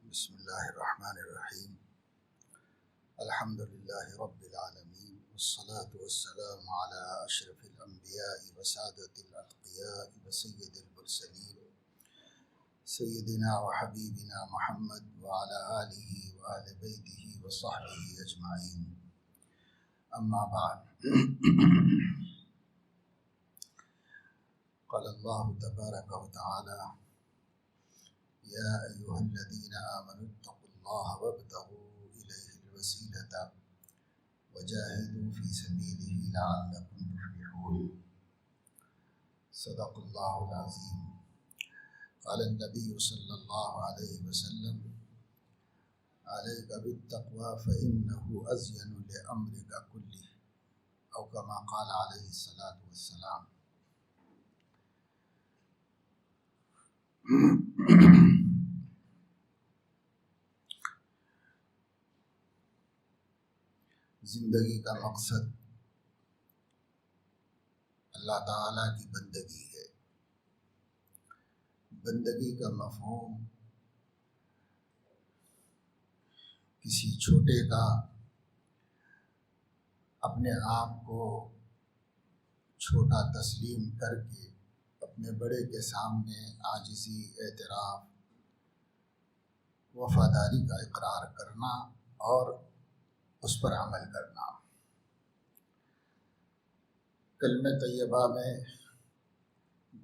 بسم اللہ الرحمن الرحیم الحمد للہ رب العالمین والصلاة والسلام علی اشرف الانبیاء وسادۃ الاتقیاء وسید المرسلین سیدنا وحبیبنا محمد وعلی آلہ وآل بیتہ وصحبہ اجمعین اما بعد قال اللہ تبارک وتعالی یا ایہا الذین آمنوا اتقوا اللہ وابتغوا الیہ الوسیلۃ وجاہدوا فی سبیلہ لعلکم تفلحون صدق اللہ العظیم قال النبی صلی اللہ علیہ وسلم علیک بالتقوی فإنہ ازین لأمرک کلہ او کما قال علیہ الصلاۃ والسلام۔ زندگی کا مقصد اللہ تعالیٰ کی بندگی ہے۔ بندگی کا مفہوم کسی چھوٹے کا اپنے آپ کو چھوٹا تسلیم کر کے اپنے بڑے کے سامنے عاجزی، اعتراف، وفاداری کا اقرار کرنا اور اس پر عمل کرنا۔ کلمہ طیبہ میں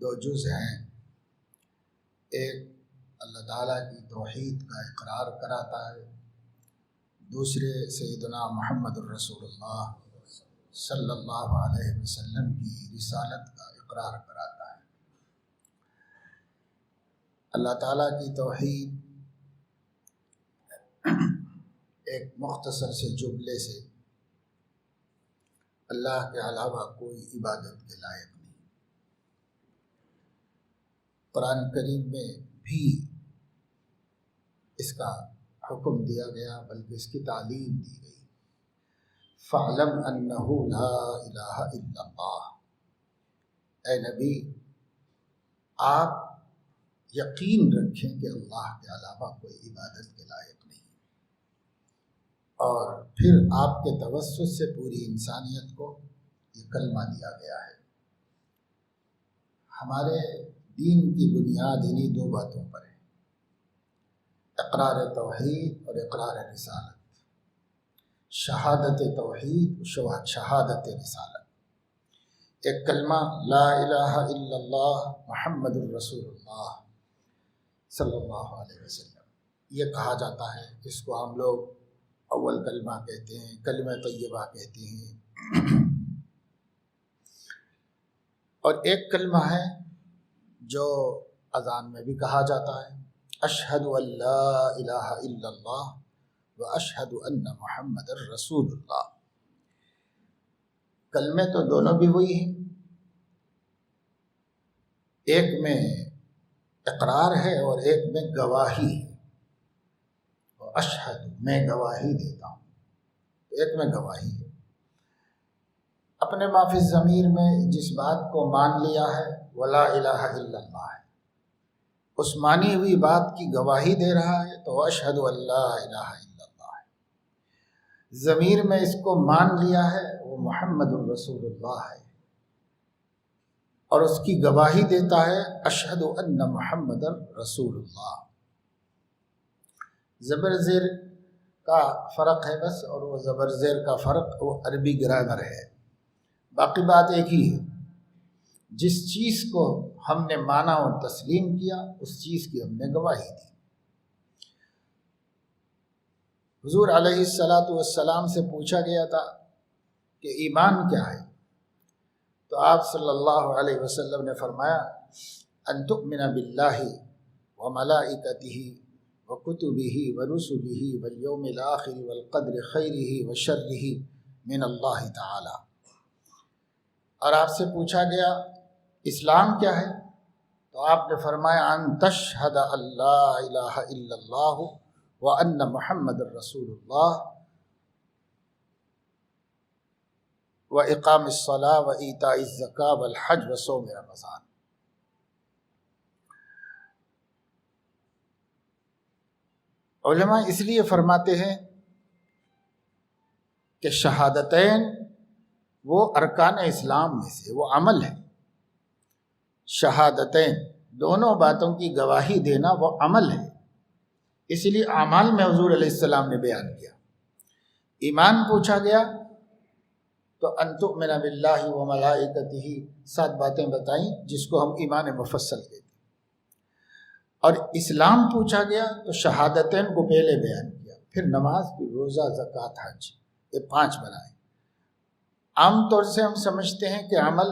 دو جز ہیں، ایک اللہ تعالیٰ کی توحید کا اقرار کراتا ہے، دوسرے سیدنا محمد الرسول اللہ صلی اللہ علیہ وسلم کی رسالت کا اقرار کراتا ہے۔ اللہ تعالیٰ کی توحید ایک مختصر سے جملے سے اللہ کے علاوہ کوئی عبادت کے لائق نہیں۔ قرآن کریم میں بھی اس کا حکم دیا گیا، بلکہ اس کی تعلیم دی گئی۔ فَاعْلَمْ أَنَّهُ لَا إِلَٰهَ إِلَّا اللَّهُ، اے نبی آپ یقین رکھیں کہ اللہ کے علاوہ کوئی عبادت کے لائق نہیں، اور پھر آپ کے توسط سے پوری انسانیت کو یہ کلمہ دیا گیا ہے۔ ہمارے دین کی بنیاد انہی دو باتوں پر ہے، اقرار توحید اور اقرار رسالت، شہادت توحید، شہادت رسالت۔ ایک کلمہ لا الہ الا اللہ محمد الرسول اللہ صلی اللہ علیہ وسلم، یہ کہا جاتا ہے، اس کو ہم لوگ اول کلمہ کہتے ہیں، کلمہ طیبہ کہتے ہیں۔ اور ایک کلمہ ہے جو اذان میں بھی کہا جاتا ہے، اشہد ان لا الہ الا اللہ و اشہد ان محمد الرسول اللہ۔ کلمے تو دونوں بھی وہی ہیں، ایک میں اقرار ہے اور ایک میں گواہی ہے۔ اشہد، میں گواہی دیتا ہوں، ایک میں گواہی ہے۔ اپنے ما فی الضمیر میں جس بات کو مان لیا ہے وہ لا الہ الا اللہ ہے، اس مانی ہوئی بات کی گواہی دے رہا ہے تو اشہد ان لا الہ الا اللہ ہے۔ ضمیر میں اس کو مان لیا ہے وہ محمد الرسول اللہ ہے، اور اس کی گواہی دیتا ہے اشہد ان محمد الرسول اللہ۔ زبر زیر کا فرق ہے بس، اور وہ زبر زیر کا فرق وہ عربی گرامر ہے، باقی بات ایک ہی ہے۔ جس چیز کو ہم نے مانا اور تسلیم کیا اس چیز کی ہم نے گواہی دی۔ حضور علیہ الصلاۃ والسلام سے پوچھا گیا تھا کہ ایمان کیا ہے، تو آپ صلی اللہ علیہ وسلم نے فرمایا ان تؤمن باللہ وملائکتہ وکتبہ ورسلہ والیوم الآخر والقدر خیرہ وشرہ من اللہ تعالی۔ اور آپ سے پوچھا گیا اسلام کیا ہے، تو آپ نے فرمایا ان تشہد ان لا الہ الا اللہ وان محمد الرسول اللہ واقام الصلاۃ وایتاء الزکاۃ والحج وصوم رمضان۔ علماء اس لیے فرماتے ہیں کہ شہادتین وہ ارکان اسلام میں سے وہ عمل ہے. شہادتین دونوں باتوں کی گواہی دینا وہ عمل ہے. اس لیے اعمال میں حضور علیہ السلام نے بیان کیا. ایمان پوچھا گیا تو ان تؤمن باللہ و ملائکتہ 7 باتیں بتائیں جس کو ہم ایمان مفصل کہتے ہیں. اور اسلام پوچھا گیا تو شہادتین کو پہلے بیان کیا، پھر نماز، پھر روزہ، زکوٰۃ، حج، یہ 5 بنائے. عام طور سے ہم سمجھتے ہیں کہ عمل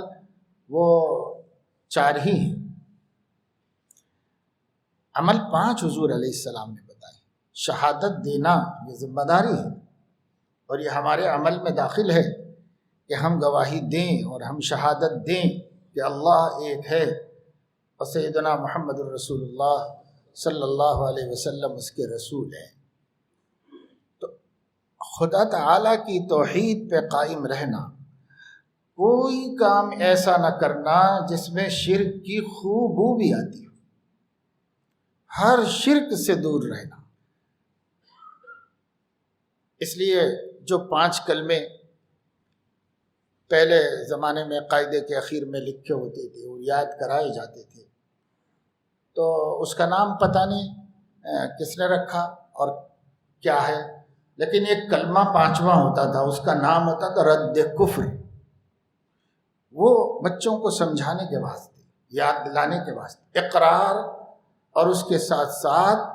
وہ 4 ہی ہیں. عمل 5 حضور علیہ السلام نے بتائے. شہادت دینا یہ ذمہ داری ہے اور یہ ہمارے عمل میں داخل ہے کہ ہم گواہی دیں اور ہم شہادت دیں کہ اللہ ایک ہے اور سیدنا محمد الرسول اللہ صلی اللہ علیہ وسلم اس کے رسول ہیں. تو خدا تعالیٰ کی توحید پہ قائم رہنا، کوئی کام ایسا نہ کرنا جس میں شرک کی خوشبو بھی آتی ہو، ہر شرک سے دور رہنا. اس لیے جو 5 کلمے پہلے زمانے میں قاعدے کے اخیر میں لکھے ہوتے تھے اور یاد کرائے جاتے تھے، تو اس کا نام پتہ نہیں کس نے رکھا اور کیا ہے، لیکن ایک کلمہ 5واں ہوتا تھا، اس کا نام ہوتا تھا رد کفر. وہ بچوں کو سمجھانے کے واسطے، یاد دلانے کے واسطے، اقرار اور اس کے ساتھ ساتھ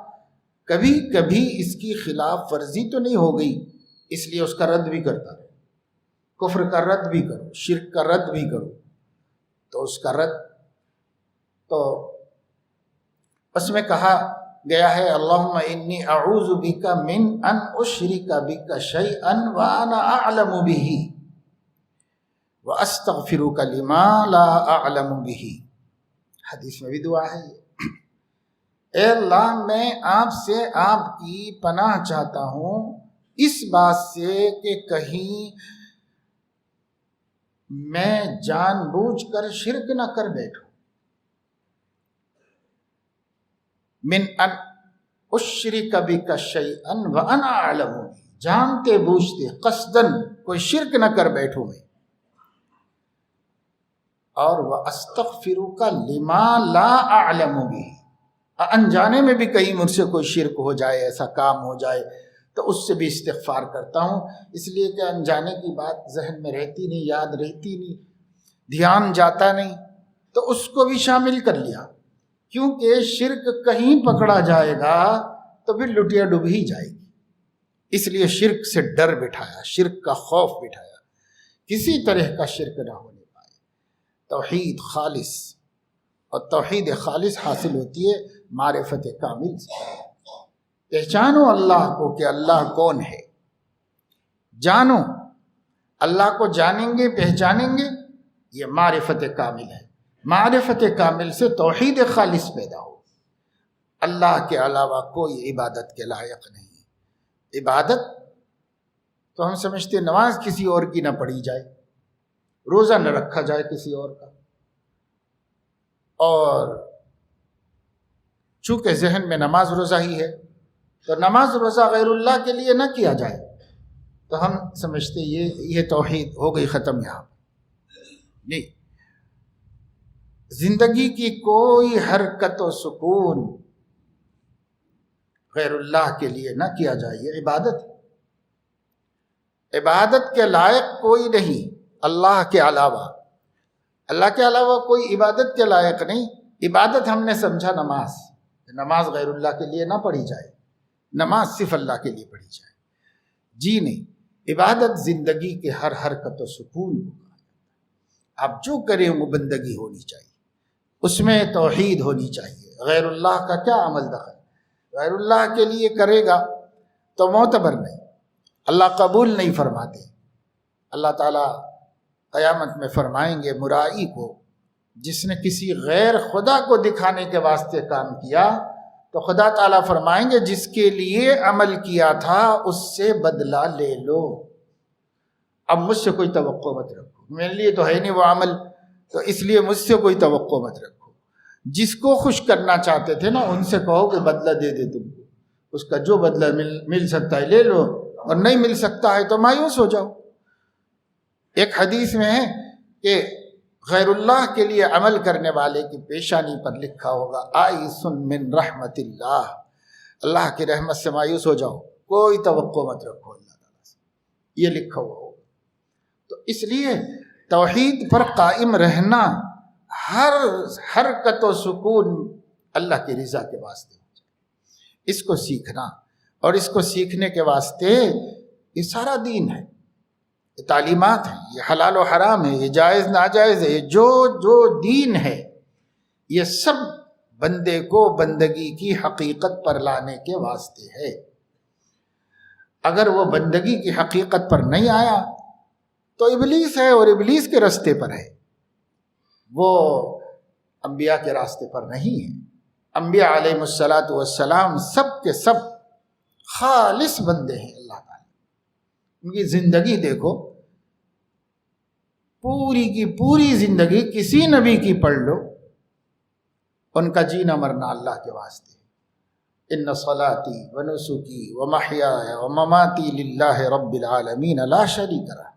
کبھی کبھی اس کی خلاف ورزی تو نہیں ہو گئی اس لیے اس کا رد بھی کرتا رہے. کفر کا رد بھی کرو، شرک کا رد بھی کرو. تو اس کا رد تو اس میں کہا گیا ہے اللہم انی اعوذ بک من ان اشرک بک شیئا وانا اعلم بہ واستغفرک لما لا اعلم بہ. حدیث میں بھی دعا ہے یہ. اے اللہ میں آپ سے آپ کی پناہ چاہتا ہوں اس بات سے کہ کہیں میں جان بوجھ کر شرک نہ کر بیٹھوں. من ان اشرک بک شیئا وانا اعلم بہ، جانتے بوجھتے قصدن کوئی شرک نہ کر بیٹھوں میں. اور واستغفرک لما لا اعلم بہ، انجانے میں بھی کہیں مجھ سے کوئی شرک ہو جائے، ایسا کام ہو جائے تو اس سے بھی استغفار کرتا ہوں، اس لیے کہ انجانے کی بات ذہن میں رہتی نہیں، یاد رہتی نہیں، دھیان جاتا نہیں، تو اس کو بھی شامل کر لیا. کیونکہ شرک کہیں پکڑا جائے گا تو پھر لٹیا ڈوب ہی جائے گی. اس لیے شرک سے ڈر بٹھایا، شرک کا خوف بٹھایا، کسی طرح کا شرک نہ ہونے پائے. توحید خالص، اور توحید خالص حاصل ہوتی ہے معرفت کامل سے. پہچانو اللہ کو کہ اللہ کون ہے، جانو اللہ کو، جانیں گے پہچانیں گے، یہ معرفت کامل ہے. معرفت کامل سے توحید خالص پیدا ہو. اللہ کے علاوہ کوئی عبادت کے لائق نہیں. عبادت تو ہم سمجھتے نماز کسی اور کی نہ پڑھی جائے، روزہ نہ رکھا جائے کسی اور کا، اور چونکہ ذہن میں نماز روزہ ہی ہے تو نماز روزہ غیر اللہ کے لیے نہ کیا جائے تو ہم سمجھتے یہ توحید ہو گئی ختم. یہاں نہیں، زندگی کی کوئی حرکت و سکون غیر اللہ کے لیے نہ کیا جائے، یہ عبادت ہے. عبادت کے لائق کوئی نہیں اللہ کے علاوہ. اللہ کے علاوہ کوئی عبادت کے لائق نہیں. عبادت ہم نے سمجھا نماز، نماز غیر اللہ کے لیے نہ پڑھی جائے، نماز صرف اللہ کے لیے پڑھی جائے. جی نہیں، عبادت زندگی کے ہر حرکت و سکون ہوگا. آپ جو کریں وہ بندگی ہونی چاہیے، اس میں توحید ہونی چاہیے. غیر اللہ کا کیا عمل دخل؟ غیر اللہ کے لیے کرے گا تو معتبر نہیں، اللہ قبول نہیں فرماتے. اللہ تعالیٰ قیامت میں فرمائیں گے مرائی کو، جس نے کسی غیر خدا کو دکھانے کے واسطے کام کیا، تو خدا تعالیٰ فرمائیں گے جس کے لیے عمل کیا تھا اس سے بدلہ لے لو، اب مجھ سے کوئی توقع مت رکھو، میرے لیے تو ہے نہیں وہ عمل، تو اس لیے مجھ سے کوئی توقع مت رکھو. جس کو خوش کرنا چاہتے تھے نا ان سے کہو کہ بدلہ دے دے تم کو، اس کا جو بدلہ مل سکتا ہے لے لو، اور نہیں مل سکتا ہے تو مایوس ہو جاؤ۔ ایک حدیث میں ہے کہ غیر اللہ کے لیے عمل کرنے والے کی پیشانی پر لکھا ہوگا آئس من رحمت اللہ، اللہ کی رحمت سے مایوس ہو جاؤ، کوئی توقع مت رکھو اللہ تعالیٰ سے، یہ لکھا ہوا ہوگا۔ تو اس لیے توحید پر قائم رہنا، ہر حرکت و سکون اللہ کی رضا کے واسطے، اس کو سیکھنا، اور اس کو سیکھنے کے واسطے یہ سارا دین ہے، یہ تعلیمات ہیں، یہ حلال و حرام ہے، یہ جائز ناجائز ہے، یہ جو دین ہے، یہ سب بندے کو بندگی کی حقیقت پر لانے کے واسطے ہے۔ اگر وہ بندگی کی حقیقت پر نہیں آیا تو ابلیس ہے، اور ابلیس کے راستے پر ہے، وہ انبیاء کے راستے پر نہیں ہے۔ انبیاء علیہ الصلاۃ والسلام سب کے سب خالص بندے ہیں اللہ تعالیٰ، ان کی زندگی دیکھو، پوری کی پوری زندگی کسی نبی کی پڑھ لو، ان کا جینا مرنا اللہ کے واسطے۔ ان صلاتی و نسکی و محیای و مماتی للہ رب العالمین لا شریک لہ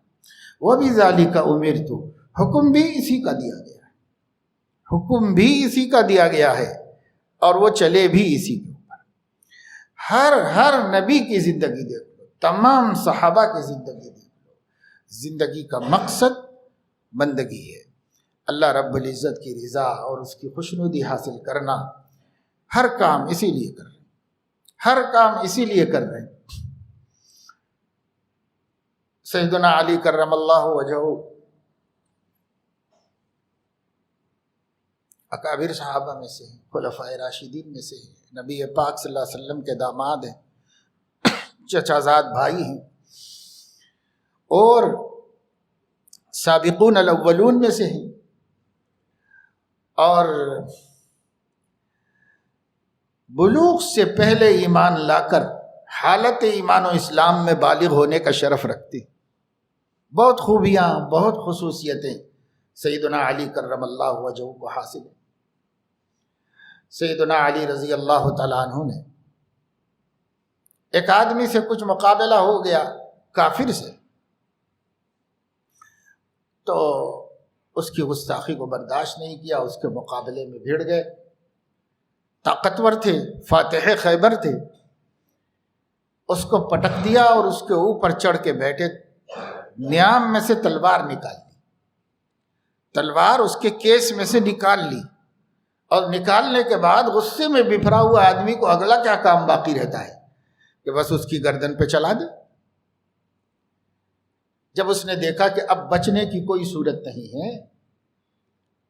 وبذالک امرت، حکم بھی اسی کا دیا گیا ہے، حکم بھی اسی کا دیا گیا ہے، اور وہ چلے بھی اسی کے اوپر۔ ہر نبی کی زندگی دیکھ لو، تمام صحابہ کی زندگی دیکھ لو، زندگی کا مقصد بندگی ہے، اللہ رب العزت کی رضا اور اس کی خوشنودی حاصل کرنا۔ ہر کام اسی لیے کر رہے ہیں، ہر کام اسی لیے کر رہے ہیں۔ سیدنا علی کرم اللہ وجہہ اکابر صحابہ میں سے ہیں، خلفائے راشدین میں سے ہیں، نبی پاک صلی اللہ علیہ وسلم کے داماد ہیں، چچا زاد بھائی ہیں، اور سابقون الاولون میں سے ہیں، اور بلوغ سے پہلے ایمان لا کر حالت ایمان و اسلام میں بالغ ہونے کا شرف رکھتے۔ بہت خوبیاں، بہت خصوصیتیں سیدنا علی کرم اللہ وجہہ کو حاصل ہیں۔ سیدنا علی رضی اللہ تعالیٰ عنہ نے ایک آدمی سے کچھ مقابلہ ہو گیا کافر سے، تو اس کی گستاخی کو برداشت نہیں کیا، اس کے مقابلے میں بھیڑ گئے، طاقتور تھے، فاتح خیبر تھے، اس کو پٹک دیا اور اس کے اوپر چڑھ کے بیٹھے، نیام میں سے تلوار نکال لی، تلوار اس کے کیس میں سے نکال لی، اور نکالنے کے بعد غصے میں بفرا ہوا آدمی کو اگلا کیا کام باقی رہتا ہے کہ بس اس کی گردن پہ چلا دے۔ جب اس نے دیکھا کہ اب بچنے کی کوئی صورت نہیں ہے،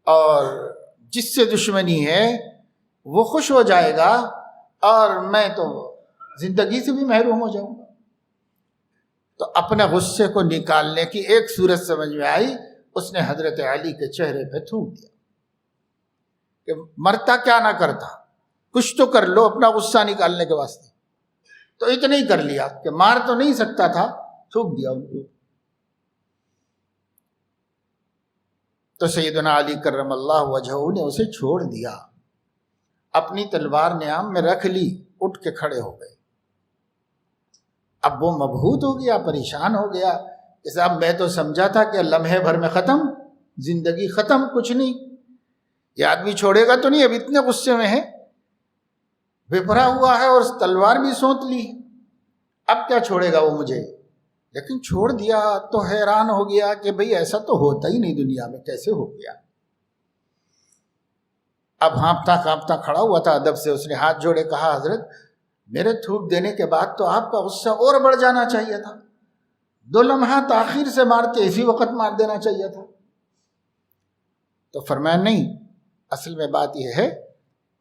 اور جس سے دشمنی ہے وہ خوش ہو جائے گا، اور میں تو زندگی سے بھی محروم ہو جاؤں گا، تو اپنے غصے کو نکالنے کی ایک صورت سمجھ میں آئی، اس نے حضرت علی کے چہرے پہ تھوک دیا کہ مرتا کیا نہ کرتا، کچھ تو کر لو اپنا غصہ نکالنے کے واسطے، تو اتنا ہی کر لیا کہ مار تو نہیں سکتا تھا، تھوک دیا ان کو۔ تو سیدنا علی کرم اللہ وجہہ نے اسے چھوڑ دیا، اپنی تلوار نیام میں رکھ لی، اٹھ کے کھڑے ہو گئے۔ اب وہ مبہوت ہو گیا، پریشان ہو گیا کہ صاحب میں تو سمجھا تھا کہ لمحے بھر میں ختم، زندگی ختم، کچھ نہیں، یہ آدمی چھوڑے گا تو نہیں، اب اتنے غصے میں ہے، بپرا ہوا ہے، اور تلوار بھی سونت لی، اب کیا چھوڑے گا وہ مجھے؟ لیکن چھوڑ دیا تو حیران ہو گیا کہ بھئی ایسا تو ہوتا ہی نہیں دنیا میں، کیسے ہو گیا؟ اب ہانپتا کانپتا کھڑا ہوا تھا، ادب سے اس نے ہاتھ جوڑے کہا حضرت میرے تھوک دینے کے بعد تو آپ کا غصہ اور بڑھ جانا چاہیے تھا، 2 لمحہ تاخیر سے مارتے، اسی وقت مار دینا چاہیے تھا۔ تو فرمایا نہیں، اصل میں بات یہ ہے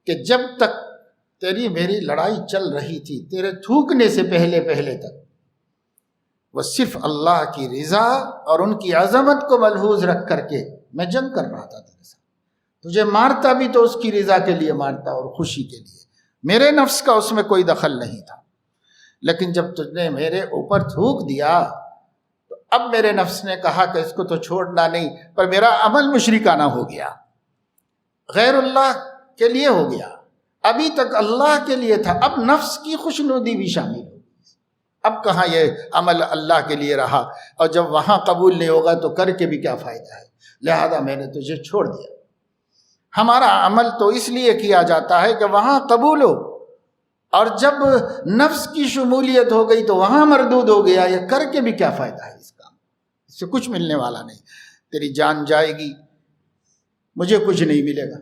کہ جب تک تیری میری لڑائی چل رہی تھی، تیرے تھوکنے سے پہلے تک وہ صرف اللہ کی رضا اور ان کی عظمت کو ملحوظ رکھ کر کے میں جنگ کر رہا تھا تیرے ساتھ، تجھے مارتا بھی تو اس کی رضا کے لیے مارتا اور خوشی کے لیے، میرے نفس کا اس میں کوئی دخل نہیں تھا۔ لیکن جب تجھ نے میرے اوپر تھوک دیا تو اب میرے نفس نے کہا کہ اس کو تو چھوڑنا نہیں، پر میرا عمل مشرکانہ ہو گیا، غیر اللہ کے لیے ہو گیا، ابھی تک اللہ کے لیے تھا، اب نفس کی خوشنودی بھی شامل ہو، اب کہاں یہ عمل اللہ کے لیے رہا، اور جب وہاں قبول نہیں ہوگا تو کر کے بھی کیا فائدہ ہے، لہذا میں نے تجھے چھوڑ دیا۔ ہمارا عمل تو اس لیے کیا جاتا ہے کہ وہاں قبول ہو، اور جب نفس کی شمولیت ہو گئی تو وہاں مردود ہو گیا، یہ کر کے بھی کیا فائدہ ہے اس کا، اس سے کچھ ملنے والا نہیں، تیری جان جائے گی، مجھے کچھ نہیں ملے گا،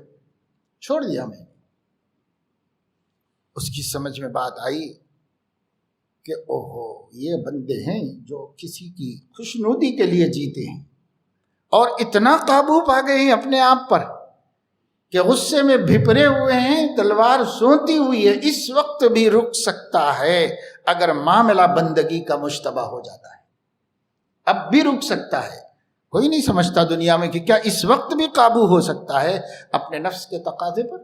چھوڑ دیا میں نے۔ اس کی سمجھ میں بات آئی کہ اوہو یہ بندے ہیں جو کسی کی خوشنودی کے لیے جیتے ہیں، اور اتنا قابو پا گئے ہیں اپنے آپ پر کہ غصے میں بھپرے ہوئے ہیں، تلوار سونتی ہوئی ہے، اس وقت بھی رک سکتا ہے اگر معاملہ بندگی کا مشتبہ ہو جاتا ہے، اب بھی رک سکتا ہے۔ کوئی نہیں سمجھتا دنیا میں کہ کیا اس وقت بھی قابو ہو سکتا ہے اپنے نفس کے تقاضے پر،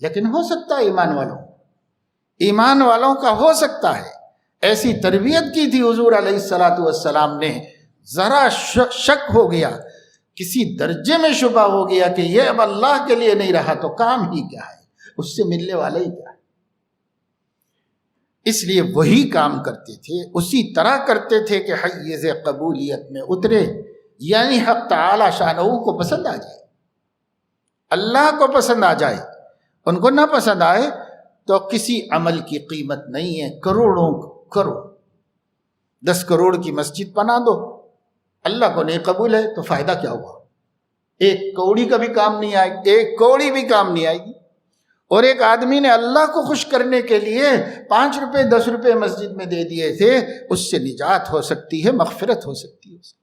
لیکن ہو سکتا ہے ایمان والوں کا ہو سکتا ہے۔ ایسی تربیت کی تھی حضور علیہ الصلاۃ والسلام نے، ذرا شک ہو گیا، کسی درجے میں شبہ ہو گیا کہ یہ اب اللہ کے لیے نہیں رہا تو کام ہی کیا ہے، اس سے ملنے والا ہی کیا ہے، اس لیے وہی کام کرتے تھے، اسی طرح کرتے تھے کہ حیز قبولیت میں اترے، یعنی حق تعالی شانہ کو پسند آ جائے، اللہ کو پسند آ جائے، ان کو نہ پسند آئے تو کسی عمل کی قیمت نہیں ہے، کروڑوں کرو، 10 کروڑ کی مسجد بنا دو، اللہ کو نہیں قبول ہے تو فائدہ کیا ہوا، ایک کوڑی کا بھی کام نہیں آئے گی، ایک کوڑی بھی کام نہیں آئے گی۔ اور ایک آدمی نے اللہ کو خوش کرنے کے لیے 5 روپے 10 روپے مسجد میں دے دیے تھے، اس سے نجات ہو سکتی ہے، مغفرت ہو سکتی ہے،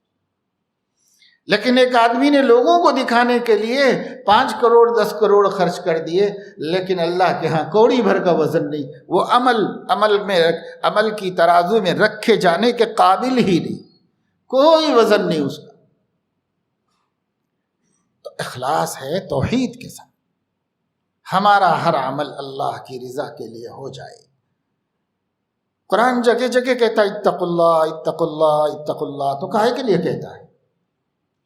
لیکن ایک آدمی نے لوگوں کو دکھانے کے لیے 5 کروڑ 10 کروڑ خرچ کر دیے، لیکن اللہ کے ہاں کوڑی بھر کا وزن نہیں، وہ عمل کی ترازو میں رکھے جانے کے قابل ہی نہیں، کوئی وزن نہیں اس کا۔ تو اخلاص ہے توحید کے ساتھ، ہمارا ہر عمل اللہ کی رضا کے لیے ہو جائے۔ قرآن جگہ جگہ کہتا ہے اتقوا اللہ اتقوا اللہ اتقوا اللہ، تو کاہے کے لیے کہتا ہے؟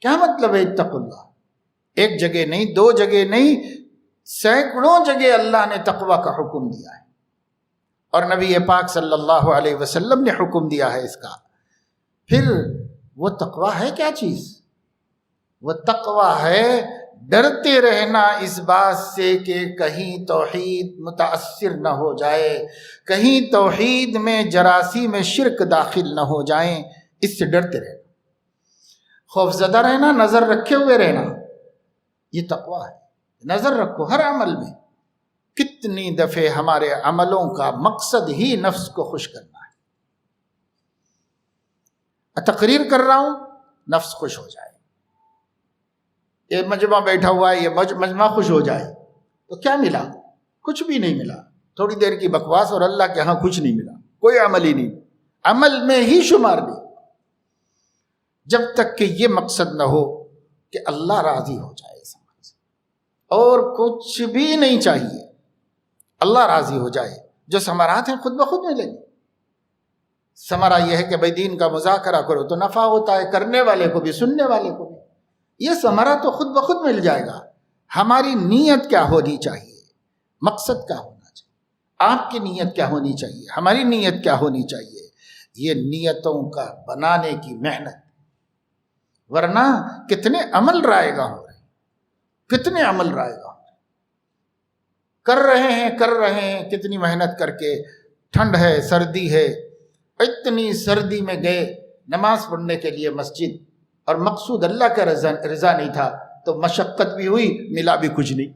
کیا مطلب ہے اتقوا اللہ؟ ایک جگہ نہیں، 2 جگہ نہیں، سینکڑوں جگہ اللہ نے تقوی کا حکم دیا ہے، اور نبی پاک صلی اللہ علیہ وسلم نے حکم دیا ہے اس کا۔ پھر وہ تقوی ہے کیا چیز؟ وہ تقوی ہے ڈرتے رہنا اس بات سے کہ کہیں توحید متاثر نہ ہو جائے، کہیں توحید میں جراثیم شرک داخل نہ ہو جائیں، اس سے ڈرتے رہنا، خوف زدہ رہنا، نظر رکھے ہوئے رہنا، یہ تقوی ہے۔ نظر رکھو ہر عمل میں، کتنی دفعے ہمارے عملوں کا مقصد ہی نفس کو خوش کرنا ہے، تقریر کر رہا ہوں نفس خوش ہو جائے، یہ مجمع بیٹھا ہوا ہے یہ مجمع خوش ہو جائے، تو کیا ملا؟ کچھ بھی نہیں ملا، تھوڑی دیر کی بکواس، اور اللہ کے ہاں کچھ نہیں ملا، کوئی عمل ہی نہیں، عمل میں ہی شمار نہیں، جب تک کہ یہ مقصد نہ ہو کہ اللہ راضی ہو جائے اس عمل سے، اور کچھ بھی نہیں چاہیے، اللہ راضی ہو جائے، جو ثمرات ہیں خود بخود ملیں گے۔ ثمرہ یہ ہے کہ بھائی دین کا مذاکرہ کرو تو نفع ہوتا ہے، کرنے والے کو بھی سننے والے کو بھی، یہ ثمرہ تو خود بخود مل جائے گا۔ ہماری نیت کیا ہونی چاہیے، مقصد کیا ہونا چاہیے، آپ کی نیت کیا ہونی چاہیے، ہماری نیت کیا ہونی چاہیے، یہ نیتوں کا بنانے کی محنت، ورنہ کتنے عمل رائے گا ہو رہے ہیں، کتنے عمل رائے گا کر رہے ہیں، کتنی محنت کر کے، ٹھنڈ ہے سردی ہے، اتنی سردی میں گئے نماز پڑھنے کے لیے مسجد، اور مقصود اللہ کا رضا نہیں تھا، تو مشقت بھی ہوئی، ملا بھی کچھ نہیں۔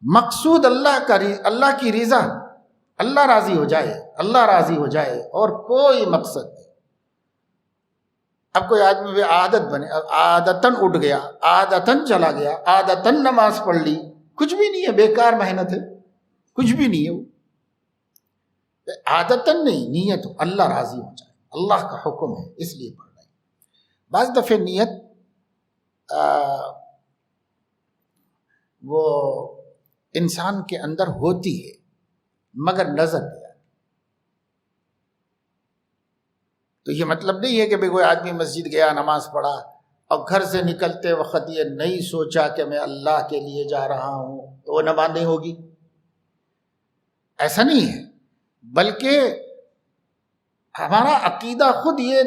مقصود اللہ کی رضا، اللہ راضی ہو جائے، اللہ راضی ہو جائے، اور کوئی مقصد نہیں۔ اب کوئی آدمی بھی عادت بنے، عادتاً اٹھ گیا، عادتاً چلا گیا، عادتاً نماز پڑھ لی، کچھ بھی نہیں ہے، بیکار محنت ہے، کچھ بھی نہیں ہے، وہ عادتاً نہیں، نیت ہو اللہ راضی ہو جائے، اللہ کا حکم ہے اس لیے پڑھ رہے ہیں۔ بعض دفعہ نیت وہ انسان کے اندر ہوتی ہے مگر نظر نہیں آتی، تو یہ مطلب نہیں ہے کہ بھئی کوئی آدمی مسجد گیا، نماز پڑھا، اور گھر سے نکلتے وقت یہ نہیں سوچا کہ میں اللہ کے لیے جا رہا ہوں تو وہ نماز نہیں ہوگی. ایسا نہیں ہے، بلکہ ہمارا عقیدہ خود یہ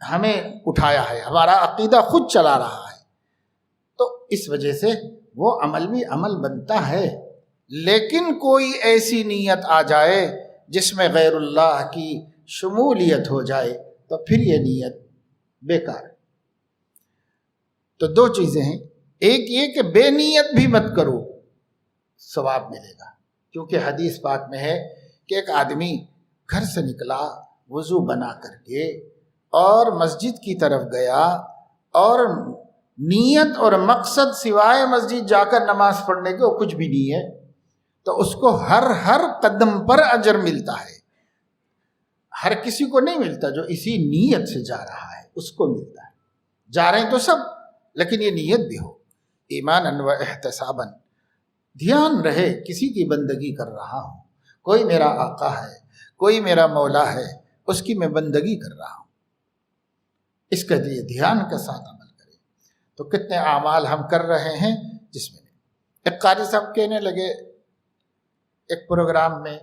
ہمیں اٹھایا ہے، ہمارا عقیدہ خود چلا رہا ہے، تو اس وجہ سے وہ عمل بھی عمل بنتا ہے. لیکن کوئی ایسی نیت آ جائے جس میں غیر اللہ کی شمولیت ہو جائے تو پھر یہ نیت بیکار ہے. تو دو چیزیں ہیں، ایک یہ کہ بے نیت بھی مت کرو، ثواب ملے گا، کیونکہ حدیث پاک میں ہے کہ ایک آدمی گھر سے نکلا وضو بنا کر کے اور مسجد کی طرف گیا اور نیت اور مقصد سوائے مسجد جا کر نماز پڑھنے کے وہ کچھ بھی نہیں ہے، تو اس کو ہر قدم پر اجر ملتا ہے. ہر کسی کو نہیں ملتا، جو اسی نیت سے جا رہا ہے اس کو ملتا ہے. جا رہے ہیں تو سب، لیکن یہ نیت بھی ہو ایماناً و احتساباً، دھیان رہے کسی کی بندگی کر رہا ہوں، کوئی میرا آقا ہے، کوئی میرا مولا ہے، اس کی میں بندگی کر رہا ہوں. اس کے لیے دھیان کے ساتھ عمل کریں. تو کتنے اعمال ہم کر رہے ہیں جس میں نہیں. ایک قاری صاحب کہنے لگے، ایک پروگرام میں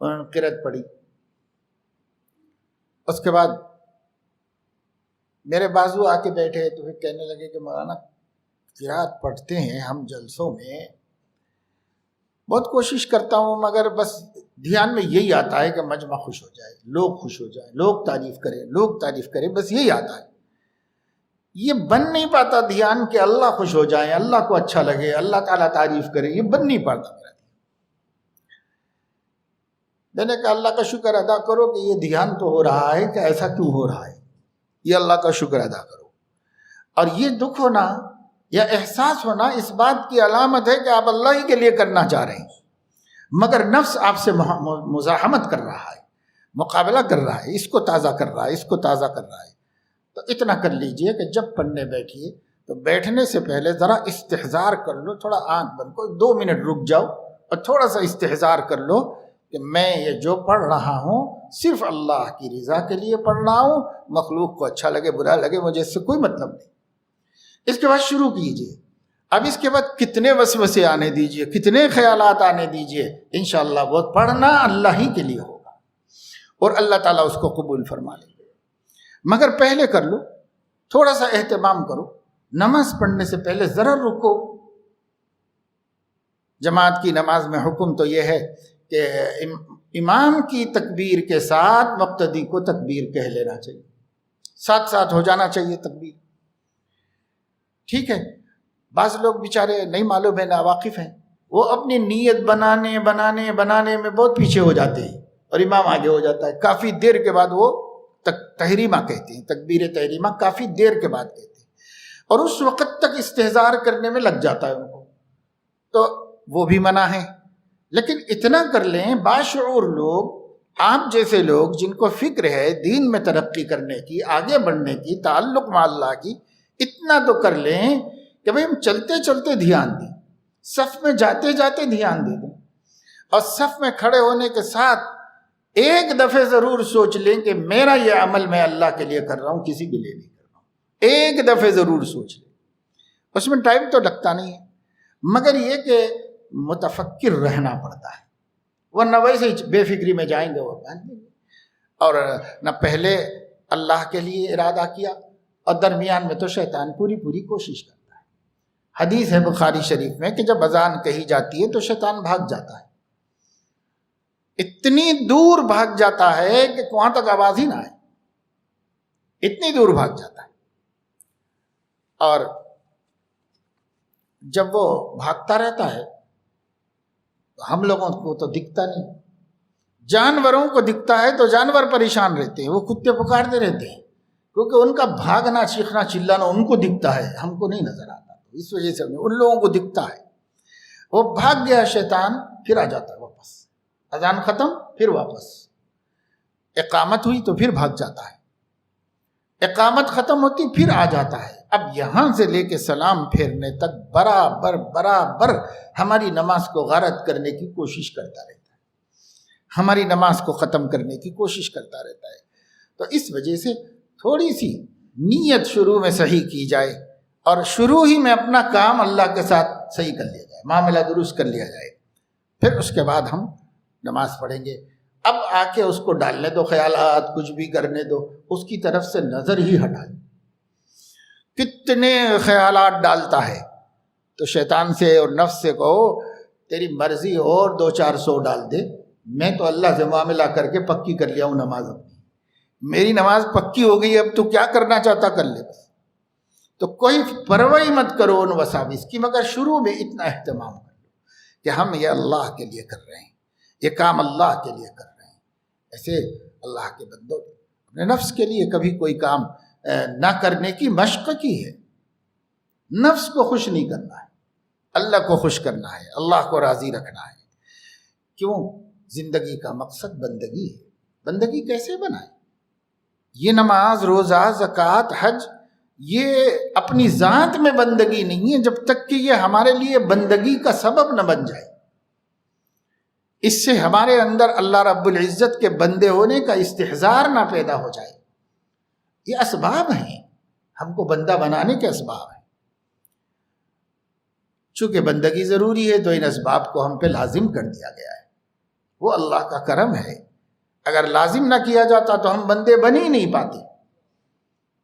انہوں نے قرأت پڑھی، اس کے بعد میرے بازو آ کے بیٹھے تو پھر کہنے لگے کہ مولانا قرأت پڑھتے ہیں ہم جلسوں میں، بہت کوشش کرتا ہوں مگر بس دھیان میں یہی آتا ہے کہ مجمع خوش ہو جائے، لوگ خوش ہو جائیں، لوگ تعریف کریں، بس یہی آتا ہے. یہ بن نہیں پاتا دھیان کہ اللہ خوش ہو جائیں، اللہ کو اچھا لگے، اللہ تعالیٰ تعریف کرے، یہ بن نہیں پاتا میرا. میں نے کہا اللہ کا شکر ادا کرو کہ یہ دھیان تو ہو رہا ہے کہ ایسا کیوں ہو رہا ہے، یہ اللہ کا شکر ادا کرو. اور یہ دکھ ہونا یا احساس ہونا اس بات کی علامت ہے کہ آپ اللہ ہی کے لیے کرنا چاہ رہے ہیں، مگر نفس آپ سے مزاحمت کر رہا ہے، مقابلہ کر رہا ہے، اس کو تازہ کر رہا ہے، اس کو تازہ کر رہا ہے. تو اتنا کر لیجئے کہ جب پڑھنے بیٹھیے تو بیٹھنے سے پہلے ذرا استحضار کر لو، تھوڑا آنکھ بند کرو، 2 منٹ رک جاؤ اور تھوڑا سا استحضار کر لو کہ میں یہ جو پڑھ رہا ہوں صرف اللہ کی رضا کے لیے پڑھ رہا ہوں، مخلوق کو اچھا لگے برا لگے مجھے اس سے کوئی مطلب نہیں. اس کے بعد شروع کیجئے. اب اس کے بعد کتنے وسوسے آنے دیجئے، کتنے خیالات آنے دیجئے، انشاءاللہ وہ پڑھنا اللہ ہی کے لیے ہوگا اور اللہ تعالیٰ اس کو قبول فرما لے گا. مگر پہلے کر لو، تھوڑا سا اہتمام کرو، نماز پڑھنے سے پہلے ذرا رکو. جماعت کی نماز میں حکم تو یہ ہے کہ امام کی تکبیر کے ساتھ مقتدی کو تکبیر کہہ لینا چاہیے، ساتھ ساتھ ہو جانا چاہیے تکبیر. ٹھیک ہے، بعض لوگ بیچارے نہیں معلوم ہے، ناواقف ہیں، وہ اپنی نیت بنانے میں بہت پیچھے ہو جاتے ہیں اور امام آگے ہو جاتا ہے. کافی دیر کے بعد وہ تحریمہ کہتے ہیں، تکبیر تحریمہ کافی دیر کے بعد کہتے ہیں، اور اس وقت تک استحضار کرنے میں لگ جاتا ہے ان کو، تو وہ بھی منع ہے. لیکن اتنا کر لیں، باشعور لوگ، آپ جیسے لوگ جن کو فکر ہے دین میں ترقی کرنے کی، آگے بڑھنے کی، تعلق مع اللہ کی، اتنا تو کر لیں کہ بھئی ہم چلتے چلتے دھیان دیں، صف میں جاتے جاتے دھیان دے دیں، اور صف میں کھڑے ہونے کے ساتھ ایک دفعہ ضرور سوچ لیں کہ میرا یہ عمل میں اللہ کے لیے کر رہا ہوں، کسی کے لیے نہیں کر رہا ہوں. ایک دفعہ ضرور سوچ لیں. اس میں ٹائم تو لگتا نہیں ہے، مگر یہ کہ متفکر رہنا پڑتا ہے، ورنہ ویسے ہی بے فکری میں جائیں گے وہ اور نہ پہلے اللہ کے لیے ارادہ کیا، اور درمیان میں تو شیطان پوری کوشش کرتا ہے. حدیث ہے بخاری شریف میں کہ جب اذان کہی جاتی ہے تو شیطان بھاگ جاتا ہے، اتنی دور بھاگ جاتا ہے کہ وہاں تک آواز ہی نہ آئے، اتنی دور بھاگ جاتا ہے. اور جب وہ بھاگتا رہتا ہے ہم لوگوں کو تو دکھتا نہیں، جانوروں کو دکھتا ہے تو جانور پریشان رہتے ہیں، وہ کتے پکارتے رہتے ہیں، کیونکہ ان کا بھاگنا چیخنا چلانا ان کو دکھتا ہے، ہم کو نہیں نظر آتا. اس وجہ سے ان لوگوں کو دکھتا ہے. وہ بھاگ گیا شیطان، پھر آ جاتا ہے واپس، اذان ختم پھر واپس، اقامت ہوئی تو پھر بھاگ جاتا ہے، اقامت ختم ہوتی پھر آ جاتا ہے. اب یہاں سے لے کے سلام پھیرنے تک برابر ہماری نماز کو غارت کرنے کی کوشش کرتا رہتا ہے، ہماری نماز کو ختم کرنے کی کوشش کرتا رہتا ہے. تو اس وجہ سے تھوڑی سی نیت شروع میں صحیح کی جائے اور شروع ہی میں اپنا کام اللہ کے ساتھ صحیح کر لیا جائے، معاملہ درست کر لیا جائے، پھر اس کے بعد ہم نماز پڑھیں گے۔ اب آ کے اس کو ڈالنے دو خیالات، کچھ بھی کرنے دو، اس کی طرف سے نظر ہی ہٹا دو۔ کتنے خیالات ڈالتا ہے، تو شیطان سے اور نفس سے کہو تیری مرضی اور 200-400 ڈال دے، میں تو اللہ سے معاملہ کر کے پکی کر لیا ہوں نماز اپنی، میری نماز پکی ہو گئی، اب تو کیا کرنا چاہتا کر لے بس۔ تو کوئی پرواہ مت کرو ان وساوس کی، مگر شروع میں اتنا اہتمام کر لو کہ ہم یہ اللہ کے لیے کر رہے ہیں، یہ کام اللہ کے لیے کر رہے ہیں۔ ایسے اللہ کے بندوں نے اپنے نفس کے لیے کبھی کوئی کام نہ کرنے کی مشق کی ہے۔ نفس کو خوش نہیں کرنا ہے، اللہ کو خوش کرنا ہے، اللہ کو راضی رکھنا ہے۔ کیوں؟ زندگی کا مقصد بندگی ہے۔ بندگی کیسے بنائے؟ یہ نماز، روزہ، زکوٰۃ، حج، یہ اپنی ذات میں بندگی نہیں ہے جب تک کہ یہ ہمارے لیے بندگی کا سبب نہ بن جائے، اس سے ہمارے اندر اللہ رب العزت کے بندے ہونے کا استحضار نہ پیدا ہو جائے۔ یہ اسباب ہیں، ہم کو بندہ بنانے کے اسباب ہیں۔ چونکہ بندگی ضروری ہے تو ان اسباب کو ہم پہ لازم کر دیا گیا ہے، وہ اللہ کا کرم ہے۔ اگر لازم نہ کیا جاتا تو ہم بندے بن ہی نہیں پاتے،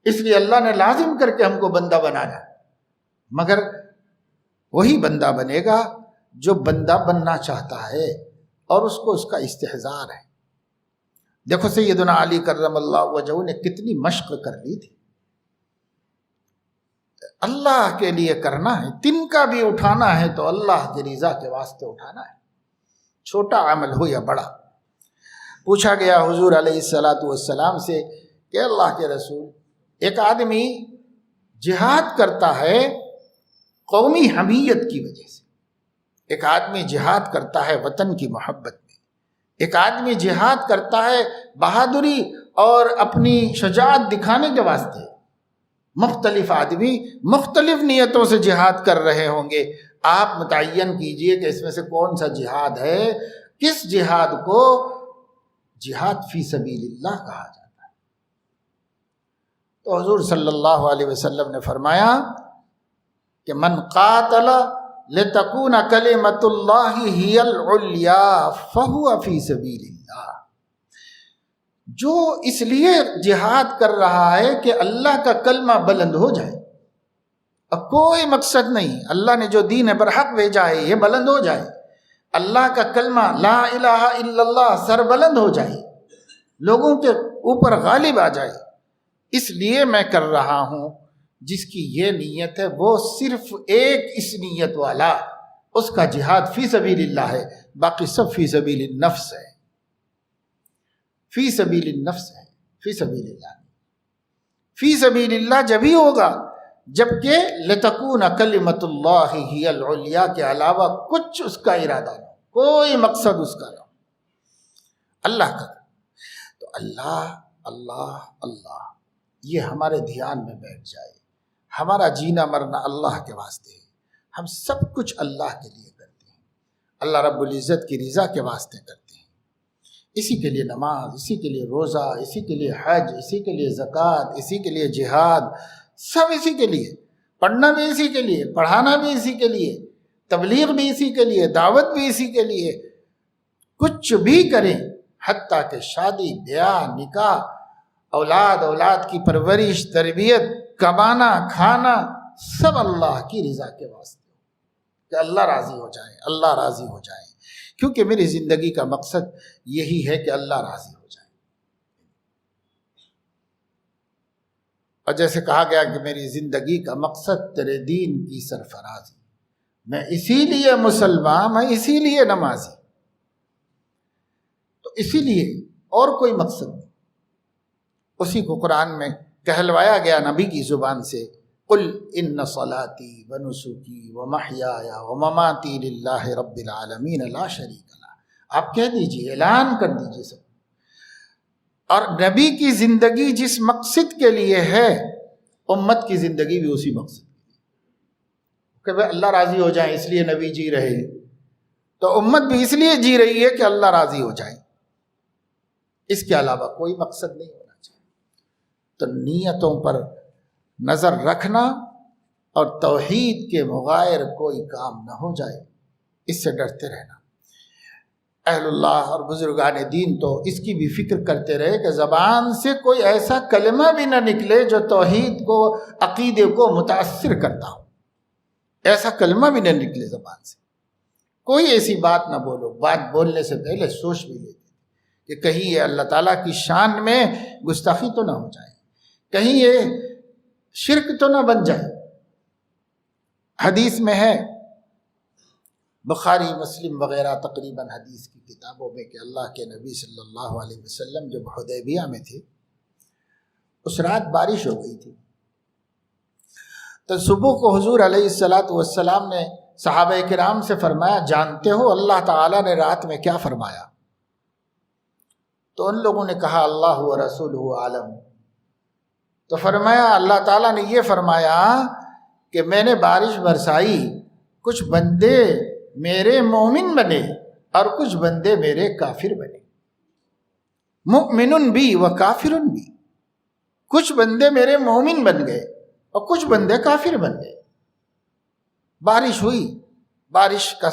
اس لیے اللہ نے لازم کر کے ہم کو بندہ بنایا۔ مگر وہی بندہ بنے گا جو بندہ بننا چاہتا ہے اور اس کو اس کا استحضار ہے۔ دیکھو سیدنا علی کرم اللہ وجہہ نے کتنی مشق کر لی تھی، اللہ کے لیے کرنا ہے، تن کا بھی اٹھانا ہے تو اللہ کی رضا کے واسطے اٹھانا ہے، چھوٹا عمل ہو یا بڑا۔ پوچھا گیا حضور علیہ السلام سے کہ اللہ کے رسول، ایک آدمی جہاد کرتا ہے قومی حمیت کی وجہ سے، ایک آدمی جہاد کرتا ہے وطن کی محبت میں، ایک آدمی جہاد کرتا ہے بہادری اور اپنی شجاعت دکھانے کے واسطے۔ مختلف آدمی مختلف نیتوں سے جہاد کر رہے ہوں گے، آپ متعین کیجئے کہ اس میں سے کون سا جہاد ہے، کس جہاد کو جہاد فی سبیل اللہ کہا جاتا ہے۔ تو حضور صلی اللہ علیہ وسلم نے فرمایا کہ من قاتل لتکون کلمۃ اللہ ہی العلیا فہو فی سبیل اللہ، جو اس لیے جہاد کر رہا ہے کہ اللہ کا کلمہ بلند ہو جائے، اب کوئی مقصد نہیں، اللہ نے جو دین برحق بھیجا ہے یہ بلند ہو جائے، اللہ کا کلمہ لا الہ الا اللہ سر بلند ہو جائے، لوگوں کے اوپر غالب آ جائے، اس لیے میں کر رہا ہوں۔ جس کی یہ نیت ہے وہ صرف ایک اس نیت والا، اس کا جہاد فی سبیل اللہ ہے، باقی سب فی سبیل النفس ہے، فی سبیل النفس ہے، فی سبیل اللہ۔ فی سبیل اللہ جبھی ہوگا جبکہ لتکون کلمۃ اللہ ہی العلیا کے علاوہ کچھ اس کا ارادہ نہ، کوئی مقصد اس کا نہ، اللہ کا۔ تو اللہ اللہ اللہ یہ ہمارے دھیان میں بیٹھ جائے، ہمارا جینا مرنا اللہ کے واسطے ہے، ہم سب کچھ اللہ کے لیے کرتے ہیں، اللہ رب العزت کی رضا کے واسطے کرتے ہیں، اسی کے لیے نماز، اسی کے لیے روزہ، اسی کے لیے حج، اسی کے لیے زکوٰۃ، اسی کے لیے جہاد، سب اسی کے لیے، پڑھنا بھی اسی کے لیے، پڑھانا بھی اسی کے لیے، تبلیغ بھی اسی کے لیے، دعوت بھی اسی کے لیے، کچھ بھی کریں، حتیٰ کہ شادی، بیاہ، نکاح، اولاد کی پرورش، تربیت، کمانا، کھانا، سب اللہ کی رضا کے واسطے، کہ اللہ راضی ہو جائے، اللہ راضی ہو جائے، کیونکہ میری زندگی کا مقصد یہی ہے کہ اللہ راضی ہو جائے۔ اور جیسے کہا گیا کہ میری زندگی کا مقصد تیرے دین کی سرفرازی، میں اسی لیے مسلمان، میں اسی لیے نمازی، تو اسی لیے اور کوئی مقصد نہیں۔ اسی کو قرآن میں کہلوایا گیا نبی کی زبان سے، قل ان صلاتی ونسکی ومحیای ومماتی للہ رب العالمین لا شریک لہ، آپ کہہ دیجئے، اعلان کر دیجئے سب۔ اور نبی کی زندگی جس مقصد کے لیے ہے، امت کی زندگی بھی اسی مقصد کہ بھئی اللہ راضی ہو جائے، اس لیے نبی جی رہے، تو امت بھی اس لیے جی رہی ہے کہ اللہ راضی ہو جائے، اس کے علاوہ کوئی مقصد نہیں ہونا چاہیے۔ تو نیتوں پر نظر رکھنا اور توحید کے مغایر کوئی کام نہ ہو جائے، اس سے ڈرتے رہنا۔ اہل اللہ اور بزرگان دین تو اس کی بھی فکر کرتے رہے کہ زبان سے کوئی ایسا کلمہ بھی نہ نکلے جو توحید کو، عقیدے کو متاثر کرتا ہو، ایسا کلمہ بھی نہ نکلے زبان سے، کوئی ایسی بات نہ بولو۔ بات بولنے سے پہلے سوچ بھی لیتے کہ کہیں یہ اللہ تعالیٰ کی شان میں گستاخی تو نہ ہو جائے، کہیں یہ شرک تو نہ بن جائے۔ حدیث میں ہے، بخاری مسلم وغیرہ تقریباً حدیث کی کتابوں میں، کہ اللہ کے نبی صلی اللہ علیہ وسلم جب حدیبیہ میں تھے، اس رات بارش ہو گئی تھی، تو صبح کو حضور علیہ السلام نے صحابہ کرام سے فرمایا، جانتے ہو اللہ تعالیٰ نے رات میں کیا فرمایا؟ تو ان لوگوں نے کہا اللہ و رسولہ عالم۔ تو فرمایا اللہ تعالیٰ نے یہ فرمایا کہ میں نے بارش برسائی، کچھ بندے میرے مومن بنے اور کچھ بندے میرے کافر بنے، مؤمن بھی و کافر بھی، کچھ بندے میرے مومن بن گئے اور کچھ بندے کافر بن گئے۔ بارش ہوئی، بارش کا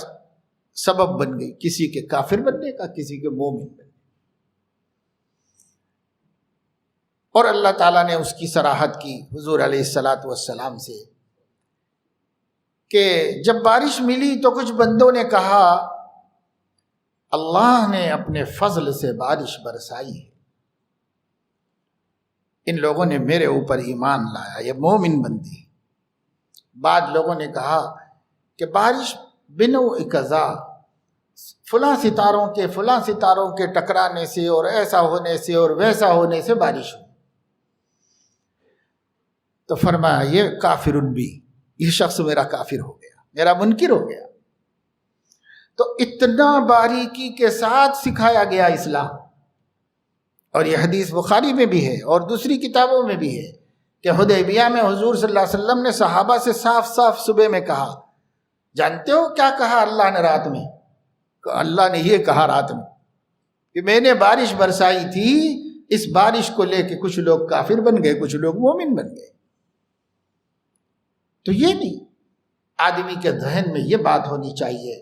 سبب بن گئی کسی کے کافر بننے کا، کسی کے مومن بننے کا، اور اللہ تعالیٰ نے اس کی صراحت کی حضور علیہ السلام سے کہ جب بارش ملی تو کچھ بندوں نے کہا اللہ نے اپنے فضل سے بارش برسائی ہے، ان لوگوں نے میرے اوپر ایمان لایا، یہ مومن بندے۔ بعد لوگوں نے کہا کہ بارش بنوع قضا، فلاں ستاروں کے ٹکرانے سے اور ایسا ہونے سے اور ویسا ہونے سے بارش ہوئی۔ تو فرمایا یہ کافر بھی، یہ شخص میرا کافر ہو گیا، میرا منکر ہو گیا۔ تو اتنا باریکی کے ساتھ سکھایا گیا اسلام، اور یہ حدیث بخاری میں بھی ہے اور دوسری کتابوں میں بھی ہے کہ حدیبیہ میں حضور صلی اللہ علیہ وسلم نے صحابہ سے صاف صاف صبح میں کہا، جانتے ہو کیا کہا اللہ نے رات میں؟ اللہ نے یہ کہا رات میں کہ میں نے بارش برسائی تھی، اس بارش کو لے کے کچھ لوگ کافر بن گئے، کچھ لوگ مومن بن گئے۔ تو یہ نہیں، آدمی کے ذہن میں یہ بات ہونی چاہیے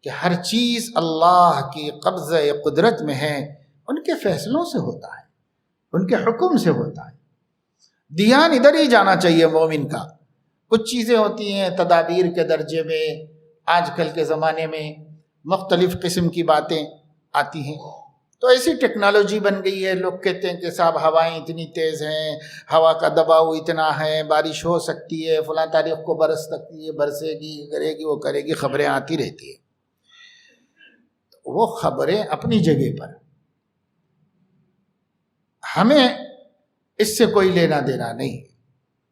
کہ ہر چیز اللہ کی قبضہ قدرت میں ہے، ان کے فیصلوں سے ہوتا ہے، ان کے حکم سے ہوتا ہے۔ دھیان ادھر ہی جانا چاہیے مومن کا۔ کچھ چیزیں ہوتی ہیں تدابیر کے درجے میں، آج کل کے زمانے میں مختلف قسم کی باتیں آتی ہیں، تو ایسی ٹیکنالوجی بن گئی ہے، لوگ کہتے ہیں کہ صاحب ہوائیں اتنی تیز ہیں، ہوا کا دباؤ اتنا ہے، بارش ہو سکتی ہے، فلاں تاریخ کو برس سکتی ہے، برسے گی، کرے گی، وہ کرے گی، خبریں آتی رہتی ہیں۔ وہ خبریں اپنی جگہ پر، ہمیں اس سے کوئی لینا دینا نہیں،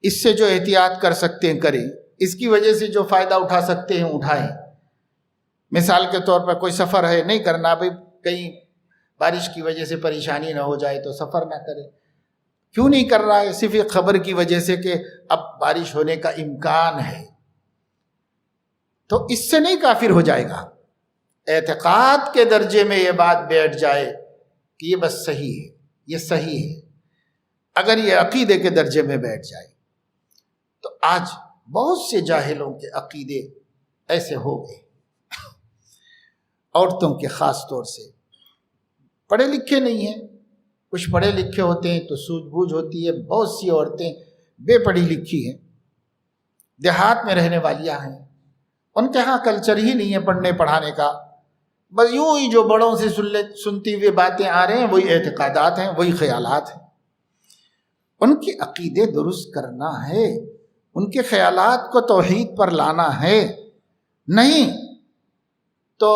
اس سے جو احتیاط کر سکتے ہیں کریں، اس کی وجہ سے جو فائدہ اٹھا سکتے ہیں اٹھائیں۔ مثال کے طور پر کوئی سفر ہے، نہیں کرنا بھائی، کہیں بارش کی وجہ سے پریشانی نہ ہو جائے تو سفر نہ کرے۔ کیوں نہیں کر رہا ہے؟ صرف ایک خبر کی وجہ سے کہ اب بارش ہونے کا امکان ہے، تو اس سے نہیں کافر ہو جائے گا۔ اعتقاد کے درجے میں یہ بات بیٹھ جائے کہ یہ بس صحیح ہے، یہ صحیح ہے، اگر یہ عقیدے کے درجے میں بیٹھ جائے تو آج بہت سے جاہلوں کے عقیدے ایسے ہو گئے، عورتوں کے خاص طور سے۔ پڑھے لکھے نہیں ہیں، کچھ پڑھے لکھے ہوتے ہیں تو سوجھ بوجھ ہوتی ہے، بہت سی عورتیں بے پڑھی لکھی ہیں، دیہات میں رہنے والیاں ہیں، ان کے ہاں کلچر ہی نہیں ہے پڑھنے پڑھانے کا، بس یوں ہی جو بڑوں سے سنتی ہوئی باتیں آ رہے ہیں وہی اعتقادات ہیں، وہی خیالات ہیں۔ ان کے عقیدے درست کرنا ہے، ان کے خیالات کو توحید پر لانا ہے، نہیں تو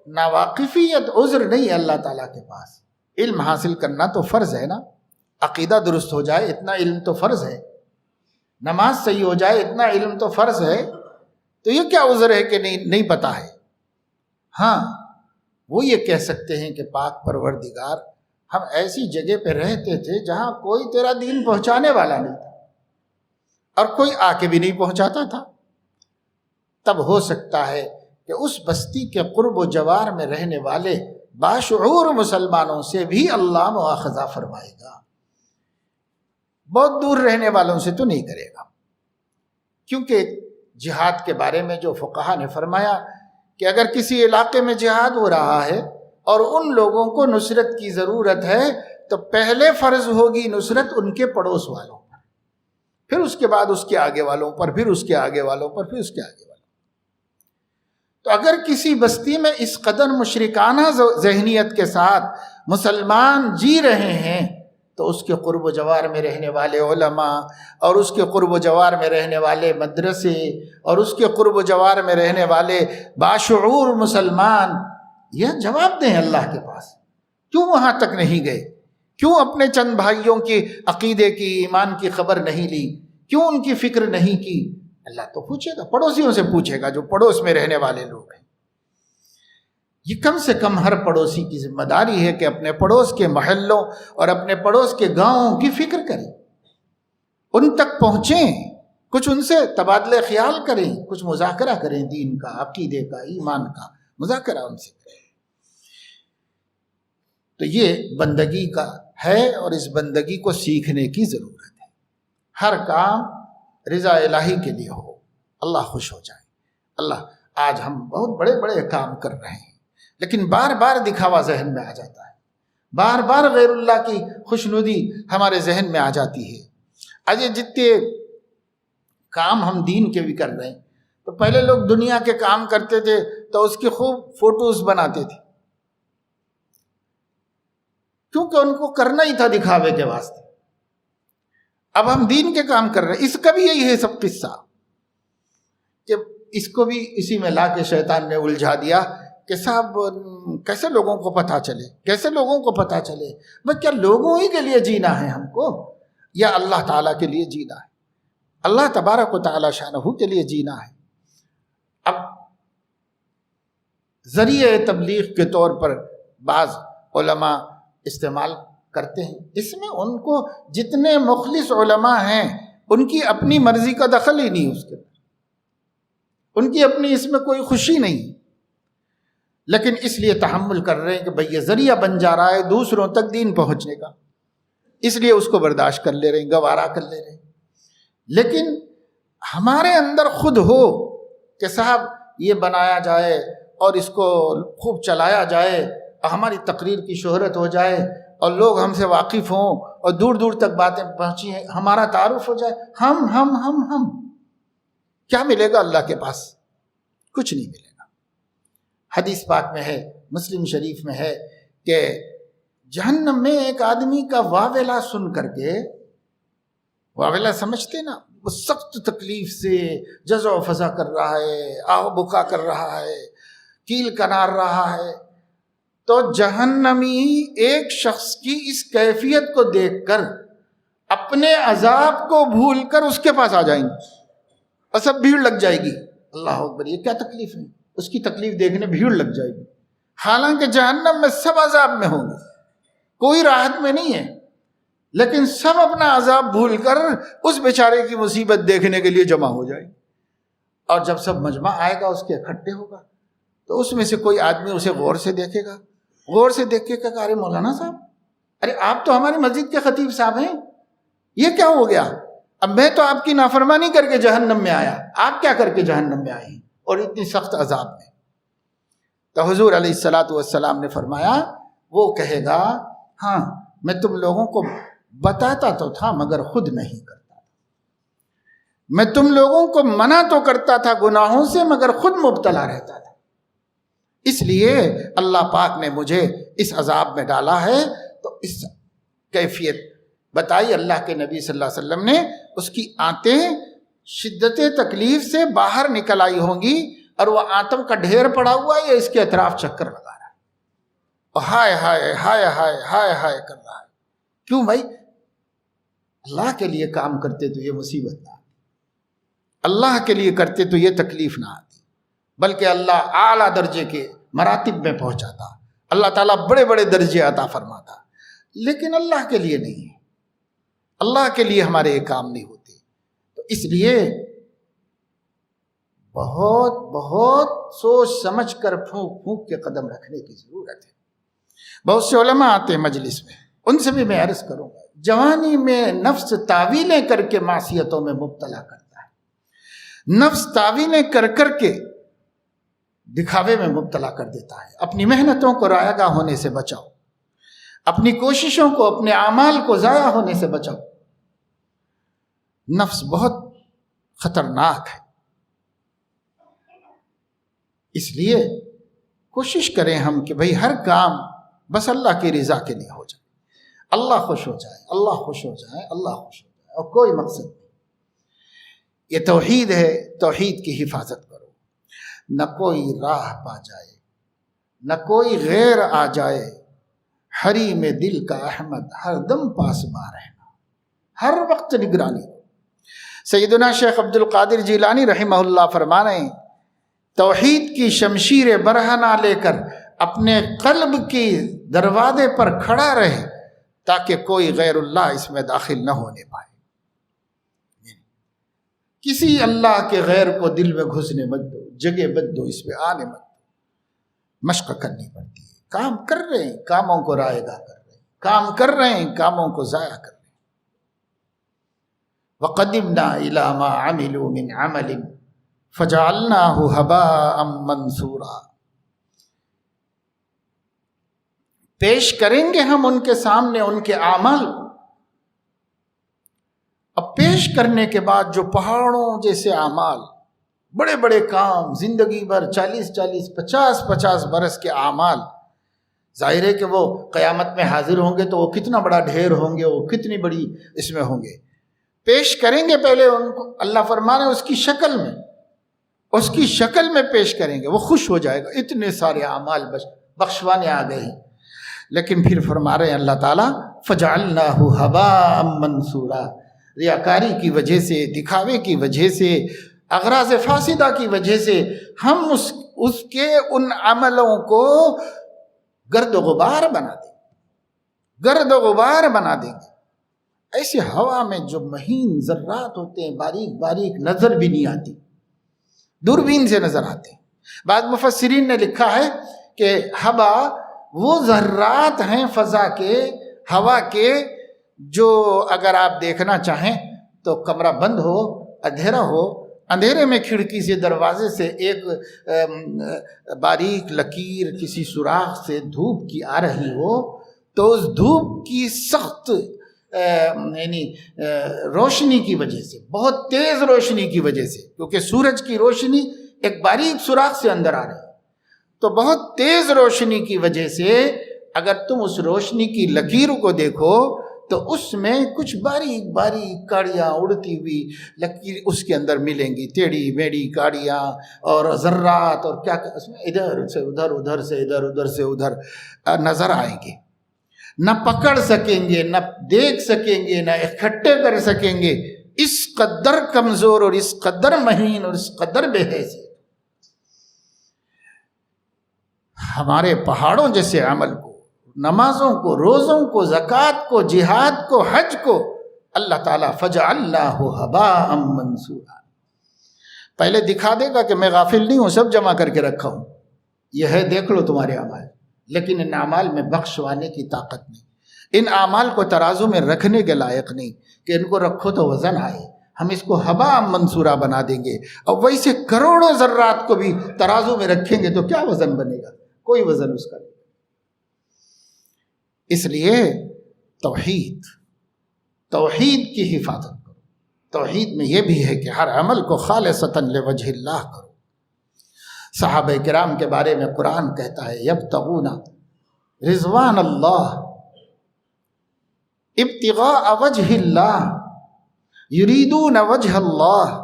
ناواقفیت عذر نہیں ہے اللہ تعالیٰ کے پاس۔ علم حاصل کرنا تو فرض ہے نا، عقیدہ درست ہو جائے اتنا علم تو فرض ہے، نماز صحیح ہو جائے اتنا علم تو فرض ہے، تو یہ کیا عذر ہے کہ نہیں پتہ ہے؟ ہاں وہ یہ کہہ سکتے ہیں کہ پاک پروردگار ہم ایسی جگہ پہ رہتے تھے جہاں کوئی تیرا دین پہنچانے والا نہیں تھا اور کوئی آ کے بھی نہیں پہنچاتا تھا، تب ہو سکتا ہے کہ اس بستی کے قرب و جوار میں رہنے والے باشعور مسلمانوں سے بھی اللہ مؤاخذہ فرمائے گا۔ بہت دور رہنے والوں سے تو نہیں کرے گا، کیونکہ جہاد کے بارے میں جو فقہا نے فرمایا کہ اگر کسی علاقے میں جہاد ہو رہا ہے اور ان لوگوں کو نصرت کی ضرورت ہے تو پہلے فرض ہوگی نصرت ان کے پڑوس والوں پر، پھر اس کے بعد اس کے آگے والوں پر، پھر اس کے آگے والوں پر، پھر اس کے آگے والوں پر۔ تو اگر کسی بستی میں اس قدر مشرکانہ ذہنیت کے ساتھ مسلمان جی رہے ہیں تو اس کے قرب و جوار میں رہنے والے علماء اور اس کے قرب و جوار میں رہنے والے مدرسے اور اس کے قرب و جوار میں رہنے والے باشعور مسلمان یہ جواب دیں اللہ کے پاس، کیوں وہاں تک نہیں گئے؟ کیوں اپنے چند بھائیوں کی عقیدے کی، ایمان کی خبر نہیں لی؟ کیوں ان کی فکر نہیں کی؟ اللہ تو پوچھے گا، پڑوسیوں سے پوچھے گا جو پڑوس میں رہنے والے لوگ ہیں۔ یہ کم سے کم ہر پڑوسی کی ذمہ داری ہے کہ اپنے پڑوس کے محلوں اور اپنے پڑوس کے گاؤں کی فکر کریں، ان تک پہنچیں، کچھ ان سے تبادلہ خیال کریں، کچھ مذاکرہ کریں، دین کا، عقیدے کا، ایمان کا مذاکرہ ان سے کریں۔ تو یہ بندگی کا ہے اور اس بندگی کو سیکھنے کی ضرورت ہے۔ ہر کام رضا الہی کے لیے ہو، اللہ خوش ہو جائے۔ اللہ آج ہم بہت بڑے بڑے کام کر رہے ہیں لیکن بار بار دکھاوا ذہن میں آ جاتا ہے، بار بار غیر اللہ کی خوشنودی ہمارے ذہن میں آ جاتی ہے۔ آج یہ جتنے کام ہم دین کے بھی کر رہے ہیں، تو پہلے لوگ دنیا کے کام کرتے تھے تو اس کی خوب فوٹوز بناتے تھے، کیونکہ ان کو کرنا ہی تھا دکھاوے کے واسطے۔ اب ہم دین کے کام کر رہے ہیں، اس کا بھی یہی ہے سب قصہ کہ اس کو بھی اسی میں لا کے شیطان نے الجھا دیا کہ صاحب کیسے لوگوں کو پتہ چلے، کیسے لوگوں کو پتہ چلے؟ بس کیا لوگوں ہی کے لیے جینا ہے ہم کو یا اللہ تعالیٰ کے لیے جینا ہے؟ اللہ تبارک و تعالیٰ شانہ کے لیے جینا ہے۔ اب ذریعہ تبلیغ کے طور پر بعض علماء استعمال کرتے ہیں، اس میں ان کو جتنے مخلص علماء ہیں ان کی اپنی مرضی کا دخل ہی نہیں، اس کے ان کی اپنی اس میں کوئی خوشی نہیں، لیکن اس لیے تحمل کر رہے ہیں کہ بھئی یہ ذریعہ بن جا رہا ہے دوسروں تک دین پہنچنے کا، اس لیے اس کو برداشت کر لے رہے ہیں، گوارا کر لے رہے ہیں۔ لیکن ہمارے اندر خود ہو کہ صاحب یہ بنایا جائے اور اس کو خوب چلایا جائے اور ہماری تقریر کی شہرت ہو جائے اور لوگ ہم سے واقف ہوں اور دور دور تک باتیں پہنچی ہیں، ہمارا تعارف ہو جائے، ہم کیا ملے گا اللہ کے پاس؟ کچھ نہیں ملے گا۔ حدیث پاک میں ہے، مسلم شریف میں ہے کہ جہنم میں ایک آدمی کا واویلا سن کر کے، واویلا سمجھتے نا، وہ سخت تکلیف سے جزع و فضا کر رہا ہے، آہ بکا کر رہا ہے، کیل کنار رہا ہے، تو جہنمی ایک شخص کی اس کیفیت کو دیکھ کر اپنے عذاب کو بھول کر اس کے پاس آ جائیں گے اور سب بھیڑ لگ جائے گی۔ اللہ اکبر، یہ کیا تکلیف ہے؟ اس کی تکلیف دیکھنے بھیڑ لگ جائے گی، حالانکہ جہنم میں سب عذاب میں ہوں گے، کوئی راحت میں نہیں ہے، لیکن سب اپنا عذاب بھول کر اس بیچارے کی مصیبت دیکھنے کے لیے جمع ہو جائے گی۔ اور جب سب مجمع آئے گا، اس کے اکٹھے ہوگا، تو اس میں سے کوئی آدمی اسے غور سے دیکھے گا، غور سے دیکھ کے کہا، ارے مولانا صاحب، ارے آپ تو ہماری مسجد کے خطیب صاحب ہیں، یہ کیا ہو گیا؟ اب میں تو آپ کی نافرمانی کر کے جہنم میں آیا، آپ کیا کر کے جہنم میں آئے ہیں اور اتنی سخت عذاب میں؟ تو حضور علیہ السلام نے فرمایا، وہ کہے گا، ہاں میں تم لوگوں کو بتاتا تو تھا مگر خود نہیں کرتا، میں تم لوگوں کو منع تو کرتا تھا گناہوں سے مگر خود مبتلا رہتا تھا، اس لیے اللہ پاک نے مجھے اس عذاب میں ڈالا ہے۔ تو اس کیفیت بتائی اللہ کے نبی صلی اللہ علیہ وسلم نے، اس کی آنتیں شدت تکلیف سے باہر نکل آئی ہوں گی اور وہ آتم کا ڈھیر پڑا ہوا ہے، اس کے اطراف چکر لگا رہا ہے اور ہائے ہائے ہائے ہائے ہائے ہائے کر رہا ہے۔ کیوں بھائی؟ اللہ کے لیے کام کرتے تو یہ مصیبت نہ آتی، اللہ کے لیے کرتے تو یہ تکلیف نہ آتی، بلکہ اللہ اعلیٰ درجے کے مراتب میں پہنچاتا، اللہ تعالیٰ بڑے بڑے درجے عطا فرماتا، لیکن اللہ کے لیے نہیں ہے، اللہ کے لیے ہمارے یہ کام نہیں ہوتے۔ تو اس لیے بہت بہت سوچ سمجھ کر پھونک پھونک کے قدم رکھنے کی ضرورت ہے۔ بہت سے علماء آتے ہیں مجلس میں، ان سے بھی میں عرض کروں گا، جوانی میں نفس تعویلیں کر کے معصیتوں میں مبتلا کرتا ہے، نفس تعویلیں کر کر کے دکھاوے میں مبتلا کر دیتا ہے۔ اپنی محنتوں کو رائے گاہ ہونے سے بچاؤ، اپنی کوششوں کو، اپنے اعمال کو ضائع ہونے سے بچاؤ۔ نفس بہت خطرناک ہے، اس لیے کوشش کریں ہم کہ بھئی ہر کام بس اللہ کی رضا کے لیے ہو جائے، اللہ خوش ہو جائے، اللہ خوش ہو جائے، اللہ خوش ہو جائے، اور کوئی مقصد نہیں۔ یہ توحید ہے، توحید کی حفاظت کرو، نہ کوئی راہ پا جائے، نہ کوئی غیر آ جائے، حریم دل کا احمد ہر دم پاسباں رہنا، ہر وقت نگرانی۔ سیدنا شیخ عبد القادر جیلانی رحمہ اللہ فرما رہے ہیں، توحید کی شمشیر برہنہ لے کر اپنے قلب کی دروازے پر کھڑا رہے تاکہ کوئی غیر اللہ اس میں داخل نہ ہونے پائے۔ کسی اللہ کے غیر کو دل میں گھسنے مت دو، جگہ مت دو، اس پہ آنے مت دو۔ مشق کرنی پڑتی ہے، کام کر رہے ہیں، کاموں کو رائے گاہ کر رہے ہیں، کام کر رہے ہیں، کاموں کو ضائع کر رہے ہیں۔ وَقَدِمْنَا إِلَىٰ مَا عَمِلُوا مِنْ عَمَلٍ فَجَعَلْنَاهُ هَبَاءً مَنْثُورًا۔ پیش کریں گے ہم ان کے سامنے ان کے اعمال کو، اب پیش کرنے کے بعد جو پہاڑوں جیسے اعمال، بڑے بڑے کام، زندگی بھر 40 50 برس کے اعمال، ظاہر ہے کہ وہ قیامت میں حاضر ہوں گے تو وہ کتنا بڑا ڈھیر ہوں گے، وہ کتنی بڑی اس میں ہوں گے۔ پیش کریں گے پہلے ان کو، اللہ فرمانے اس کی شکل میں، اس کی شکل میں پیش کریں گے، وہ خوش ہو جائے گا، اتنے سارے اعمال بخشوانے آ گئے ہیں۔ لیکن پھر فرما رہے ہیں اللہ تعالیٰ فَجَعَلْنَاهُ هَبَاءً مَنْثُورًا، ریاکاری کی وجہ سے، دکھاوے کی وجہ سے، اغراض فاسدہ کی وجہ سے ہم اس کے ان عملوں کو گرد و غبار بنا دیں گے، گرد و غبار بنا دیں گے۔ ایسے ہوا میں جو مہین ذرات ہوتے ہیں، باریک باریک، نظر بھی نہیں آتی، دوربین سے نظر آتے ہیں۔ بعض مفسرین نے لکھا ہے کہ ہوا وہ ذرات ہیں فضا کے، ہوا کے، جو اگر آپ دیکھنا چاہیں تو کمرہ بند ہو، اندھیرا ہو، اندھیرے میں کھڑکی سے، دروازے سے ایک باریک لکیر کسی سوراخ سے دھوپ کی آ رہی ہو تو اس دھوپ کی سخت یعنی روشنی کی وجہ سے، بہت تیز روشنی کی وجہ سے، کیونکہ سورج کی روشنی ایک باریک سوراخ سے اندر آ رہی ہے، تو بہت تیز روشنی کی وجہ سے اگر تم اس روشنی کی لکیر کو دیکھو تو اس میں کچھ باریک باریک کاڑیاں اڑتی ہوئی لکیر اس کے اندر ملیں گی، ٹیڑھی میڑھی کاڑیاں اور ذرات اور کیا اس میں ادھر سے ادھر، ادھر سے ادھر، ادھر سے ادھر نظر آئیں گے۔ نہ پکڑ سکیں گے، نہ دیکھ سکیں گے، نہ اکٹھے کر سکیں گے، اس قدر کمزور اور اس قدر مہین اور اس قدر بے حیثیت۔ ہمارے پہاڑوں جیسے عمل کو، نمازوں کو، روزوں کو، زکوٰۃ کو، جہاد کو، حج کو اللہ تعالیٰ فَجَعَلْنَاهُ هَبَاءً مَنْثُورًا، پہلے دکھا دے گا کہ میں غافل نہیں ہوں، سب جمع کر کے رکھا ہوں، یہ ہے دیکھ لو تمہارے اعمال، لیکن ان اعمال میں بخشوانے کی طاقت نہیں، ان اعمال کو ترازو میں رکھنے کے لائق نہیں کہ ان کو رکھو تو وزن آئے، ہم اس کو ہباء منصورہ بنا دیں گے، اور ویسے کروڑوں ذرات کو بھی ترازو میں رکھیں گے تو کیا وزن بنے گا؟ کوئی وزن اس کا نہیں۔ اس لیے توحید کی حفاظت کرو۔ توحید میں یہ بھی ہے کہ ہر عمل کو خالصتاً لوجہ اللہ کرو۔ صحابہ کرام کے بارے میں قرآن کہتا ہے یبتغون رضوان اللہ ابتغاء وجہ اللہ یریدون وجہ اللہ۔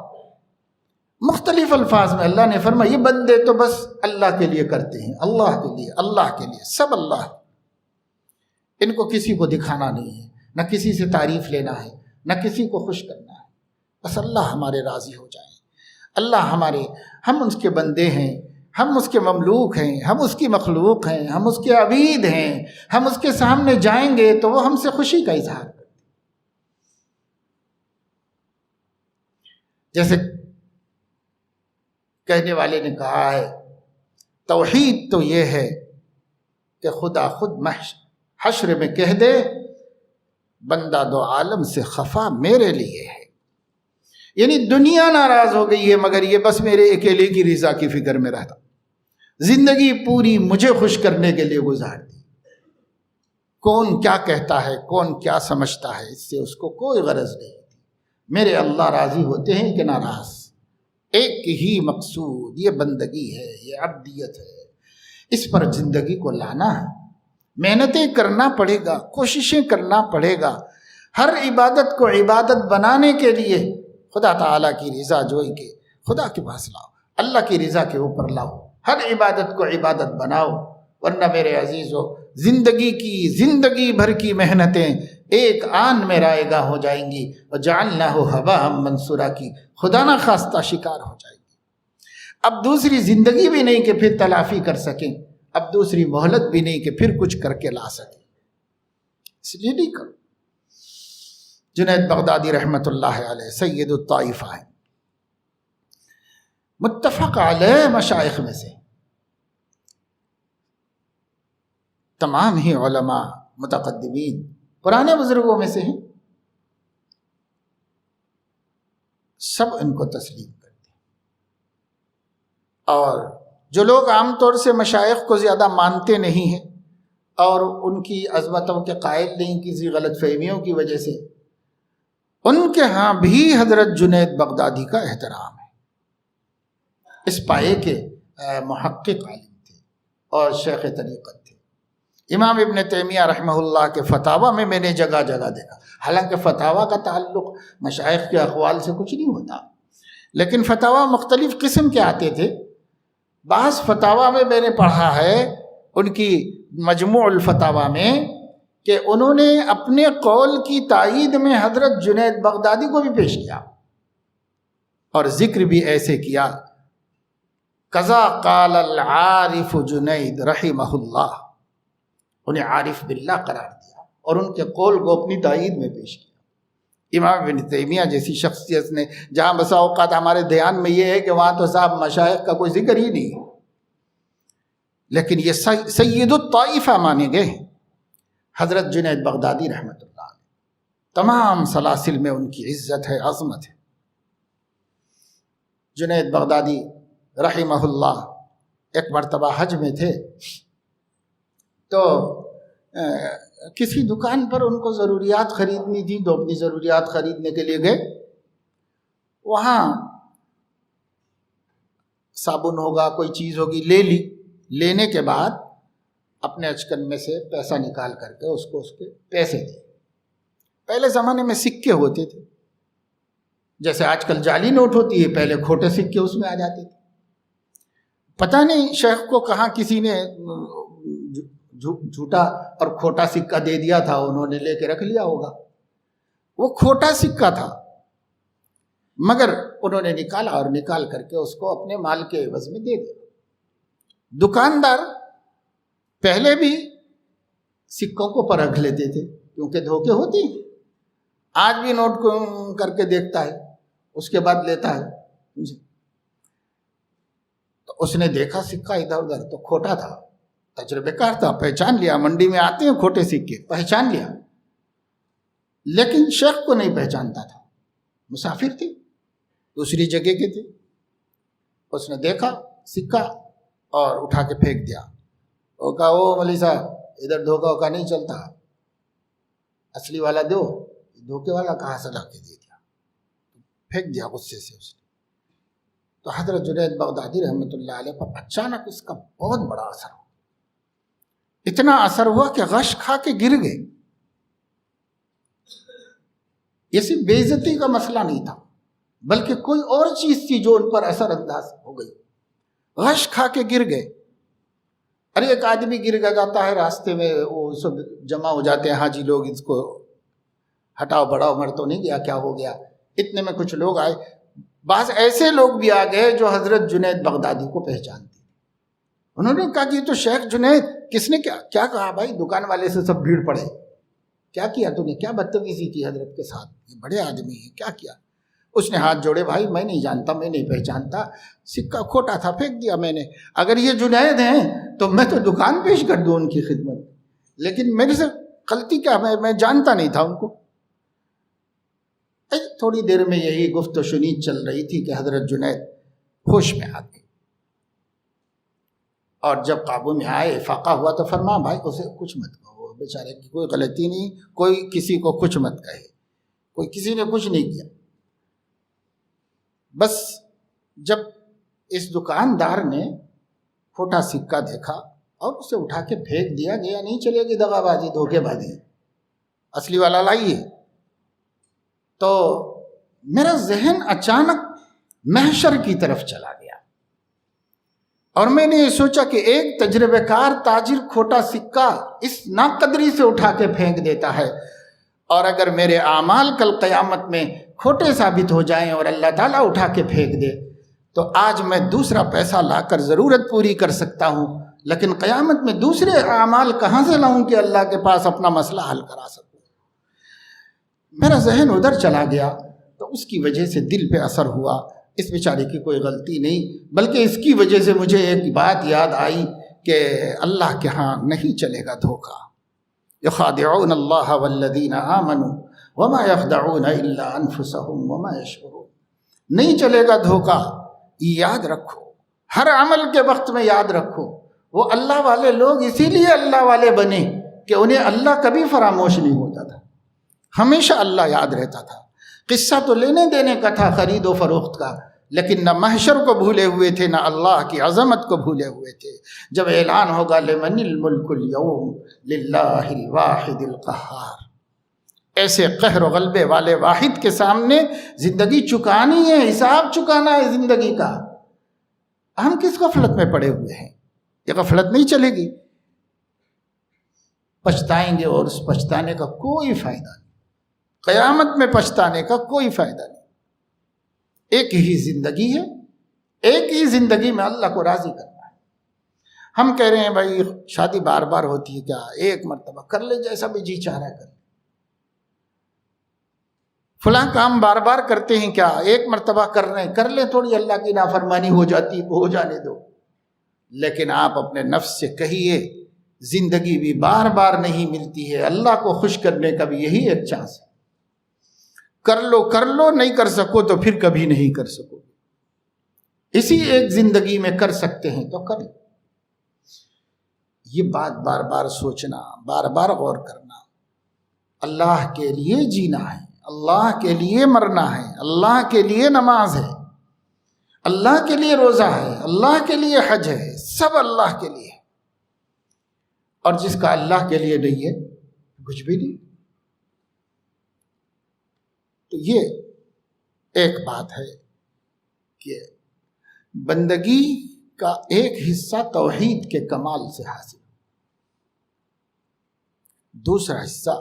مختلف الفاظ میں اللہ نے فرمایا یہ بندے تو بس اللہ کے لیے کرتے ہیں، اللہ کے لیے، اللہ کے لیے، سب اللہ، ان کو کسی کو دکھانا نہیں ہے، نہ کسی سے تعریف لینا ہے، نہ کسی کو خوش کرنا ہے، بس اللہ ہمارے راضی ہو جائیں، اللہ ہم اس کے بندے ہیں، ہم اس کے مملوک ہیں، ہم اس کی مخلوق ہیں، ہم اس کے عبید ہیں، ہم اس کے سامنے جائیں گے تو وہ ہم سے خوشی کا اظہار کرتے۔ جیسے کہنے والے نے کہا ہے توحید تو یہ ہے کہ خدا خود حشر میں کہہ دے بندہ دو عالم سے خفا میرے لیے ہے. یعنی دنیا ناراض ہو گئی ہے مگر یہ بس میرے اکیلے کی رضا کی فکر میں رہتا. زندگی پوری مجھے خوش کرنے کے لیے گزار دی. کون کیا کہتا ہے، کون کیا سمجھتا ہے، اس سے اس کو کوئی غرض نہیں. میرے اللہ راضی ہوتے ہیں کہ ناراض، ایک ہی مقصود، یہ بندگی ہے، یہ عبدیت ہے. اس پر زندگی کو لانا ہے، محنتیں کرنا پڑے گا، کوششیں کرنا پڑے گا. ہر عبادت کو عبادت بنانے کے لیے خدا تعالیٰ کی رضا جوئی کے خدا کے پاس لاؤ، اللہ کی رضا کے اوپر لاؤ. ہر عبادت کو عبادت بناؤ، ورنہ میرے عزیزو زندگی بھر کی محنتیں ایک آن میں رائے گاہ ہو جائیں گی، اور جعلناہ ھباء منثورا کی خدا نہ خواستہ شکار ہو جائے گی. اب دوسری زندگی بھی نہیں کہ پھر تلافی کر سکیں، اب دوسری مہلت بھی نہیں کہ پھر کچھ کر کے لا سکیں. اس لیے نہیں کرو. جنید بغدادی رحمۃ اللہ علیہ سید الطائفہ ہیں، متفق علیہ مشائخ میں سے. تمام ہی علماء متقدمین پرانے بزرگوں میں سے ہیں، سب ان کو تسلیم کرتے ہیں. اور جو لوگ عام طور سے مشائخ کو زیادہ مانتے نہیں ہیں اور ان کی عظمتوں کے قائل نہیں کسی غلط فہمیوں کی وجہ سے، ان کے ہاں بھی حضرت جنید بغدادی کا احترام ہے. اس پائے کے محقق عالم تھے اور شیخ طریقت تھے. امام ابن تیمیہ رحمہ اللہ کے فتاویٰ میں نے جگہ جگہ دیکھا، حالانکہ فتاویٰ کا تعلق مشائخ کے اقوال سے کچھ نہیں ہوتا، لیکن فتاویٰ مختلف قسم کے آتے تھے. بعض فتاویٰ میں نے پڑھا ہے ان کی مجموع الفتاویٰ میں کہ انہوں نے اپنے قول کی تائید میں حضرت جنید بغدادی کو بھی پیش کیا اور ذکر بھی ایسے کیا، قضا قال العارف جنید رحمہ اللہ. انہیں عارف باللہ قرار دیا اور ان کے قول کو اپنی تائید میں پیش کیا. امام ابن تیمیہ جیسی شخصیت نے، جہاں بسا اوقات ہمارے دھیان میں یہ ہے کہ وہاں تو صاحب مشائخ کا کوئی ذکر ہی نہیں، لیکن یہ سید الطائفہ مانے گئے ہیں حضرت جنید بغدادی رحمۃ اللہ علیہ. تمام سلاسل میں ان کی عزت ہے، عظمت ہے. جنید بغدادی رحمہ اللہ ایک مرتبہ حج میں تھے تو کسی دکان پر ان کو ضروریات خریدنی تھی تو اپنی ضروریات خریدنے کے لیے گئے. وہاں صابن ہوگا، کوئی چیز ہوگی، لے لی. لینے کے بعد اپنے اچکن میں سے پیسہ نکال کر کے اس کو اس کے پیسے دے. پہلے زمانے میں سکے ہوتے تھے، جیسے آج کل جعلی نوٹ ہوتی ہے، پہلے کھوٹے سکے اس میں آ جاتے تھے. پتہ نہیں شیخ کو کہاں کسی نے جھوٹا اور کھوٹا سکہ دے دیا تھا، انہوں نے لے کے رکھ لیا ہوگا. وہ کھوٹا سکہ تھا مگر انہوں نے نکالا اور نکال کر کے اس کو اپنے مال کے عوض میں دے دیا. دکاندار پہلے بھی سکوں کو پرکھ لیتے تھے کیونکہ دھوکے ہوتے ہیں. آج بھی نوٹ کر کے دیکھتا ہے، اس کے بعد لیتا ہے. تو اس نے دیکھا سکہ ادھر ادھر تو کھوٹا تھا، تجربے کار تھا، پہچان لیا. منڈی میں آتے ہیں کھوٹے سکے، پہچان لیا. لیکن شیخ کو نہیں پہچانتا تھا، مسافر تھے، دوسری جگہ کے تھے. اس نے دیکھا سکہ اور اٹھا کے پھینک دیا. وہ کہا، او مولوی صاحب ادھر دھوکا ووکا نہیں چلتا، اصلی والا دو. دھوکے والا کہاں سے لا کے دے دیا، پھینک دیا غصے سے اس نے. تو حضرت جنید بغدادی رحمۃ اللہ علیہ پر اچانک اس کا بہت بڑا اثر ہوا. اتنا اثر ہوا کہ غش کھا کے گر گئے. یہ صرف بے عزتی کا مسئلہ نہیں تھا بلکہ کوئی اور چیز تھی جو ان پر اثر انداز ہو گئی. غش کھا کے گر گئے. ارے ایک آدمی گر جاتا ہے راستے میں، وہ سب جمع ہو جاتے ہیں حاجی لوگ، اس کو ہٹاؤ بڑھاؤ، مر تو نہیں گیا، کیا ہو گیا. اتنے میں کچھ لوگ آئے. بعض ایسے لوگ بھی آ گئے جو حضرت جنید بغدادی کو پہچانتے. انہوں نے کہا کہ یہ تو شیخ جنید. کس نے کیا کہا بھائی؟ دکان والے سے سب بھیڑ پڑے. کیا کیا تو نے؟ کیا بدتمیزی کی حضرت کے ساتھ؟ یہ بڑے آدمی ہیں، کیا کیا؟ اس نے ہاتھ جوڑے، بھائی میں نہیں جانتا، میں نہیں پہچانتا، سکہ کھوٹا تھا، پھینک دیا میں نے. اگر یہ جنید ہیں تو میں تو دکان پیش کر دوں ان کی خدمت، لیکن میرے سے غلطی کیا، میں جانتا نہیں تھا ان کو۔ تھوڑی دیر میں یہی گفت و شنید چل رہی تھی کہ حضرت جنید ہوش میں آ گئے، اور جب قابو میں آئے افاقہ ہوا تو فرمایا بھائی اسے کچھ مت کہو، بیچارے کی کوئی غلطی نہیں، کوئی کسی کو کچھ مت کہے، کوئی کسی نے کچھ نہیں کیا۔ بس جب اس دکاندار نے کھوٹا سکہ دیکھا اور اسے اٹھا کے پھینک دیا، گیا نہیں چلے گی دغا بازی دھوکے بازی، اصلی والا لائیے، تو میرا ذہن اچانک محشر کی طرف چلا گیا، اور میں نے یہ سوچا کہ ایک تجربہ کار تاجر کھوٹا سکہ اس ناقدری سے اٹھا کے پھینک دیتا ہے، اور اگر میرے اعمال کل قیامت میں کھوٹے ثابت ہو جائیں اور اللہ تعالیٰ اٹھا کے پھینک دے تو آج میں دوسرا پیسہ لا کر ضرورت پوری کر سکتا ہوں، لیکن قیامت میں دوسرے اعمال کہاں سے لاؤں کہ اللہ کے پاس اپنا مسئلہ حل کرا سکوں۔ میرا ذہن ادھر چلا گیا، تو اس کی وجہ سے دل پہ اثر ہوا، اس بیچارے کی کوئی غلطی نہیں، بلکہ اس کی وجہ سے مجھے ایک بات یاد آئی کہ اللہ کے ہاں نہیں چلے گا دھوکہ۔ یخادعون اللہ والذین آمنوا وما یخدعون الا انفسهم وما یشعرون۔ نہیں چلے گا دھوکہ، یاد رکھو، ہر عمل کے وقت میں یاد رکھو، وہ اللہ والے لوگ اسی لیے اللہ والے بنے کہ انہیں اللہ کبھی فراموش نہیں ہوتا تھا، ہمیشہ اللہ یاد رہتا تھا۔ قصہ تو لینے دینے کا تھا، خرید و فروخت کا، لیکن نہ محشر کو بھولے ہوئے تھے، نہ اللہ کی عظمت کو بھولے ہوئے تھے۔ جب اعلان ہوگا لمن الملک اليوم للہ الواحد القہار، ایسے قہر و غلبے والے واحد کے سامنے زندگی چکانی ہے، حساب چکانا ہے زندگی کا۔ ہم کس غفلت میں پڑے ہوئے ہیں؟ یہ غفلت نہیں چلے گی، پچھتائیں گے، اور اس پچھتانے کا کوئی فائدہ نہیں، قیامت میں پچھتانے کا کوئی فائدہ نہیں۔ ایک ہی زندگی ہے، ایک ہی زندگی میں اللہ کو راضی کرنا ہے۔ ہم کہہ رہے ہیں بھائی شادی بار بار ہوتی ہے کیا، ایک مرتبہ کر لے، جیسا بھی جی چاہ رہا ہے کر لے۔ فلاں کام بار بار کرتے ہیں کیا، ایک مرتبہ کر رہے ہیں کر لیں، تھوڑی اللہ کی نافرمانی ہو جاتی ہو جانے دو۔ لیکن آپ اپنے نفس سے کہیے زندگی بھی بار بار نہیں ملتی ہے، اللہ کو خوش کرنے کا بھی یہی ایک چانس ہے، کر لو، نہیں کر سکو تو پھر کبھی نہیں کر سکو، اسی ایک زندگی میں کر سکتے ہیں تو کر لو۔ یہ بات بار بار سوچنا، بار بار غور کرنا، اللہ کے لیے جینا ہے، اللہ کے لیے مرنا ہے، اللہ کے لیے نماز ہے، اللہ کے لیے روزہ ہے، اللہ کے لیے حج ہے، سب اللہ کے لیے، اور جس کا اللہ کے لیے نہیں ہے کچھ بھی نہیں۔ تو یہ ایک بات ہے کہ بندگی کا ایک حصہ توحید کے کمال سے حاصل، دوسرا حصہ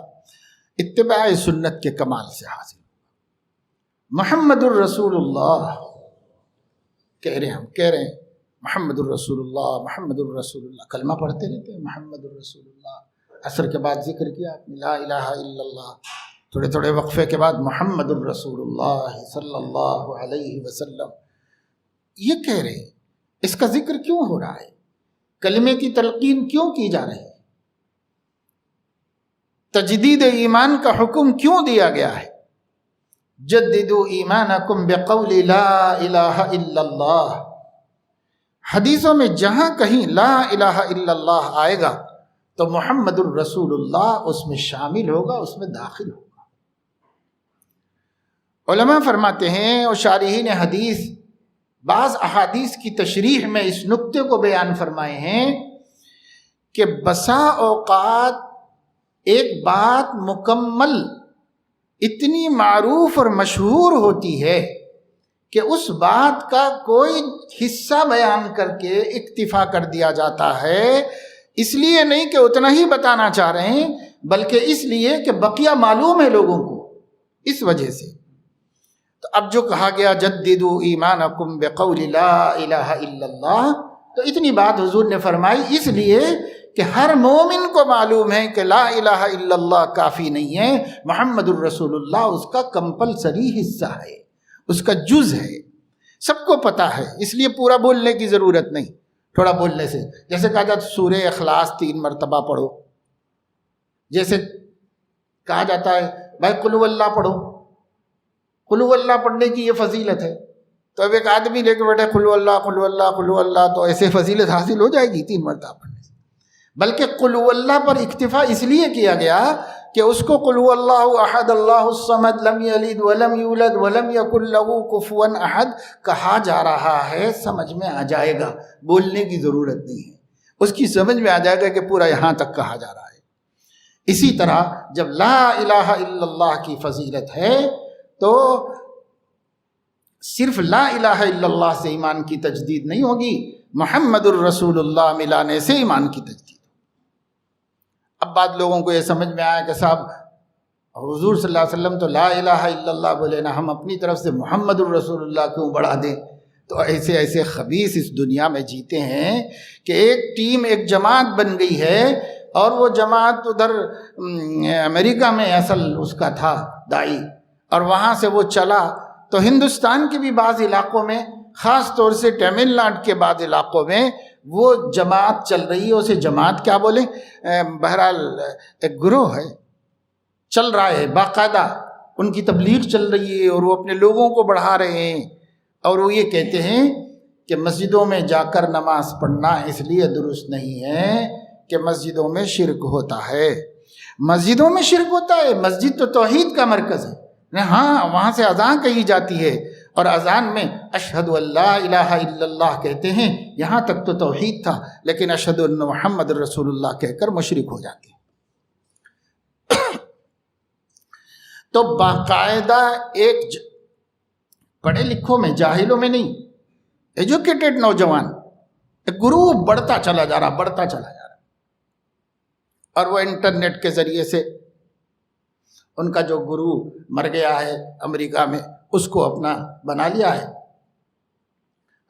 اتباع سنت کے کمال سے حاصل۔ محمد الرسول اللہ کہہ رہے ہیں محمد الرسول اللہ، محمد الرسول اللہ، کلمہ پڑھتے رہتے ہیں محمد الرسول اللہ، عصر کے بعد ذکر کیا لا الہ الا اللہ، تھوڑے تھوڑے وقفے کے بعد محمد الرسول اللہ صلی اللہ علیہ وسلم۔ یہ کہہ رہے ہیں اس کا ذکر کیوں ہو رہا ہے، کلمے کی تلقین کیوں کی جا رہی ہے، تجدید ایمان کا حکم کیوں دیا گیا ہے؟ جددوا ایمانکم بقول لا الہ الا اللہ۔ حدیثوں میں جہاں کہیں لا الہ الا اللہ آئے گا تو محمد الرسول اللہ اس میں شامل ہوگا، اس میں داخل ہوگا۔ علماء فرماتے ہیں اور شارحین حدیث بعض احادیث کی تشریح میں اس نقطے کو بیان فرمائے ہیں کہ بسا اوقات ایک بات مکمل اتنی معروف اور مشہور ہوتی ہے کہ اس بات کا کوئی حصہ بیان کر کے اکتفا کر دیا جاتا ہے، اس لیے نہیں کہ اتنا ہی بتانا چاہ رہے ہیں، بلکہ اس لیے کہ بقیہ معلوم ہے لوگوں کو، اس وجہ سے۔ تو اب جو کہا گیا جددوا ایمانکم بقول لا الہ الا اللہ، تو اتنی بات حضور نے فرمائی اس لیے کہ ہر مومن کو معلوم ہے کہ لا الہ الا اللہ کافی نہیں ہے، محمد الرسول اللہ اس کا کمپلسری حصہ ہے، اس کا جز ہے، سب کو پتہ ہے، اس لیے پورا بولنے کی ضرورت نہیں، تھوڑا بولنے سے۔ جیسے کہا جاتا سورہ اخلاص 3 مرتبہ پڑھو، جیسے کہا جاتا ہے بھائی قل هو اللہ پڑھو، قل هو اللہ پڑھنے کی یہ فضیلت ہے، تو اب ایک آدمی لے کے بیٹھے قل هو اللہ قل هو اللہ قل هو اللہ، تو ایسے فضیلت حاصل ہو جائے گی 3 مرتبہ پڑھنے سے؟ بلکہ قل هو اللہ پر اکتفا اس لیے کیا گیا کہ اس کو قل هو اللہ احد اللہ الصمد لم یلد ولم یولد ولم یکن له کفوا احد کہا جا رہا ہے، سمجھ میں آ جائے گا، بولنے کی ضرورت نہیں ہے، اس کی سمجھ میں آ جائے گا کہ پورا یہاں تک کہا جا رہا ہے۔ اسی طرح جب لا الہ الا اللہ کی فضیلت ہے تو صرف لا الہ الا اللہ سے ایمان کی تجدید نہیں ہوگی، محمد الرسول اللہ ملانے سے ایمان کی تجدید۔ اب بعد لوگوں کو یہ سمجھ میں آیا کہ صاحب حضور صلی اللہ علیہ وسلم تو لا الہ الا اللہ بولے نا، ہم اپنی طرف سے محمد الرسول اللہ کیوں بڑھا دیں؟ تو ایسے ایسے خبیث اس دنیا میں جیتے ہیں کہ ایک ٹیم ایک جماعت بن گئی ہے، اور وہ جماعت ادھر امریکہ میں اصل اس کا تھا داعی، اور وہاں سے وہ چلا تو ہندوستان کے بھی بعض علاقوں میں، خاص طور سے تمل ناڈو کے بعض علاقوں میں وہ جماعت چل رہی ہے، اسے جماعت کیا بولیں، بہرحال ایک گروہ ہے، چل رہا ہے باقاعدہ، ان کی تبلیغ چل رہی ہے اور وہ اپنے لوگوں کو بڑھا رہے ہیں، اور وہ یہ کہتے ہیں کہ مسجدوں میں جا کر نماز پڑھنا اس لیے درست نہیں ہے کہ مسجدوں میں شرک ہوتا ہے۔ مسجدوں میں شرک ہوتا ہے؟ مسجد تو توحید کا مرکز ہے، ہاں وہاں سے اذان کہی جاتی ہے، اور اذان میں اشہد ان لا الہ الا اللہ کہتے ہیں، یہاں تک تو توحید تھا، لیکن اشہد ان محمد رسول اللہ کہہ کر مشرک ہو جاتے ہیں۔ تو باقاعدہ ایک پڑھے لکھوں میں، جاہلوں میں نہیں، ایجوکیٹڈ نوجوان ایک گروہ بڑھتا چلا جا رہا، بڑھتا چلا جا رہا، اور وہ انٹرنیٹ کے ذریعے سے ان کا جو گرو مر گیا ہے امریکہ میں، اس کو اپنا بنا لیا ہے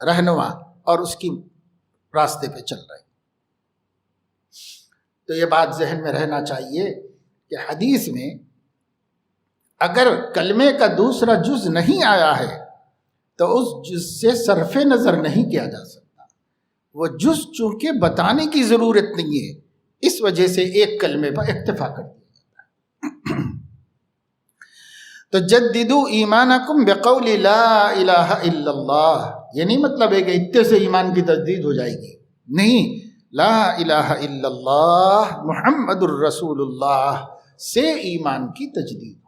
رہنما، اور اس کی راستے پہ چل رہے۔ تو یہ بات ذہن میں رہنا چاہیے کہ حدیث میں اگر کلمے کا دوسرا جز نہیں آیا ہے تو اس جز سے صرف نظر نہیں کیا جا سکتا، وہ جز چونکہ بتانے کی ضرورت نہیں ہے، اس وجہ سے ایک کلمے پر اکتفا کر دیا جاتا ہے۔ تو جددوا ایمانکم بقول لا الہ الا اللہ، یہ نہیں مطلب ہے کہ اتنے سے ایمان کی تجدید ہو جائے گی، نہیں، لا الہ الا اللہ محمد الرسول اللہ سے ایمان کی تجدید ہوگی۔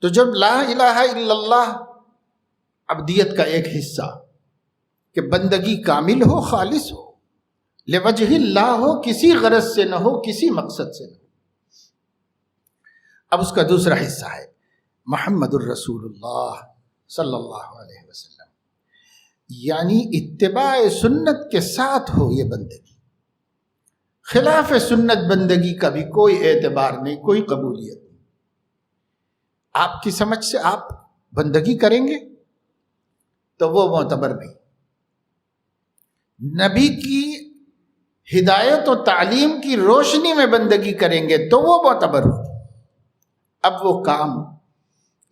تو جب لا الہ الا اللہ عبدیت کا ایک حصہ کہ بندگی کامل ہو، خالص ہو، لوجہ اللہ ہو، کسی غرض سے نہ ہو، کسی مقصد سے نہ ہو۔ اب اس کا دوسرا حصہ ہے محمد الرسول اللہ صلی اللہ علیہ وسلم، یعنی اتباع سنت کے ساتھ ہو یہ بندگی، خلاف سنت بندگی کا بھی کوئی اعتبار نہیں، کوئی قبولیت نہیں۔ آپ کی سمجھ سے آپ بندگی کریں گے تو وہ معتبر نہیں، نبی کی ہدایت و تعلیم کی روشنی میں بندگی کریں گے تو وہ معتبر ہوگی۔ اب وہ کام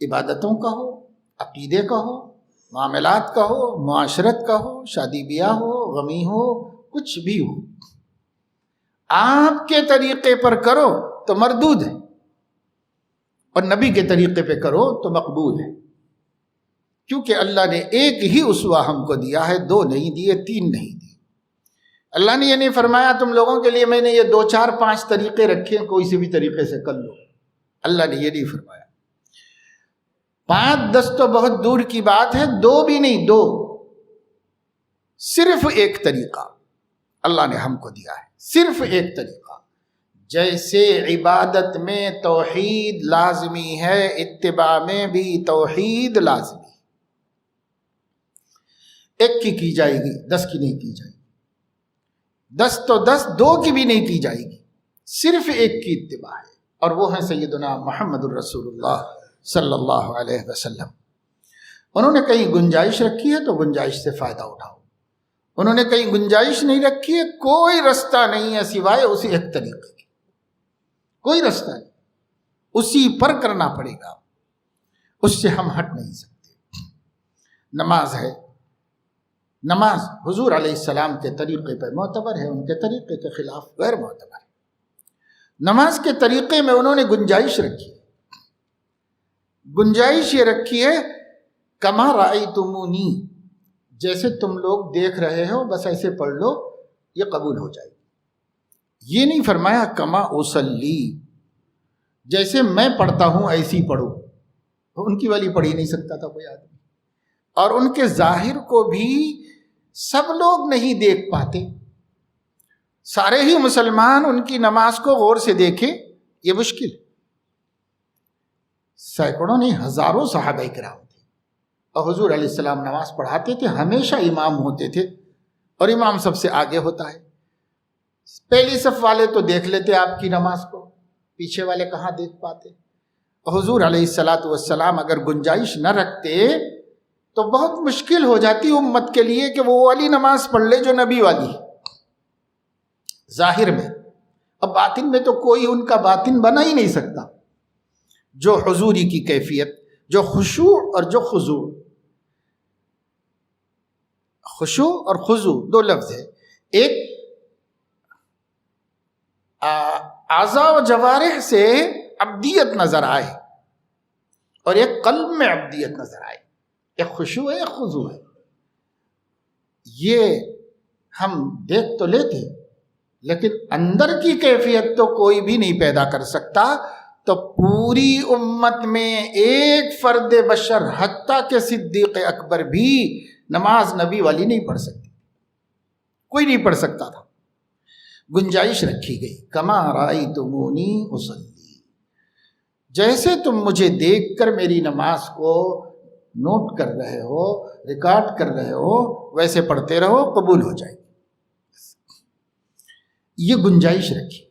عبادتوں کا ہو، عقیدے کا ہو، معاملات کا ہو، معاشرت کا ہو، شادی بیاہ ہو، غمی ہو، کچھ بھی ہو، آپ کے طریقے پر کرو تو مردود ہے، اور نبی کے طریقے پہ کرو تو مقبول ہے، کیونکہ اللہ نے ایک ہی اسوہ ہم کو دیا ہے، 2 نہیں دیے، 3 نہیں دیے۔ اللہ نے یہ نہیں فرمایا تم لوگوں کے لیے میں نے یہ 2 4 5 طریقے رکھے ہیں، کوئی سے بھی طریقے سے کر لو، اللہ نے یہ نہیں فرمایا۔ 5 10 تو بہت دور کی بات ہے، 2 بھی نہیں، 2 صرف ایک طریقہ اللہ نے ہم کو دیا ہے، صرف ایک طریقہ۔ جیسے عبادت میں توحید لازمی ہے، اتباع میں بھی توحید لازمی ہے، ایک کی جائے گی، 10 کی نہیں کی جائے گی، 10 تو 10، 2 کی بھی نہیں کی جائے گی، صرف ایک کی اتباع ہے، اور وہ ہیں سیدنا محمد الرسول اللہ صلی اللہ علیہ وسلم۔ انہوں نے کہیں گنجائش رکھی ہے تو گنجائش سے فائدہ اٹھاؤ، انہوں نے کہیں گنجائش نہیں رکھی ہے، کوئی رستہ نہیں ہے سوائے اسی ایک طریقے کے، کوئی رستہ نہیں، اسی پر کرنا پڑے گا، اس سے ہم ہٹ نہیں سکتے۔ نماز ہے، نماز حضور علیہ السلام کے طریقے پہ معتبر ہے، ان کے طریقے کے خلاف غیر معتبر ہے۔ نماز کے طریقے میں انہوں نے گنجائش رکھی، گنجائش یہ رکھی ہے کما رأیتمونی، جیسے تم لوگ دیکھ رہے ہو بس ایسے پڑھ لو یہ قبول ہو جائے گی۔ یہ نہیں فرمایا کما اصلی، جیسے میں پڑھتا ہوں ایسی پڑھو، ان کی والی پڑھ ہی نہیں سکتا تھا کوئی آدمی، اور ان کے ظاہر کو بھی سب لوگ نہیں دیکھ پاتے، سارے ہی مسلمان ان کی نماز کو غور سے دیکھیں یہ مشکل۔ سینکڑوں نہیں ہزاروں صحابہ کرام تھے اور حضور علیہ السلام نماز پڑھاتے تھے، ہمیشہ امام ہوتے تھے اور امام سب سے آگے ہوتا ہے۔ پہلی صف والے تو دیکھ لیتے آپ کی نماز کو، پیچھے والے کہاں دیکھ پاتے۔ حضور علیہ السلام اگر گنجائش نہ رکھتے تو بہت مشکل ہو جاتی امت کے لیے کہ وہ والی نماز پڑھ لے جو نبی والی ہے ظاہر میں، اب باطن میں تو کوئی ان کا باطن بنا ہی نہیں سکتا۔ جو حضوری کی کیفیت، جو خشوع اور جو خضوع، خشوع اور خضوع دو لفظ ہے، ایک اعضاء و جوارح سے عبدیت نظر آئے اور ایک قلب میں عبدیت نظر آئے، ایک خشوع ہے ایک خضوع ہے۔ یہ ہم دیکھ تو لیتے لیکن اندر کی کیفیت تو کوئی بھی نہیں پیدا کر سکتا۔ تو پوری امت میں ایک فرد بشر حتیٰ کہ صدیق اکبر بھی نماز نبی والی نہیں پڑھ سکتی، کوئی نہیں پڑھ سکتا تھا۔ گنجائش رکھی گئی کما رأیتمونی اصلی، جیسے تم مجھے دیکھ کر میری نماز کو نوٹ کر رہے ہو، ریکارڈ کر رہے ہو، ویسے پڑھتے رہو قبول ہو جائے گی۔ یہ گنجائش رکھی۔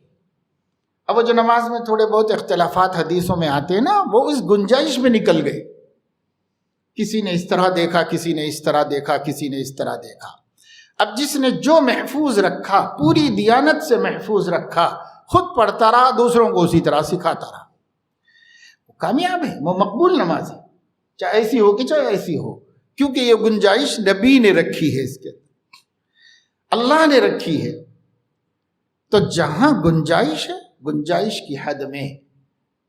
اب وہ جو نماز میں تھوڑے بہت اختلافات حدیثوں میں آتے ہیں نا، وہ اس گنجائش میں نکل گئے، کسی نے اس طرح دیکھا، کسی نے اس طرح دیکھا، کسی نے اس طرح دیکھا۔ اب جس نے جو محفوظ رکھا، پوری دیانت سے محفوظ رکھا، خود پڑھتا رہا، دوسروں کو اسی طرح سکھاتا رہا، وہ کامیاب ہے، وہ مقبول نماز ہے، چاہے ایسی ہو کہ چاہے ایسی ہو، کیونکہ یہ گنجائش نبی نے رکھی ہے، اس کے اللہ نے رکھی ہے۔ تو جہاں گنجائش ہے، گنجائش کی حد میں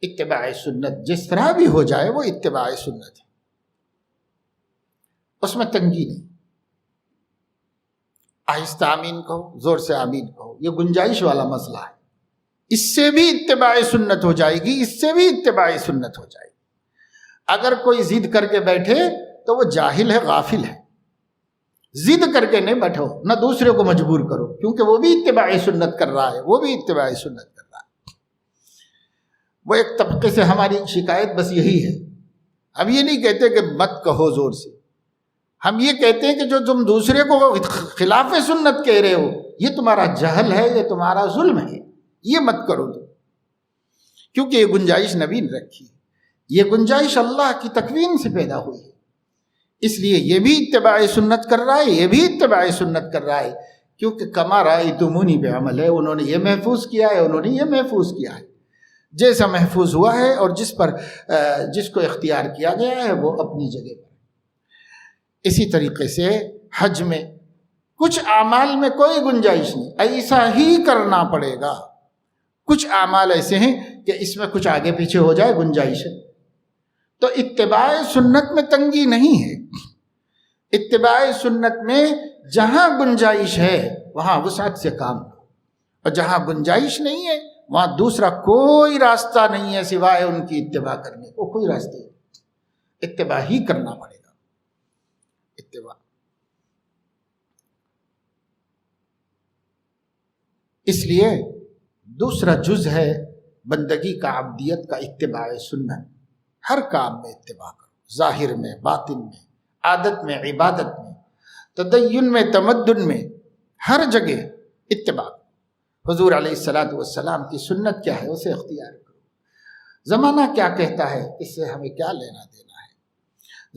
اتباع سنت جس طرح بھی ہو جائے وہ اتباع سنت ہے، اس میں تنگی نہیں۔ آہستہ آمین کہو، زور سے آمین کہو، یہ گنجائش والا مسئلہ ہے، اس سے بھی اتباع سنت ہو جائے گی، اس سے بھی اتباع سنت ہو جائے گی۔ اگر کوئی ضد کر کے بیٹھے تو وہ جاہل ہے، غافل ہے۔ ضد کر کے نہیں بیٹھو، نہ دوسرے کو مجبور کرو، کیونکہ وہ بھی اتباع سنت کر رہا ہے، وہ بھی اتباع سنت کر رہا ہے۔ وہ ایک طبقے سے ہماری شکایت بس یہی ہے، ہم یہ نہیں کہتے کہ مت کہو زور سے، ہم یہ کہتے ہیں کہ جو تم دوسرے کو خلاف سنت کہہ رہے ہو یہ تمہارا جہل ہے، یہ تمہارا ظلم ہے، یہ مت کرو تم، کیونکہ یہ گنجائش نبی نے رکھی، یہ گنجائش اللہ کی تکوین سے پیدا ہوئی ہے، اس لیے یہ بھی اتباع سنت کر رہا ہے، یہ بھی اتباع سنت کر رہا ہے، کیونکہ کما رأیتمونی پہ عمل ہے، انہوں نے یہ محفوظ کیا ہے، انہوں نے یہ محفوظ کیا ہے، جیسا محفوظ ہوا ہے اور جس کو اختیار کیا گیا ہے وہ اپنی جگہ پر۔ اسی طریقے سے حج میں کچھ اعمال میں کوئی گنجائش نہیں، ایسا ہی کرنا پڑے گا۔ کچھ اعمال ایسے ہیں کہ اس میں کچھ آگے پیچھے ہو جائے گنجائش ہے، تو اتباع سنت میں تنگی نہیں ہے۔ اتباع سنت میں جہاں گنجائش ہے وہاں وسعت سے کام لو، اور جہاں گنجائش نہیں ہے وہاں دوسرا کوئی راستہ نہیں ہے سوائے ان کی اتباع کرنے کو، کوئی راستہ نہیں، اتباع ہی کرنا پڑے گا، اتباع۔ اس لیے دوسرا جز ہے بندگی کا، عبدیت کا، اتباع سنت۔ ہر کام میں اتباع کرو، ظاہر میں، باطن میں، عادت میں، عبادت میں، تدین میں، تمدن میں، ہر جگہ اتباع کرو۔ حضور علیہ السلام کی سنت کیا ہے اسے اختیار کرو۔ زمانہ کیا کہتا ہے اس سے ہمیں کیا لینا دینا ہے؟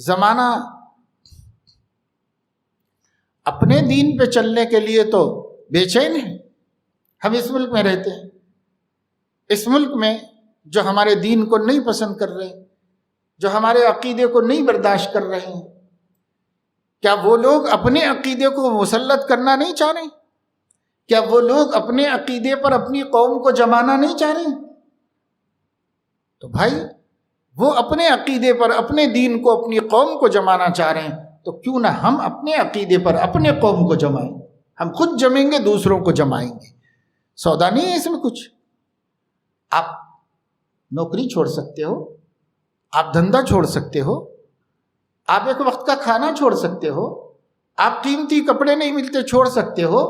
زمانہ اپنے دین پہ چلنے کے لیے تو بے چین ہے۔ ہم اس ملک میں رہتے ہیں، اس ملک میں جو ہمارے دین کو نہیں پسند کر رہے، جو ہمارے عقیدے کو نہیں برداشت کر رہے ہیں، کیا وہ لوگ اپنے عقیدے کو مسلط کرنا نہیں چاہ رہے؟ کیا وہ لوگ اپنے عقیدے پر اپنی قوم کو جمانا نہیں چاہ رہے؟ تو بھائی وہ اپنے عقیدے پر اپنے دین کو اپنی قوم کو جمانا چاہ رہے ہیں، تو کیوں نہ ہم اپنے عقیدے پر اپنے قوم کو جمائیں؟ ہم خود جمیں گے، دوسروں کو جمائیں گے، سودا نہیں ہے اس میں کچھ۔ آپ نوکری چھوڑ سکتے ہو، آپ دھندا چھوڑ سکتے ہو، آپ ایک وقت کا کھانا چھوڑ سکتے ہو، آپ قیمتی کپڑے نہیں ملتے چھوڑ سکتے ہو،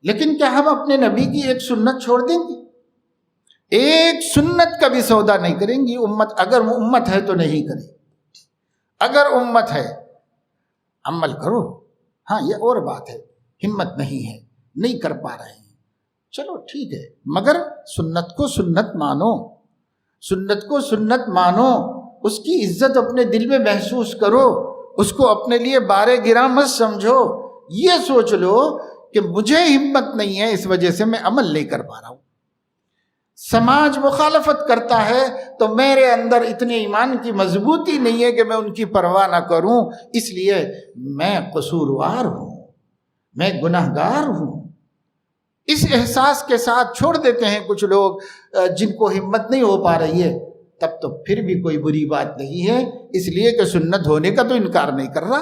لیکن کیا ہم اپنے نبی کی ایک سنت چھوڑ دیں گے؟ ایک سنت کا بھی سودا نہیں کریں گی امت، اگر امت ہے تو نہیں کرے۔ اگر امت ہے عمل کرو، ہاں یہ اور بات ہے، ہمت نہیں ہے، نہیں کر پا رہے ہیں، چلو ٹھیک ہے، مگر سنت کو سنت مانو، سنت کو سنت مانو، اس کی عزت اپنے دل میں محسوس کرو، اس کو اپنے لیے بارے گراں مت سمجھو، یہ سوچ لو کہ مجھے ہمت نہیں ہے، اس وجہ سے میں عمل نہیں کر پا رہا ہوں۔ سماج مخالفت کرتا ہے تو میرے اندر اتنے ایمان کی مضبوطی نہیں ہے کہ میں ان کی پرواہ نہ کروں، اس لیے میں قصوروار ہوں، میں گنہگار ہوں۔ اس احساس کے ساتھ چھوڑ دیتے ہیں کچھ لوگ جن کو ہمت نہیں ہو پا رہی ہے، تب تو پھر بھی کوئی بری بات نہیں ہے، اس لیے کہ سنت ہونے کا تو انکار نہیں کر رہا۔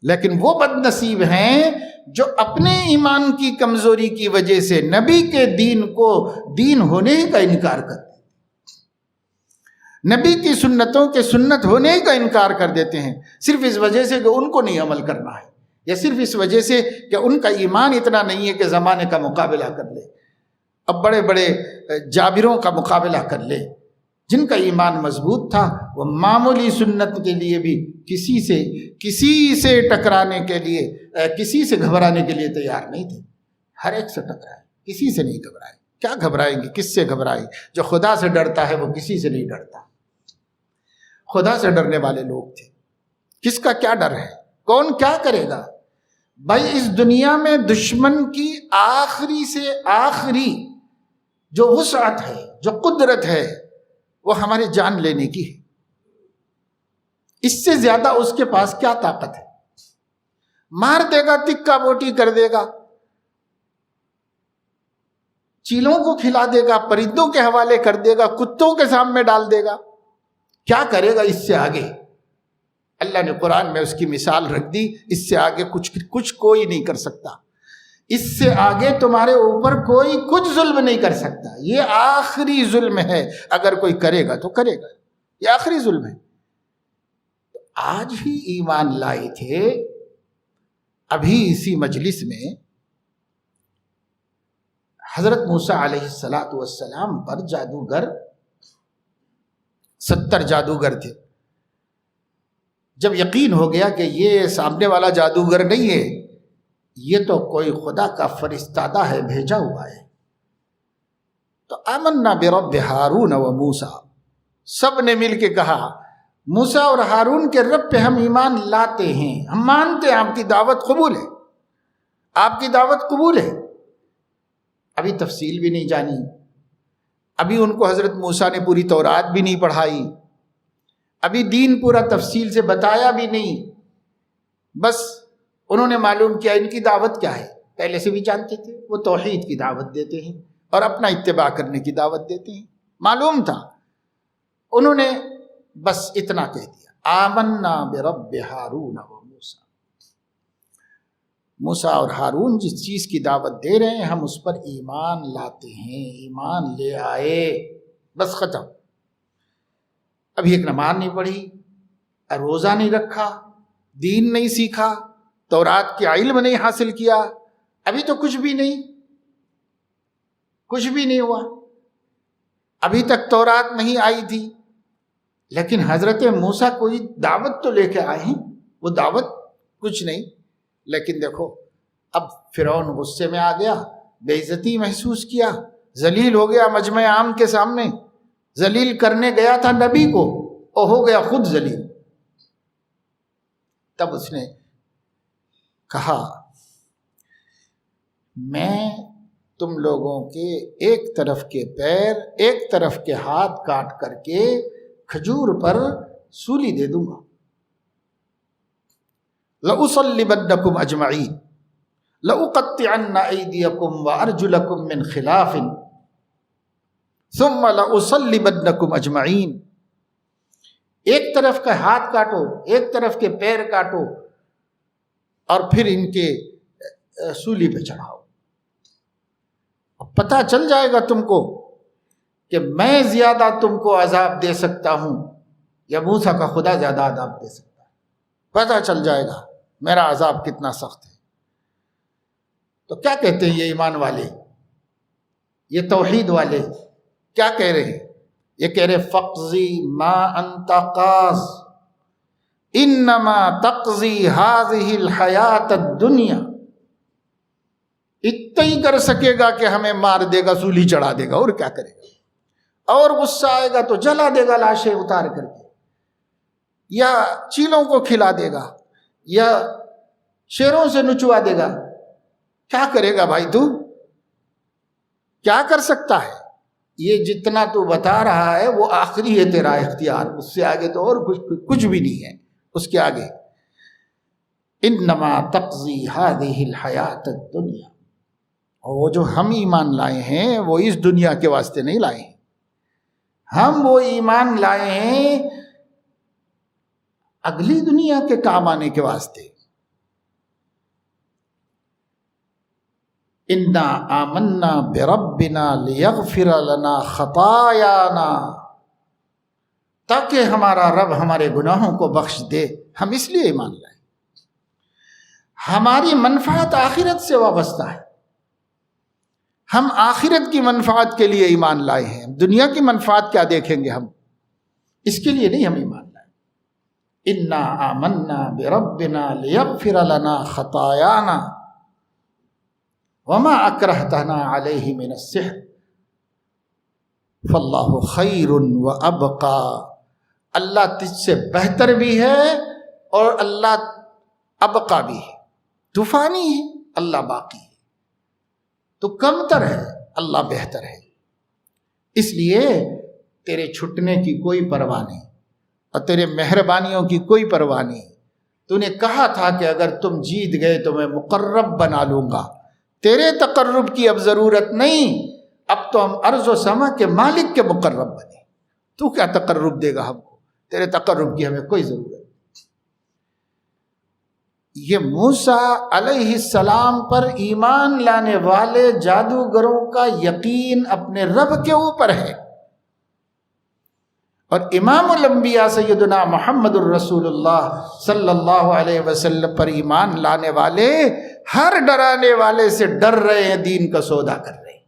لیکن وہ بد نصیب ہیں جو اپنے ایمان کی کمزوری کی وجہ سے نبی کے دین کو دین ہونے کا انکار کرتے ہیں، نبی کی سنتوں کے سنت ہونے کا انکار کر دیتے ہیں، صرف اس وجہ سے کہ ان کو نہیں عمل کرنا ہے، یا صرف اس وجہ سے کہ ان کا ایمان اتنا نہیں ہے کہ زمانے کا مقابلہ کر لے۔ اب بڑے بڑے جابروں کا مقابلہ کر لے، جن کا ایمان مضبوط تھا، وہ معمولی سنت کے لیے بھی کسی سے ٹکرانے کے لیے، کسی سے گھبرانے کے لیے تیار نہیں تھے، ہر ایک سے ٹکرائے، کسی سے نہیں گھبرائے۔ کیا گھبرائیں گے؟ کس سے گھبرائیں؟ جو خدا سے ڈرتا ہے وہ کسی سے نہیں ڈرتا، خدا سے ڈرنے والے لوگ تھے۔ کس کا کیا ڈر ہے؟ کون کیا کرے گا؟ بھائی اس دنیا میں دشمن کی آخری سے آخری جو وسعت ہے، جو قدرت ہے، وہ ہماری جان لینے کی ہے۔ اس سے زیادہ اس کے پاس کیا طاقت ہے؟ مار دے گا، تکا بوٹی کر دے گا، چیلوں کو کھلا دے گا، پرندوں کے حوالے کر دے گا، کتوں کے سامنے ڈال دے گا، کیا کرے گا اس سے آگے؟ اللہ نے قرآن میں اس کی مثال رکھ دی، اس سے آگے کچھ کوئی نہیں کر سکتا، اس سے آگے تمہارے اوپر کوئی کچھ ظلم نہیں کر سکتا، یہ آخری ظلم ہے، اگر کوئی کرے گا تو کرے گا، یہ آخری ظلم ہے۔ تو آج ہی ایمان لائے تھے، ابھی اسی مجلس میں حضرت موسیٰ علیہ السلام پر جادوگر 70 جادوگر تھے۔ جب یقین ہو گیا کہ یہ سامنے والا جادوگر نہیں ہے، یہ تو کوئی خدا کا فرستادہ ہے، بھیجا ہوا ہے، تو آمنا برب ہارون و موسیٰ، سب نے مل کے کہا موسیٰ اور ہارون کے رب پہ ہم ایمان لاتے ہیں، ہم مانتے ہیں آپ کی دعوت قبول ہے، آپ کی دعوت قبول ہے۔ ابھی تفصیل بھی نہیں جانی، ابھی ان کو حضرت موسیٰ نے پوری تورات بھی نہیں پڑھائی، ابھی دین پورا تفصیل سے بتایا بھی نہیں، بس انہوں نے معلوم کیا ان کی دعوت کیا ہے، پہلے سے بھی جانتے تھے، وہ توحید کی دعوت دیتے ہیں اور اپنا اتباع کرنے کی دعوت دیتے ہیں، معلوم تھا۔ انہوں نے بس اتنا کہہ دیا آمنا برب ہارون و موسیٰ، موسیٰ اور ہارون جس چیز کی دعوت دے رہے ہیں ہم اس پر ایمان لاتے ہیں، ایمان لے آئے، بس ختم۔ ابھی ایک نماز نہیں پڑھی، روزہ نہیں رکھا، دین نہیں سیکھا، تورات کا علم نہیں حاصل کیا، ابھی تو کچھ بھی نہیں ہوا، ابھی تک تورات نہیں آئی تھی، لیکن حضرت موسیٰ کوئی دعوت تو لے کے آئے ہیں، وہ دعوت کچھ نہیں۔ لیکن دیکھو اب فرعون غصے میں آ گیا، بے عزتی محسوس کیا، ذلیل ہو گیا مجمع عام کے سامنے، ذلیل کرنے گیا تھا نبی کو اور ہو گیا خود ذلیل۔ تب اس نے کہا میں تم لوگوں کے ایک طرف کے پیر ایک طرف کے ہاتھ کاٹ کر کے کھجور پر سولی دے دوں گا، لَأُصَلِّبَنَّكُمْ أَجْمَعِينَ لَأُقَطِّعَنَّ أَيْدِيَكُمْ وَأَرْجُلَكُمْ مِنْ خِلَافٍ ثُمَّ لَأُصَلِّبَنَّكُمْ أَجْمَعِينَ. ایک طرف کا ہاتھ کاٹو، ایک طرف کے پیر کاٹو، اور پھر ان کے سولی پہ چڑھاؤ. اب پتہ چل جائے گا تم کو کہ میں زیادہ تم کو عذاب دے سکتا ہوں یا موسیٰ کا خدا زیادہ عذاب دے سکتا ہے. پتہ چل جائے گا میرا عذاب کتنا سخت ہے. تو کیا کہتے ہیں یہ ایمان والے، یہ توحید والے کیا کہہ رہے ہیں؟ یہ کہہ رہے فقضی ما انت قاض انما تقضی هذه الحیات الدنیا. اتنا ہی کر سکے گا کہ ہمیں مار دے گا، سولی چڑھا دے گا، اور کیا کرے گا؟ اور غصہ آئے گا تو جلا دے گا لاشیں اتار کر کے، یا چیلوں کو کھلا دے گا، یا شیروں سے نچوا دے گا. کیا کرے گا بھائی؟ تو کیا کر سکتا ہے؟ یہ جتنا تو بتا رہا ہے وہ آخری ہے تیرا اختیار، اس سے آگے تو اور کچھ بھی نہیں ہے. اس کے آگے انما تقضی هذه الحیات الدنیا. اور وہ جو ہم ایمان لائے ہیں وہ اس دنیا کے واسطے نہیں لائے ہیں، ہم وہ ایمان لائے ہیں اگلی دنیا کے کام آنے کے واسطے. انا آمنا بربنا لیغفر لنا خطایانا. تاکہ ہمارا رب ہمارے گناہوں کو بخش دے. ہم اس لیے ایمان لائے. ہماری منفعت آخرت سے وابستہ ہے، ہم آخرت کی منفعت کے لیے ایمان لائے ہیں. دنیا کی منفعت کیا دیکھیں گے ہم؟ اس کے لیے نہیں ہم ایمان لائے. انا آمنا بربنا لیغفر لنا خطایانا وما اکرہتنا علیہ من السحر فاللہ خیر وابقی. اللہ تجھ سے بہتر بھی ہے اور اللہ ابقا بھی ہے. تو فانی ہے، اللہ باقی ہے. تو کمتر ہے، اللہ بہتر ہے. اس لیے تیرے چھٹنے کی کوئی پرواہ نہیں اور تیرے مہربانیوں کی کوئی پرواہ نہیں. تو نے کہا تھا کہ اگر تم جیت گئے تو میں مقرب بنا لوں گا. تیرے تقرب کی اب ضرورت نہیں، اب تو ہم ارض و سما کے مالک کے مقرب بنے. تو کیا تقرب دے گا ہم کو؟ تیرے تقرب کی ہمیں کوئی ضرورت نہیں. یہ موسیٰ علیہ السلام پر ایمان لانے والے جادوگروں کا یقین اپنے رب کے اوپر ہے. اور امام الانبیاء سیدنا محمد الرسول اللہ صلی اللہ علیہ وسلم پر ایمان لانے والے ہر ڈرانے والے سے ڈر رہے ہیں، دین کا سودا کر رہے ہیں.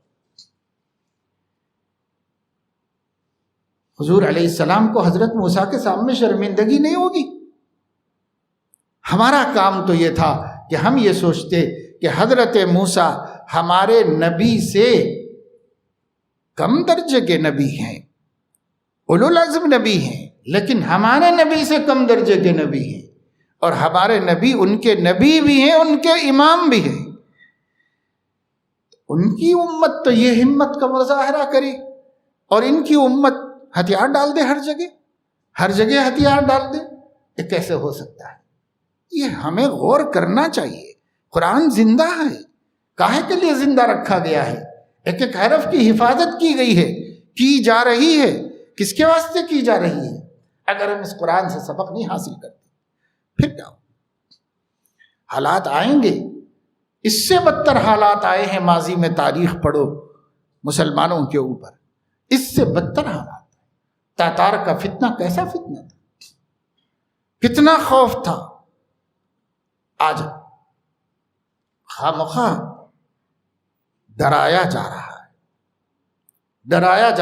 حضور علیہ السلام کو حضرت موسیٰ کے سامنے شرمندگی نہیں ہوگی. ہمارا کام تو یہ تھا کہ ہم یہ سوچتے کہ حضرت موسیٰ ہمارے نبی سے کم درجے کے نبی ہیں، اولو العزم نبی ہیں، لیکن ہمارے نبی سے کم درجے کے نبی ہیں، اور ہمارے نبی ان کے نبی بھی ہیں، ان کے امام بھی ہیں. ان کی امت تو یہ ہمت کا مظاہرہ کرے اور ان کی امت ہتھیار ڈال دے، ہر جگہ ہتھیار ڈال دے. یہ کیسے ہو سکتا ہے؟ یہ ہمیں غور کرنا چاہیے. قرآن زندہ ہے، کاہے کے لیے زندہ رکھا گیا ہے؟ ایک ایک حرف کی حفاظت کی گئی ہے، کی جا رہی ہے. کس کے واسطے کی جا رہی ہے؟ اگر ہم اس قرآن سے سبق نہیں حاصل کرتے پھر کیا ہو؟ حالات آئیں گے، اس سے بدتر حالات آئے ہیں. ماضی میں تاریخ پڑھو مسلمانوں کے اوپر، اس سے بدتر حالات. تاتار کا فتنہ کیسا فتنہ تھا، کتنا خوف تھا. آج خامخواہ ڈرایا جا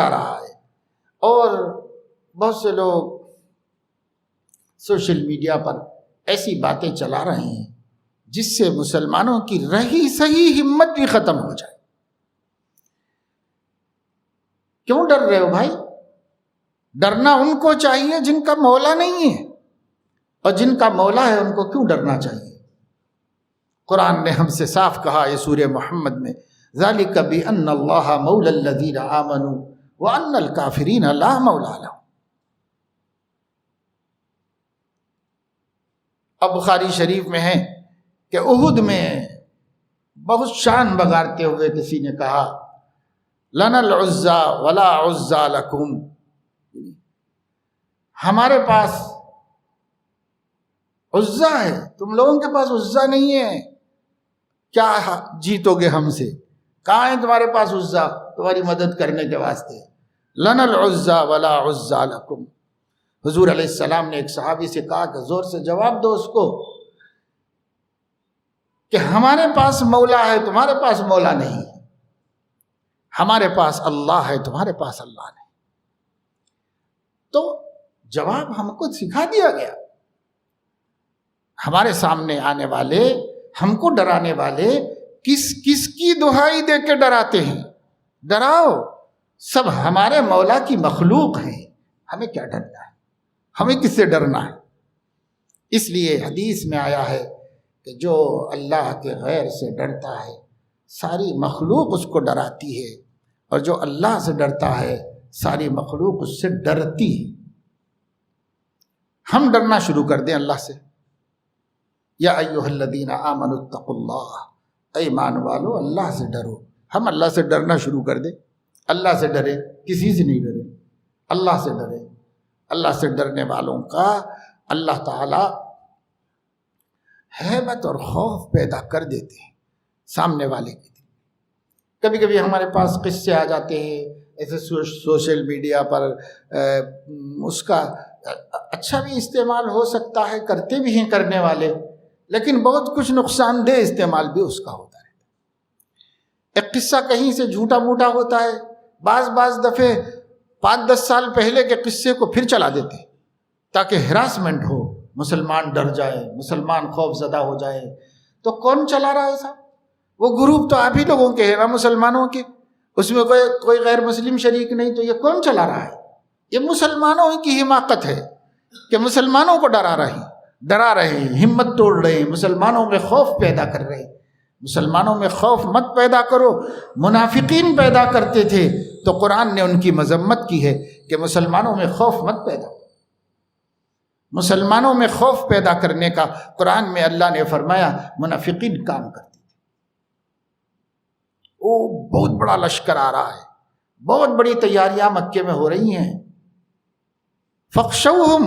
رہا ہے. اور بہت سے لوگ سوشل میڈیا پر ایسی باتیں چلا رہے ہیں جس سے مسلمانوں کی رہی صحیح ہمت بھی ختم ہو جائے. کیوں ڈر رہے ہو بھائی؟ ڈرنا ان کو چاہیے جن کا مولا نہیں ہے، اور جن کا مولا ہے ان کو کیوں ڈرنا چاہیے؟ قرآن نے ہم سے صاف کہا ہے سورہ محمد میں، ذالک بأن اللہ مولی الذین آمنوا وأن الکافرین لا مولا لهم. اب بخاری شریف میں ہے کہ احد میں بہت شان بگارتے ہوئے کسی نے کہا لنا العزا ولا عزا لکم، ہمارے پاس عزا ہے، تم لوگوں کے پاس عزا نہیں ہے، کیا جیتو گے ہم سے؟ کہاں ہے تمہارے پاس عزا تمہاری مدد کرنے کے واسطے؟ لنا العزا ولا عزا لکم۔ حضور علیہ السلام نے ایک صحابی سے کہا کہ زور سے جواب دو اس کو کہ ہمارے پاس مولا ہے تمہارے پاس مولا نہیں، ہمارے پاس اللہ ہے تمہارے پاس اللہ نہیں۔ تو جواب ہم کو سکھا دیا گیا، ہمارے سامنے آنے والے، ہم کو ڈرانے والے کس کی دہائی دے کے ڈراتے ہیں؟ ڈراؤ، سب ہمارے مولا کی مخلوق ہیں، ہمیں کیا ڈرنا ہے؟ ہمیں کس سے ڈرنا ہے؟ اس لیے حدیث میں آیا ہے کہ جو اللہ کے غیر سے ڈرتا ہے ساری مخلوق اس کو ڈراتی ہے، اور جو اللہ سے ڈرتا ہے ساری مخلوق اس سے ڈرتی ہے۔ ہم ڈرنا شروع کر دیں اللہ سے، یا ایھا الذین آمنوا اتقوا اللہ، اے ایمان والو اللہ سے ڈرو۔ ہم اللہ سے ڈرنا شروع کر دیں، اللہ سے ڈرے، کسی سے نہیں ڈرے، اللہ سے ڈرے۔ اللہ سے ڈرنے والوں کا اللہ تعالی ہیبت اور خوف پیدا کر دیتے ہیں سامنے والے کے دل۔ کبھی کبھی ہمارے پاس قصے آ جاتے ہیں ایسے سوشل میڈیا پر، اس کا اچھا بھی استعمال ہو سکتا ہے، کرتے بھی ہیں کرنے والے، لیکن بہت کچھ نقصان دہ استعمال بھی اس کا ہوتا ہے۔ ایک قصہ کہیں سے جھوٹا موٹا ہوتا ہے، بعض دفعے 5-10 سال پہلے کے قصے کو پھر چلا دیتے ہیں تاکہ ہراسمنٹ ہو، مسلمان ڈر جائے، مسلمان خوف زدہ ہو جائے۔ تو کون چلا رہا ہے صاحب؟ وہ گروپ تو آپ ہی لوگوں کے ہیں نا، مسلمانوں کے، اس میں کوئی غیر مسلم شریک نہیں، تو یہ کون چلا رہا ہے؟ یہ مسلمانوں کی حماقت ہے کہ مسلمانوں کو ڈرا رہے ہیں، ہمت توڑ رہے ہیں، مسلمانوں میں خوف پیدا کر رہے ہیں۔ مسلمانوں میں خوف مت پیدا کرو، منافقین پیدا کرتے تھے تو قرآن نے ان کی مذمت کی ہے کہ مسلمانوں میں خوف مت پیدا کرو۔ مسلمانوں میں خوف پیدا کرنے کا قرآن میں اللہ نے فرمایا منافقین کام کرتے تھے۔ بہت بڑا لشکر آ رہا ہے، بہت بڑی تیاریاں مکے میں ہو رہی ہیں، فخشوہم،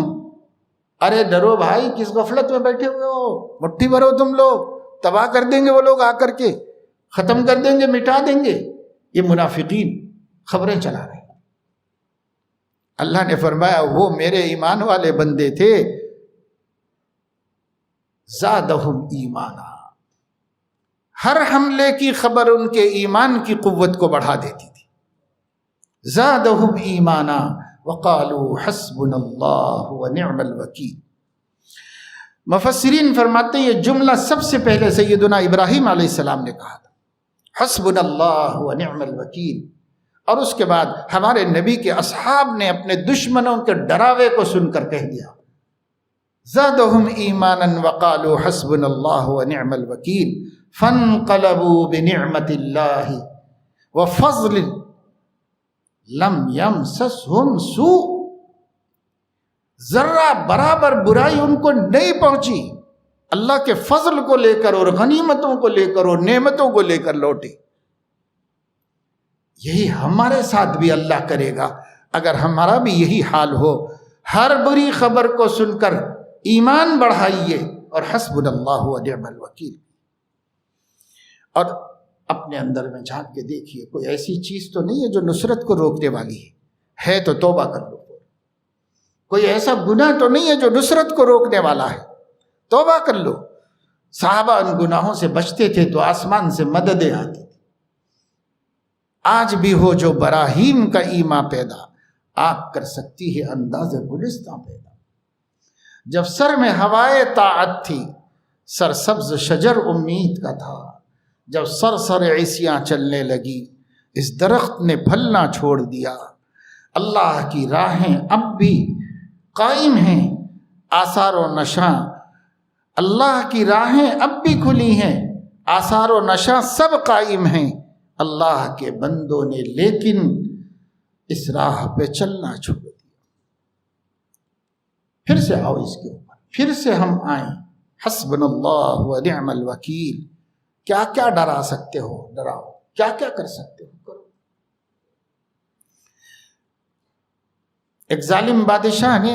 ارے ڈرو بھائی، کس غفلت میں بیٹھے ہوئے ہو؟ مٹھی بھرو، تم لوگ تباہ کر دیں گے، وہ لوگ آ کر کے ختم کر دیں گے، مٹا دیں گے۔ یہ منافقین خبریں چلا رہے ہیں۔ اللہ نے فرمایا وہ میرے ایمان والے بندے تھے، زادہم ایمانا، ہر حملے کی خبر ان کے ایمان کی قوت کو بڑھا دیتی تھی۔ زادہم ایمانا وقالوا حسبنا اللہ ونعم الوکیل۔ مفسرین فرماتے ہیں یہ جملہ سب سے پہلے سیدنا ابراہیم علیہ السلام نے کہا تھا، حسبنا اللہ ونعم الوکیل، اور اس کے بعد ہمارے نبی کے اصحاب نے اپنے دشمنوں کے ڈراوے کو سن کر کہہ دیا، زادہم ایمانا وقالوا حسبنا اللہ ونعم الوکیل، فانقلبوا بنعمت اللہ وفضل لم یمسسہم سوء، ذرہ برابر برائی ان کو نہیں پہنچی، اللہ کے فضل کو لے کر اور غنیمتوں کو لے کر اور نعمتوں کو لے کر لوٹے۔ یہی ہمارے ساتھ بھی اللہ کرے گا اگر ہمارا بھی یہی حال ہو۔ ہر بری خبر کو سن کر ایمان بڑھائیے اور حسبنا اللہ ونعم الوکیل، اور اپنے اندر میں جھانک کے دیکھیے کوئی ایسی چیز تو نہیں ہے جو نصرت کو روکنے والی ہے تو توبہ کر لو۔ کوئی ایسا گناہ تو نہیں ہے جو نصرت کو روکنے والا ہے، توبہ کر لو۔ صحابہ ان گناہوں سے بچتے تھے تو آسمان سے مددیں آتی تھی۔ آج بھی ہو جو براہیم کا ایمان پیدا، آگ کر سکتی ہے انداز گلستان پیدا۔ جب سر میں ہوائے طاعت تھی، سرسبز شجر امید کا تھا، جب سر عیسیاں چلنے لگی، اس درخت نے پھلنا چھوڑ دیا۔ اللہ کی راہیں اب بھی قائم ہیں، آثار و نشاں، اللہ کی راہیں اب بھی کھلی ہیں، آثار و نشاں سب قائم ہیں اللہ کے بندوں نے، لیکن اس راہ پہ چلنا چھوڑ دیا۔ پھر سے آؤ اس کے اوپر، پھر سے ہم آئیں، حسبنا اللہ و نعم الوکیل. کیا کیا ڈرا سکتے ہو ڈراؤ، کیا کیا کر سکتے ہو کرو. ایک ظالم بادشاہ نے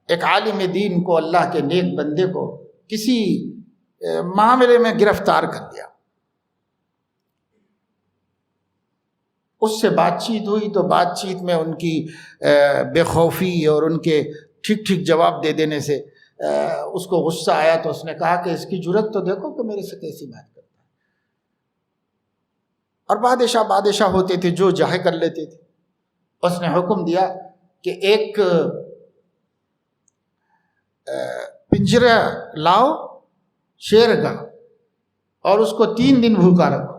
ایک عالم دین کو، اللہ کے نیک بندے کو کسی معاملے میں گرفتار کر لیا. اس سے بات چیت ہوئی تو بات چیت میں ان کی بے خوفی اور ان کے ٹھیک ٹھیک جواب دے دینے سے اس کو غصہ آیا، تو اس نے کہا کہ اس کی جرت تو دیکھو کہ میرے سے کیسی بات کرتا ہے. اور بادشاہ ہوتے تھے، جو چاہے کر لیتے تھے. اس نے حکم دیا کہ ایک پنجرا لاؤ شیر کا اور اس کو 3 دن بھوکا رکھو،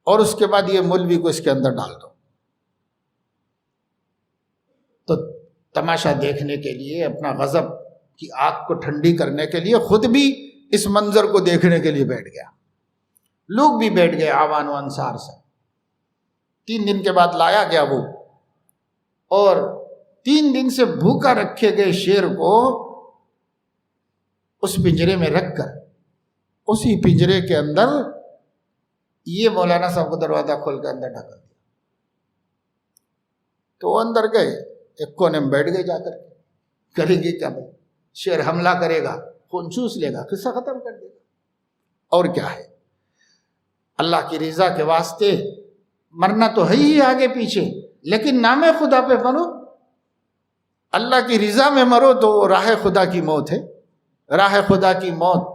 اور اس کے بعد یہ مولوی کو اس کے اندر ڈال دو. تو تماشا دیکھنے کے لیے، اپنا غضب کی آگ کو ٹھنڈی کرنے کے لیے خود بھی اس منظر کو دیکھنے کے لیے بیٹھ گیا. لوگ بھی بیٹھ گئے آوان و انصار سے. 3 دن کے بعد لایا گیا وہ، اور 3 دن سے بھوکا رکھے گئے شیر کو اس پنجرے میں رکھ کر اسی پنجرے کے اندر یہ مولانا صاحب کو دروازہ کھول کے اندر ڈھکا دیا. تو وہ اندر گئے، ایک کونے میں بیٹھ گئے. جا کر کریں گے کیا بھائی؟ شیر حملہ کرے گا، خون چوس لے گا، قصہ ختم کر دے گا. اور کیا ہے، اللہ کی رضا کے واسطے مرنا تو ہے ہی آگے پیچھے، لیکن نام خدا پہ مرو، اللہ کی رضا میں مرو تو وہ راہ خدا کی موت ہے. راہ خدا کی موت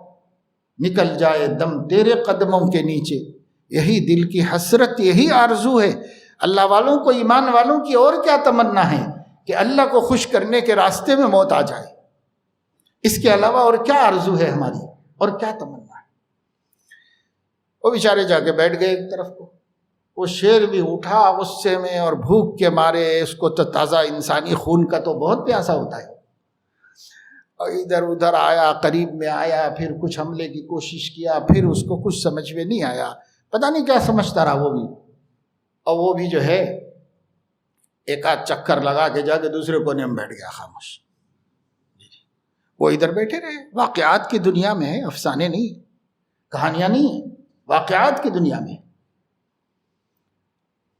نکل جائے دم تیرے قدموں کے نیچے، یہی دل کی حسرت، یہی آرزو ہے. اللہ والوں کو، ایمان والوں کی اور کیا تمنا ہے کہ اللہ کو خوش کرنے کے راستے میں موت آ جائے. اس کے علاوہ اور کیا آرزو ہے ہماری، اور کیا تمنا ہے. وہ بیچارے جا کے بیٹھ گئے ایک طرف کو. وہ شیر بھی اٹھا غصے میں اور بھوک کے مارے. اس کو تو تازہ انسانی خون کا تو بہت پیاسا ہوتا ہے. اور ادھر ادھر آیا، قریب میں آیا، پھر کچھ حملے کی کوشش کیا، پھر اس کو کچھ سمجھ میں نہیں آیا، پتہ نہیں کیا سمجھتا رہا وہ بھی. اور وہ بھی جو ہے ایک آدھ چکر لگا کے جا کے دوسرے کونے میں بیٹھ گیا خاموش. وہ ادھر بیٹھے رہے. واقعات کی دنیا میں ہے، افسانے نہیں، کہانیاں نہیں ہیں، واقعات کی دنیا میں.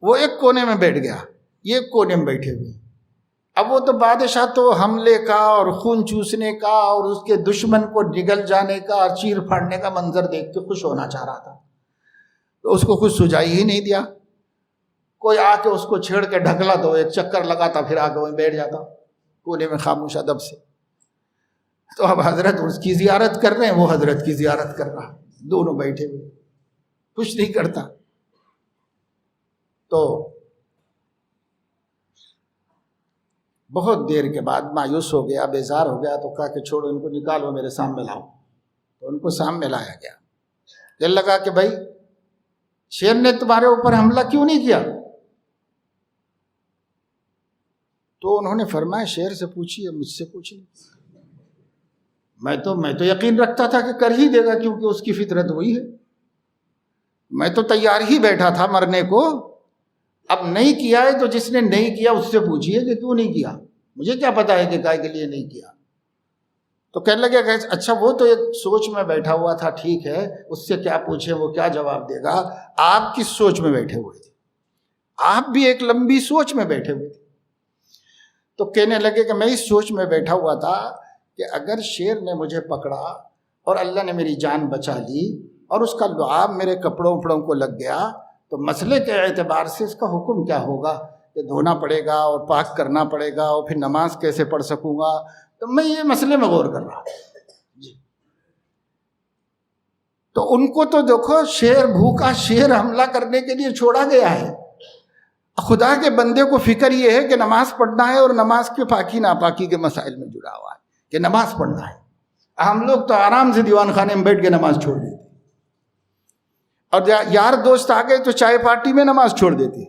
وہ ایک کونے میں بیٹھ گیا، یہ ایک کونے میں بیٹھے ہوئے. اب وہ تو بادشاہ تو حملے کا اور خون چوسنے کا اور اس کے دشمن کو نگل جانے کا اور چیر پھاڑنے کا منظر دیکھ کے خوش ہونا چاہ رہا تھا. تو اس کو کچھ سجائی ہی نہیں دیا. کوئی آ کے اس کو چھیڑ کے ڈھکلا تو ایک چکر لگاتا، پھر آ کے وہیں بیٹھ جاتا کونے میں خاموش ادب سے. تو اب حضرت اس کی زیارت کر رہے ہیں، وہ حضرت کی زیارت کر رہا، دونوں بیٹھے ہوئے، کچھ نہیں کرتا. تو بہت دیر کے بعد مایوس ہو گیا، بیزار ہو گیا. تو کہا کہ چھوڑو ان کو، نکالو میرے سامنے لاؤ. تو ان کو سامنے لایا گیا. دل لگا کہ بھائی شیر نے تمہارے اوپر حملہ کیوں نہیں کیا؟ تو انہوں نے فرمایا شیر سے پوچھیے، مجھ سے پوچھیے. میں تو یقین رکھتا تھا کہ کر ہی دے گا، کیونکہ اس کی فطرت وہی ہے. میں تو تیار ہی بیٹھا تھا مرنے کو. اب نہیں کیا ہے تو جس نے نہیں کیا اس سے پوچھیے کہ کیوں نہیں کیا. مجھے کیا پتا ہے کہ کائے کے لیے نہیں کیا. تو کہنے لگے کہ اچھا وہ تو ایک سوچ میں بیٹھا ہوا تھا، ٹھیک ہے، اس سے کیا پوچھے، وہ کیا جواب دے گا. آپ کس سوچ میں بیٹھے ہوئے تھے؟ آپ بھی ایک لمبی سوچ میں بیٹھے ہوئے تھے. تو کہنے لگے کہ میں اس سوچ میں بیٹھا ہوا تھا کہ اگر شیر نے مجھے پکڑا اور اللہ نے میری جان بچا لی اور اس کا لعاب میرے کپڑوں وپڑوں کو لگ گیا، تو مسئلے کے اعتبار سے اس کا حکم کیا ہوگا کہ دھونا پڑے گا اور پاک کرنا پڑے گا، اور پھر نماز کیسے پڑھ سکوں گا. تو میں یہ مسئلے میں غور کر رہا جی. تو ان کو تو دیکھو، شیر بھوکا شیر حملہ کرنے کے لیے چھوڑا گیا ہے. خدا کے بندے کو فکر یہ ہے کہ نماز پڑھنا ہے اور نماز کے پاکی ناپاکی کے مسائل میں جڑا ہوا ہے کہ نماز پڑھنا ہے. ہم لوگ تو آرام سے دیوان خانے میں بیٹھ کے نماز چھوڑ دیتے، اور یار دوست آ گئے تو چائے پارٹی میں نماز چھوڑ دیتے.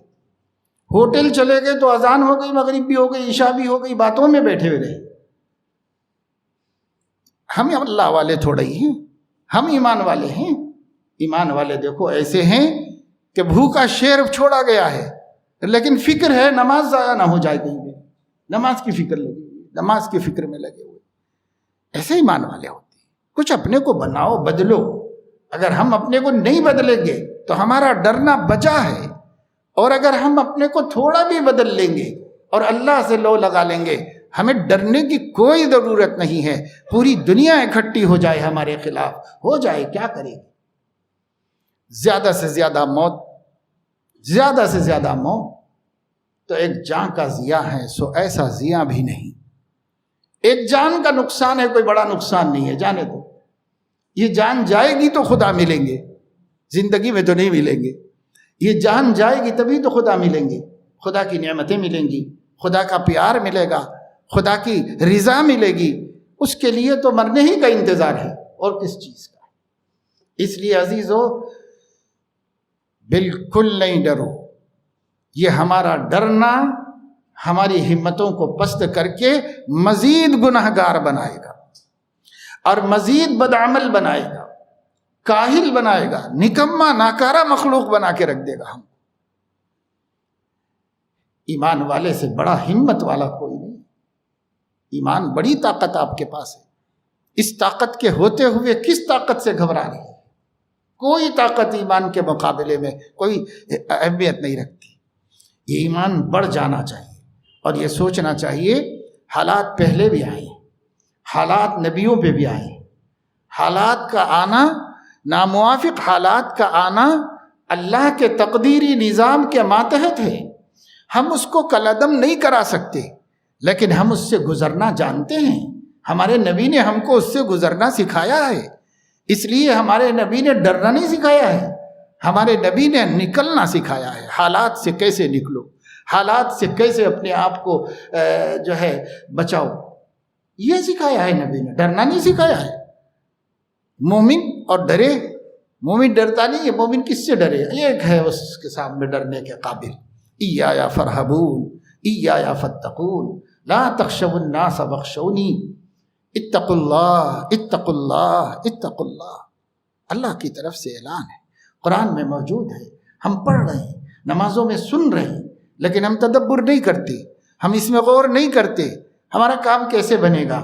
ہوٹل چلے گئے تو اذان ہو گئی، مغرب بھی ہو گئی، عشاء بھی ہو گئی، باتوں میں بیٹھے ہوئے رہے. ہم اللہ والے تھوڑے ہی ہیں، ہم ایمان والے ہیں. ایمان والے دیکھو ایسے ہیں کہ بھوکا شیر چھوڑا گیا ہے، لیکن فکر ہے نماز ضائع نہ ہو جائے کہیں بھی. نماز کی فکر لگی ہوئی، نماز کی فکر میں لگے ہوئے. ایسے ایمان والے ہوتے ہیں. کچھ اپنے کو بناؤ، بدلو۔ اگر ہم اپنے کو نہیں بدلیں گے تو ہمارا ڈرنا بچا ہے، اور اگر ہم اپنے کو تھوڑا بھی بدل لیں گے اور اللہ سے لو لگا لیں گے، ہمیں ڈرنے کی کوئی ضرورت نہیں ہے۔ پوری دنیا اکٹھی ہو جائے ہمارے خلاف، ہو جائے، کیا کرے گی؟ زیادہ سے زیادہ موت، زیادہ سے زیادہ موت تو ایک جان کا ضیاء ہے، سو ایسا ضیاء بھی نہیں۔ ایک جان کا نقصان ہے، کوئی بڑا نقصان نہیں ہے، جانے دو۔ یہ جان جائے گی تو خدا ملیں گے، زندگی میں تو نہیں ملیں گے۔ یہ جان جائے گی تبھی تو خدا ملیں گے، خدا کی نعمتیں ملیں گی، خدا کا پیار ملے گا، خدا کی رضا ملے گی۔ اس کے لیے تو مرنے ہی کا انتظار ہے، اور کس چیز کا۔ اس لیے عزیزو، بالکل نہیں ڈرو۔ یہ ہمارا ڈرنا ہماری ہمتوں کو پست کر کے مزید گنہگار بنائے گا، اور مزید بدعمل بنائے گا، کاہل بنائے گا، نکما ناکارہ مخلوق بنا کے رکھ دے گا ہم۔ ایمان والے سے بڑا ہمت والا کوئی نہیں۔ ایمان بڑی طاقت آپ کے پاس ہے۔ اس طاقت کے ہوتے ہوئے کس طاقت سے گھبرا رہے ہیں؟ کوئی طاقت ایمان کے مقابلے میں کوئی اہمیت نہیں رکھتی۔ یہ ایمان بڑھ جانا چاہیے، اور یہ سوچنا چاہیے حالات پہلے بھی آئے، حالات نبیوں پہ بھی آئے۔ حالات کا آنا، ناموافق حالات کا آنا اللہ کے تقدیری نظام کے ماتحت ہے۔ ہم اس کو کالعدم نہیں کرا سکتے، لیکن ہم اس سے گزرنا جانتے ہیں۔ ہمارے نبی نے ہم کو اس سے گزرنا سکھایا ہے، اس لیے ہمارے نبی نے ڈرنا نہیں سکھایا ہے، ہمارے نبی نے نکلنا سکھایا ہے۔ حالات سے کیسے نکلو، حالات سے کیسے اپنے آپ کو بچاؤ، یہ سکھایا ہے نبی نے، ڈرنا نہیں سکھایا ہے۔ مومن اور ڈرے، مومن ڈرتا نہیں ہے۔ مومن کس سے ڈرے؟ ایک ہے اس کے سامنے ڈرنے کے قابل، ایایا فرحبون ایایا فاتقون لا تخشوا الناس واخشونی اتقوا اللہ اتقوا اللہ اتقوا اللہ۔ اللہ کی طرف سے اعلان ہے، قرآن میں موجود ہے، ہم پڑھ رہے ہیں، نمازوں میں سن رہے ہیں، لیکن ہم تدبر نہیں کرتے، ہم اس میں غور نہیں کرتے۔ ہمارا کام کیسے بنے گا؟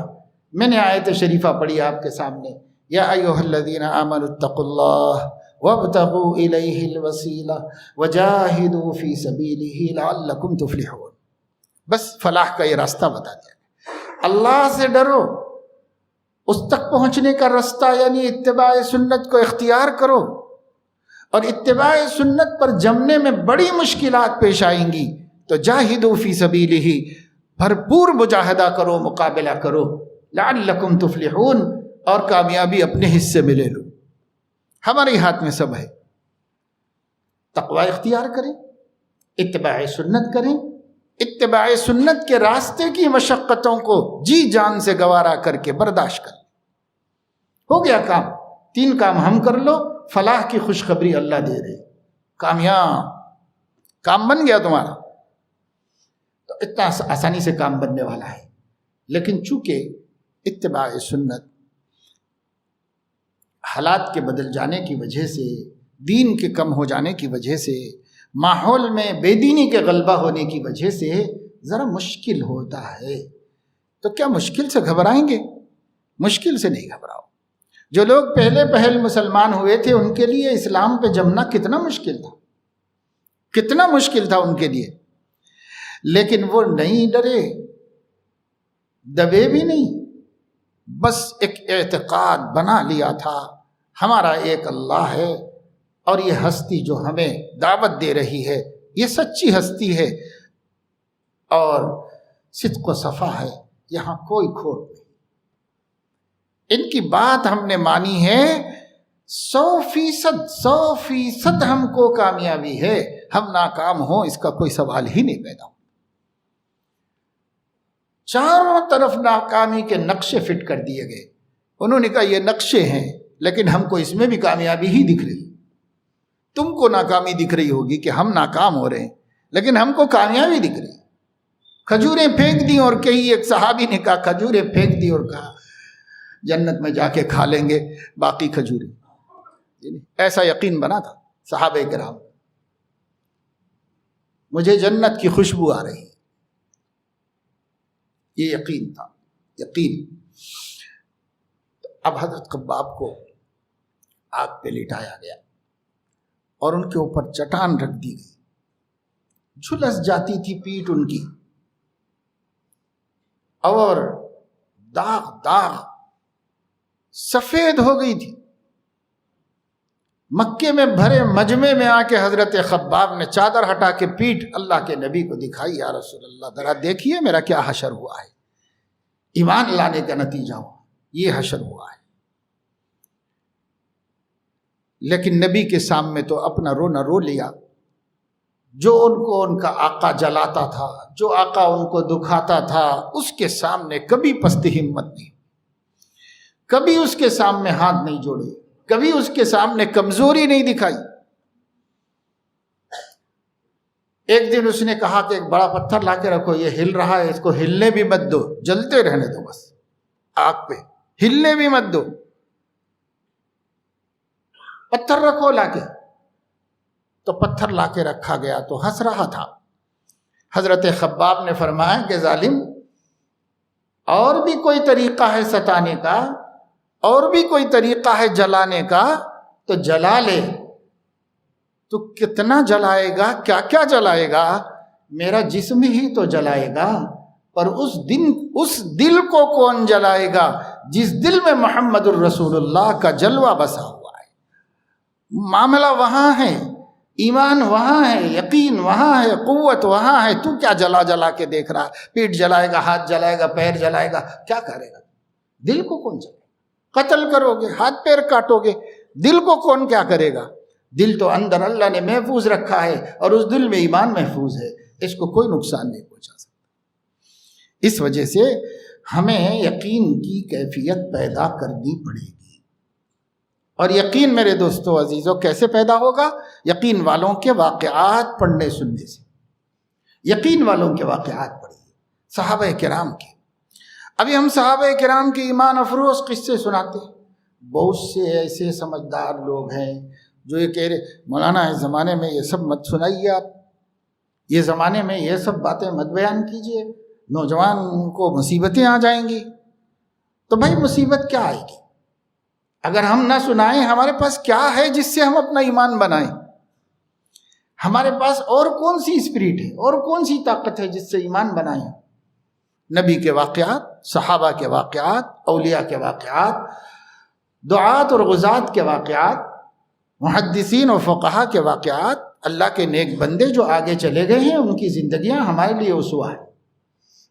میں نے آیت شریفہ پڑھی آپ کے سامنے، یا ایھا الذین آمنوا اتقوا اللہ وابتغوا الیہ الوسیلہ وجاہدوا فی سبیلہ لعلکم تفلحون۔ بس فلاح کا یہ راستہ بتا دیا۔ اللہ سے ڈرو، اس تک پہنچنے کا راستہ یعنی اتباع سنت کو اختیار کرو، اور اتباع سنت پر جمنے میں بڑی مشکلات پیش آئیں گی تو جاہدوا فی سبیلہ، بھرپور مجاہدہ کرو، مقابلہ کرو، لعلکم تفلحون، اور کامیابی اپنے حصے میں لے لو۔ ہمارے ہاتھ میں سب ہے۔ تقوی اختیار کریں، اتباع سنت کریں، اتباع سنت کے راستے کی مشقتوں کو جی جان سے گوارا کر کے برداشت کر۔ ہو گیا کام، 3 کام ہم کر لو، فلاح کی خوشخبری اللہ دے رہے، کامیاب، کام بن گیا تمہارا۔ تو اتنا آسانی سے کام بننے والا ہے، لیکن چونکہ اتباع سنت حالات کے بدل جانے کی وجہ سے، دین کے کم ہو جانے کی وجہ سے، ماحول میں بے دینی کے غلبہ ہونے کی وجہ سے ذرا مشکل ہوتا ہے۔ تو کیا مشکل سے گھبرائیں گے؟ مشکل سے نہیں گھبراؤ۔ جو لوگ پہلے پہل مسلمان ہوئے تھے ان کے لیے اسلام پہ جمنا کتنا مشکل تھا، کتنا مشکل تھا ان کے لیے، لیکن وہ نہیں ڈرے، دبے بھی نہیں، بس ایک اعتقاد بنا لیا تھا ہمارا ایک اللہ ہے، اور یہ ہستی جو ہمیں دعوت دے رہی ہے یہ سچی ہستی ہے اور صدق و صفا ہے، یہاں کوئی کھوٹ نہیں۔ ان کی بات ہم نے مانی ہے، 100% ہم کو کامیابی ہے، ہم ناکام ہوں اس کا کوئی سوال ہی نہیں پیدا۔ چاروں طرف ناکامی کے نقشے فٹ کر دیے گئے۔ انہوں نے کہا یہ نقشے ہیں، لیکن ہم کو اس میں بھی کامیابی ہی دکھ رہی۔ تم کو ناکامی دکھ رہی ہوگی کہ ہم ناکام ہو رہے ہیں، لیکن ہم کو کامیابی دکھ رہی۔ کھجوریں پھینک دی، اور کئی ایک صحابی نے کہا کھجوریں پھینک دی اور کہا جنت میں جا کے کھا لیں گے باقی کھجوریں۔ ایسا یقین بنا تھا صحابہ کرام، مجھے جنت کی خوشبو آ رہی، یہ یقین تھا، یقین۔ اب حضرت خباب کو آگ پہ لٹایا گیا اور ان کے اوپر چٹان رکھ دی گئی، جھلس جاتی تھی پیٹھ ان کی، اور داغ داغ سفید ہو گئی تھی۔ مکے میں بھرے مجمع میں آ کے حضرت خباب نے چادر ہٹا کے پیٹھ اللہ کے نبی کو دکھائی، یا رسول اللہ ذرا دیکھیے میرا کیا حشر ہوا ہے، ایمان لانے کا نتیجہ ہوا، یہ حشر ہوا ہے۔ لیکن نبی کے سامنے تو اپنا رونا رو لیا، جو ان کو ان کا آقا جلاتا تھا، جو آقا ان کو دکھاتا تھا، اس کے سامنے کبھی پست ہمت نہیں، کبھی اس کے سامنے ہاتھ نہیں جوڑے، کبھی اس کے سامنے کمزوری نہیں دکھائی۔ ایک دن اس نے کہا کہ ایک بڑا پتھر لا کے رکھو، یہ ہل رہا ہے، اس کو ہلنے بھی مت دو، جلتے رہنے دو، بس آگ پہ ہلنے بھی مت دو، پتھر رکھو لا کے۔ تو پتھر لا کے رکھا گیا تو ہنس رہا تھا۔ حضرت خباب نے فرمایا کہ ظالم، اور بھی کوئی طریقہ ہے ستانے کا، اور بھی کوئی طریقہ ہے جلانے کا تو جلا لے۔ تو کتنا جلائے گا، کیا کیا جلائے گا؟ میرا جسم ہی تو جلائے گا، پر اس دل کو کون جلائے گا جس دل میں محمد الرسول اللہ کا جلوہ بسا ہوا ہے۔ معاملہ وہاں ہے، ایمان وہاں ہے، یقین وہاں ہے، قوت وہاں ہے۔ تو کیا جلا جلا کے دیکھ رہا ہے؟ پیٹ جلائے گا، ہاتھ جلائے گا، پیر جلائے گا، کیا کرے گا؟ دل کو کون جلائے گا؟ قتل کرو گے، ہاتھ پیر کاٹو گے، دل کو کون کیا کرے گا؟ دل تو اندر اللہ نے محفوظ رکھا ہے، اور اس دل میں ایمان محفوظ ہے، اس کو کوئی نقصان نہیں پہنچا سکتا۔ اس وجہ سے ہمیں یقین کی کیفیت پیدا کرنی پڑے گی۔ اور یقین میرے دوستو عزیزو کیسے پیدا ہوگا؟ یقین والوں کے واقعات پڑھنے سننے سے۔ یقین والوں کے واقعات پڑھیے، صحابہ کرام کے۔ ابھی ہم صحابہ کرام کے ایمان افروز قصے سناتے ہیں۔ بہت سے ایسے سمجھدار لوگ ہیں جو یہ کہہ رہے مولانا اس زمانے میں یہ سب مت سنائیے، آپ یہ زمانے میں یہ سب باتیں مت بیان کیجیے، نوجوان کو مصیبتیں آ جائیں گی۔ تو بھائی مصیبت کیا آئے گی اگر ہم نہ سنائیں؟ ہمارے پاس کیا ہے جس سے ہم اپنا ایمان بنائیں؟ ہمارے پاس اور کون سی اسپرٹ ہے، اور کون سی طاقت ہے جس سے ایمان بنائیں؟ نبی کے واقعات، صحابہ کے واقعات، اولیاء کے واقعات، دعات اور غزات کے واقعات، محدثین و فقہا کے واقعات، اللہ کے نیک بندے جو آگے چلے گئے ہیں ان کی زندگیاں ہمارے لیے اسوہ ہے۔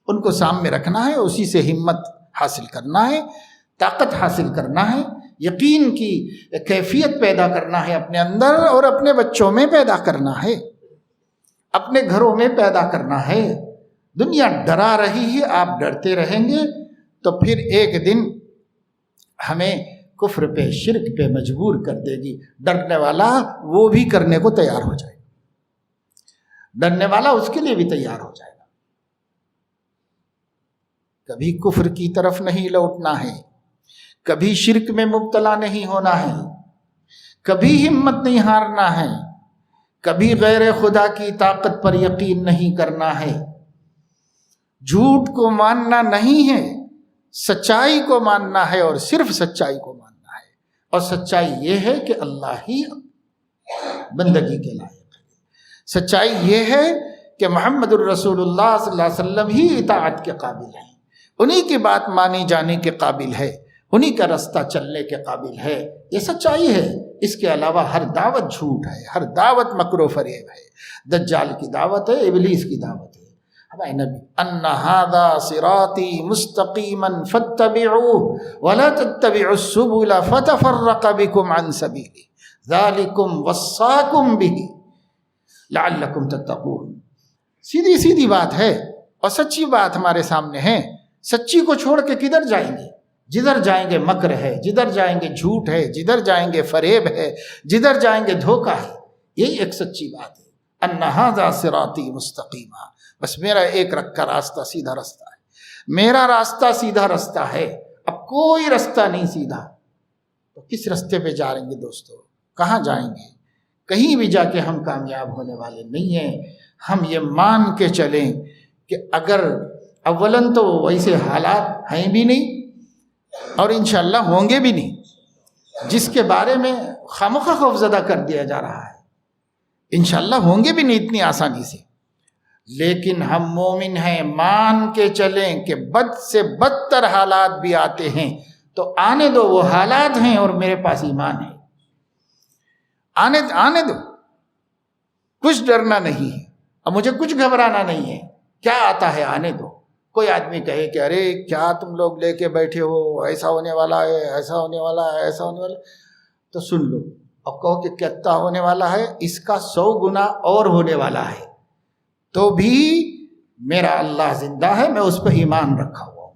ان کو سامنے رکھنا ہے، اسی سے ہمت حاصل کرنا ہے، طاقت حاصل کرنا ہے، یقین کی کیفیت پیدا کرنا ہے اپنے اندر، اور اپنے بچوں میں پیدا کرنا ہے، اپنے گھروں میں پیدا کرنا ہے۔ دنیا ڈرا رہی ہے، آپ ڈرتے رہیں گے تو پھر ایک دن ہمیں کفر پہ، شرک پہ مجبور کر دے گی۔ ڈرنے والا وہ بھی کرنے کو تیار ہو جائے گا، ڈرنے والا اس کے لیے بھی تیار ہو جائے گا۔ کبھی کفر کی طرف نہیں لوٹنا ہے، کبھی شرک میں مبتلا نہیں ہونا ہے، کبھی ہمت نہیں ہارنا ہے، کبھی غیر خدا کی طاقت پر یقین نہیں کرنا ہے، جھوٹ کو ماننا نہیں ہے، سچائی کو ماننا ہے، اور صرف سچائی کو ماننا ہے۔ اور سچائی یہ ہے کہ اللہ ہی بندگی کے لائق ہے، سچائی یہ ہے کہ محمد الرسول اللہ صلی اللہ علیہ وسلم ہی اطاعت کے قابل ہیں، انہی کی بات مانی جانے کے قابل ہے، انہی کا رستہ چلنے کے قابل ہے۔ یہ سچائی ہے، اس کے علاوہ ہر دعوت جھوٹ ہے، ہر دعوت مکر و فریب ہے۔ دجال کی دعوت ہے، ابلیس کی دعوت ہے۔ ہمارے نبی ان ھذا صراطی مستقیما فاتبعوه ولا تتبعوا السبل فتفرق بكم عن سبیلہ ذلکم وصاکم بہ لعلکم تتقون۔ سیدھی سیدھی بات ہے اور سچی بات ہمارے سامنے ہے۔ سچی کو چھوڑ کے کدھر جائیں گے؟ جدھر جائیں گے مکر ہے، جدھر جائیں گے جھوٹ ہے، جدھر جائیں گے فریب ہے، جدھر جائیں گے دھوکہ ہے۔ یہی ایک سچی بات ہے، ان ھذا صراطی مستقیما، بس میرا ایک رکھا راستہ سیدھا راستہ ہے، میرا راستہ سیدھا راستہ ہے، اب کوئی راستہ نہیں سیدھا۔ تو کس راستے پہ جا رہیں گے دوستو؟ کہاں جائیں گے؟ کہیں بھی جا کے ہم کامیاب ہونے والے نہیں ہیں۔ ہم یہ مان کے چلیں کہ اگر اولاً تو ویسے حالات ہیں بھی نہیں، اور انشاءاللہ ہوں گے بھی نہیں، جس کے بارے میں خامخواہ خوف زدہ کر دیا جا رہا ہے انشاءاللہ ہوں گے بھی نہیں اتنی آسانی سے۔ لیکن ہم مومن ہیں، مان کے چلیں کہ بد سے بدتر حالات بھی آتے ہیں تو آنے دو، وہ حالات ہیں اور میرے پاس ایمان ہے، آنے دو، کچھ ڈرنا نہیں ہے، اب مجھے کچھ گھبرانا نہیں ہے، کیا آتا ہے آنے دو۔ کوئی آدمی کہے کہ ارے کیا تم لوگ لے کے بیٹھے ہو، ایسا ہونے والا ہے، ایسا ہونے والا ہے، ایسا ہونے والا ہے، تو سن لو اب کہو کہ کیا ہونے والا ہے، اس کا 100 گنا اور ہونے والا ہے، تو بھی میرا اللہ زندہ ہے، میں اس پہ ایمان رکھا ہوا ہوں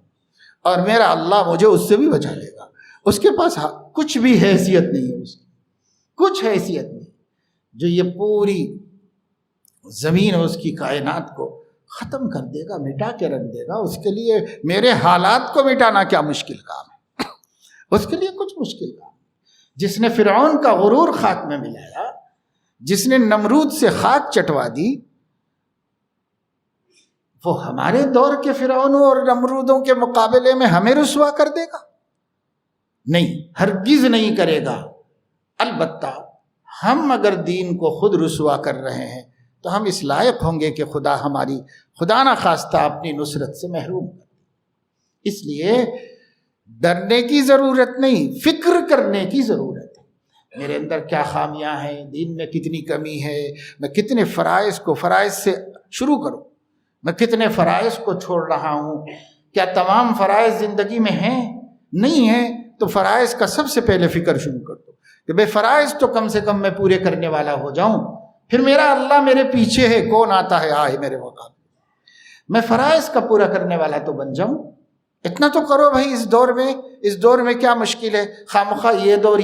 اور میرا اللہ مجھے اس سے بھی بچا لے گا۔ اس کے پاس کچھ بھی حیثیت نہیں ہے، اس کی کچھ حیثیت نہیں، جو یہ پوری زمین اور اس کی کائنات کو ختم کر دے گا، مٹا کے رکھ دے گا۔ اس کے لیے میرے حالات کو مٹانا کیا مشکل کام ہے، اس کے لیے کچھ مشکل کام۔ جس نے فرعون کا غرور خاک میں ملایا، جس نے نمرود سے خاک چٹوا دی، وہ ہمارے دور کے فرعونوں اور نمرودوں کے مقابلے میں ہمیں رسوا کر دے گا؟ نہیں، ہرگز نہیں کرے گا۔ البتہ ہم اگر دین کو خود رسوا کر رہے ہیں تو ہم اس لائق ہوں گے کہ خدا ہماری خدا نہ خواستہ اپنی نصرت سے محروم کر۔ اس لیے ڈرنے کی ضرورت نہیں، فکر کرنے کی ضرورت ہے۔ میرے اندر کیا خامیاں ہیں، دین میں کتنی کمی ہے، میں کتنے فرائض سے شروع کروں، میں کتنے فرائض کو چھوڑ رہا ہوں، کیا تمام فرائض زندگی میں ہیں؟ نہیں ہیں تو فرائض کا سب سے پہلے فکر شروع کر دو کہ بے فرائض تو کم سے کم میں پورے کرنے والا ہو جاؤں، پھر میرا اللہ میرے پیچھے ہے، کون آتا ہے آئے میرے مقابلے، میں فرائض کا پورا کرنے والا تو بن جاؤں۔ اتنا تو کرو بھائی، اس دور میں کیا مشکل ہے، خامخواہ یہ دور،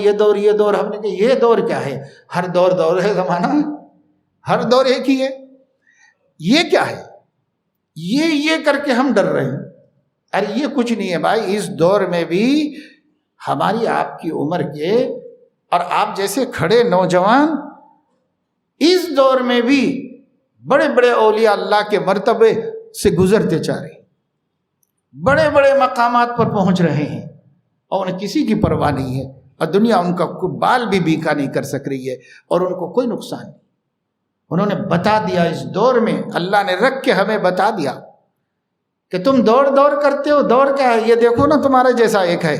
ہم نے کہا یہ دور کیا ہے، ہر دور ہے، زمانہ ہے، ہر دور ایک ہی ہے، یہ کیا ہے، یہ کر کے ہم ڈر رہے ہیں۔ ارے یہ کچھ نہیں ہے بھائی، اس دور میں بھی ہماری آپ کی عمر کے اور آپ جیسے کھڑے نوجوان اس دور میں بھی بڑے بڑے اولیاء اللہ کے مرتبے سے گزرتے چاہ رہے ہیں، بڑے بڑے مقامات پر پہنچ رہے ہیں اور انہیں کسی کی پرواہ نہیں ہے، اور دنیا ان کا کوئی بال بھی بیکا نہیں کر سک رہی ہے اور ان کو کوئی نقصان نہیں۔ انہوں نے بتا دیا، اس دور میں اللہ نے رکھ کے ہمیں بتا دیا کہ تم دوڑ کرتے ہو، دوڑ کیا ہے، یہ دیکھو نا تمہارے جیسا ایک ہے،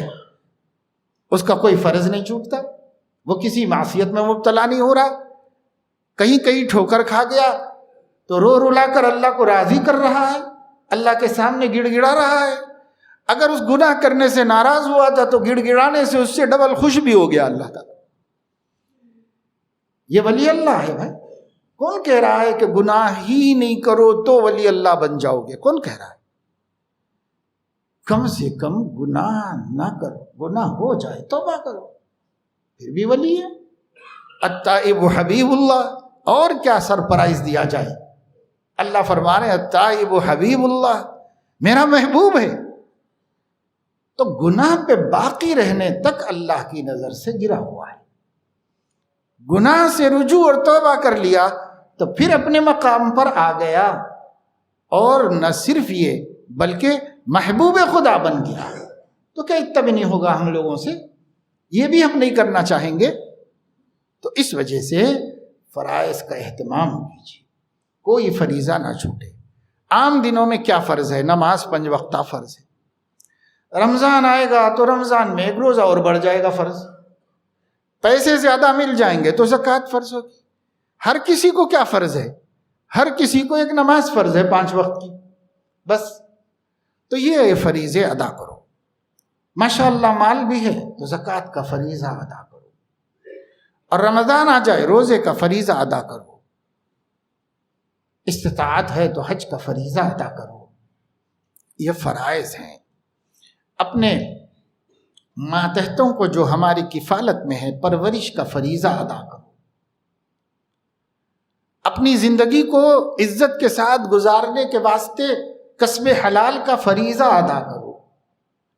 اس کا کوئی فرض نہیں چوکتا، وہ کسی معصیت میں مبتلا نہیں ہو رہا، کہیں ٹھوکر کھا گیا تو رو رلا کر اللہ کو راضی کر رہا ہے، اللہ کے سامنے گڑ گڑا رہا ہے۔ اگر اس گناہ کرنے سے ناراض ہوا تھا تو گڑ گڑانے سے اس سے ڈبل خوش بھی ہو گیا اللہ تعالیٰ۔ یہ ولی اللہ ہے بھائی۔ کون کہہ رہا ہے کہ گناہ ہی نہیں کرو تو ولی اللہ بن جاؤ گے؟ کون کہہ رہا ہے؟ کم سے کم گناہ نہ کرو، گناہ ہو جائے توبہ کرو، پھر بھی ولی ہے۔ التائب حبیب اللہ، اور کیا سرپرائز دیا جائے؟ اللہ فرما رہے ہیں التائب حبیب اللہ، میرا محبوب ہے۔ تو گناہ پہ باقی رہنے تک اللہ کی نظر سے گرا ہوا ہے۔ گناہ سے رجوع اور توبہ کر لیا تو پھر اپنے مقام پر آ گیا، اور نہ صرف یہ بلکہ محبوب خدا بن گیا۔ تو کیا اتنا بھی نہیں ہوگا ہم لوگوں سے؟ یہ بھی ہم نہیں کرنا چاہیں گے؟ تو اس وجہ سے فرائض کا اہتمام کیجیے، کوئی فریضہ نہ چھوٹے۔ عام دنوں میں کیا فرض ہے؟ نماز 5 وقتہ فرض ہے۔ رمضان آئے گا تو رمضان میں 1 روزہ اور بڑھ جائے گا فرض، پیسے زیادہ مل جائیں گے تو زکوٰۃ فرض ہوگی۔ ہر کسی کو کیا فرض ہے؟ ہر کسی کو ایک نماز فرض ہے 5 وقت کی، بس۔ تو یہ فریضے ادا کرو۔ ماشاء اللہ مال بھی ہے تو زکوٰۃ کا فریضہ ادا کرو، اور رمضان آ جائے روزے کا فریضہ ادا کرو، استطاعت ہے تو حج کا فریضہ ادا کرو۔ یہ فرائض ہیں۔ اپنے ماتحتوں کو جو ہماری کفالت میں ہے پرورش کا فریضہ ادا کرو، اپنی زندگی کو عزت کے ساتھ گزارنے کے واسطے کسب حلال کا فریضہ ادا کرو۔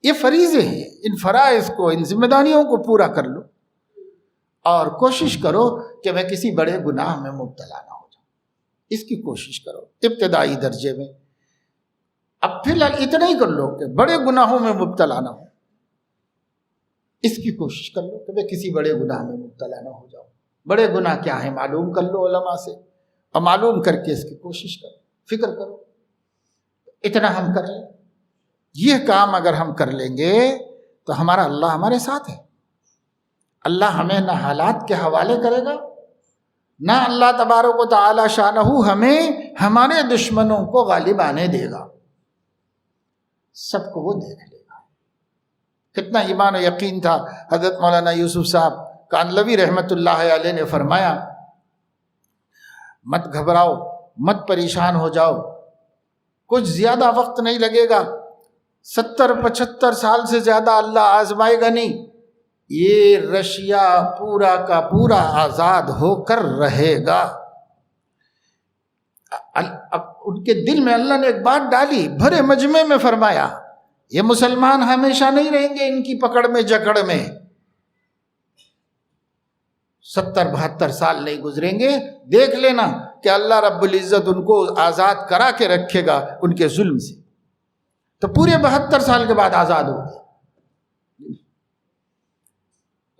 یہ فریضے ہیں، ان فرائض کو، ان ذمہ داریوں کو پورا کر لو، اور کوشش کرو کہ میں کسی بڑے گناہ میں مبتلا نہ ہو جاؤں، اس کی کوشش کرو ابتدائی درجے میں۔ اب فی الحال اتنا ہی کر لو کہ بڑے گناہوں میں مبتلا نہ ہو، اس کی کوشش کر لو کہ میں کسی بڑے گناہ میں مبتلا نہ ہو جاؤں. بڑے گناہ کیا ہیں معلوم کر لو علماء سے، اور معلوم کر کے اس کی کوشش کرو، فکر کرو. اتنا ہم کر لیں، یہ کام اگر ہم کر لیں گے تو ہمارا اللہ ہمارے ساتھ ہے. اللہ ہمیں نہ حالات کے حوالے کرے گا، نہ اللہ تبارک و تعالی شانہ ہمیں ہمارے دشمنوں کو غالب آنے دے گا. سب کو وہ دیکھ لے گا. کتنا ایمان و یقین تھا حضرت مولانا یوسف صاحب کاندھلوی رحمۃ اللہ علیہ نے فرمایا، مت گھبراؤ، مت پریشان ہو جاؤ، کچھ زیادہ وقت نہیں لگے گا، 70-75 سال سے زیادہ اللہ آزمائے گا نہیں. یہ رشیا پورا کا پورا آزاد ہو کر رہے گا. اب ان کے دل میں اللہ نے ایک بات ڈالی، بھرے مجمع میں فرمایا یہ مسلمان ہمیشہ نہیں رہیں گے ان کی پکڑ میں جکڑ میں. 70-72 سال نہیں گزریں گے، دیکھ لینا کہ اللہ رب العزت ان کو آزاد کرا کے رکھے گا ان کے ظلم سے. تو پورے 72 سال کے بعد آزاد ہو گئے.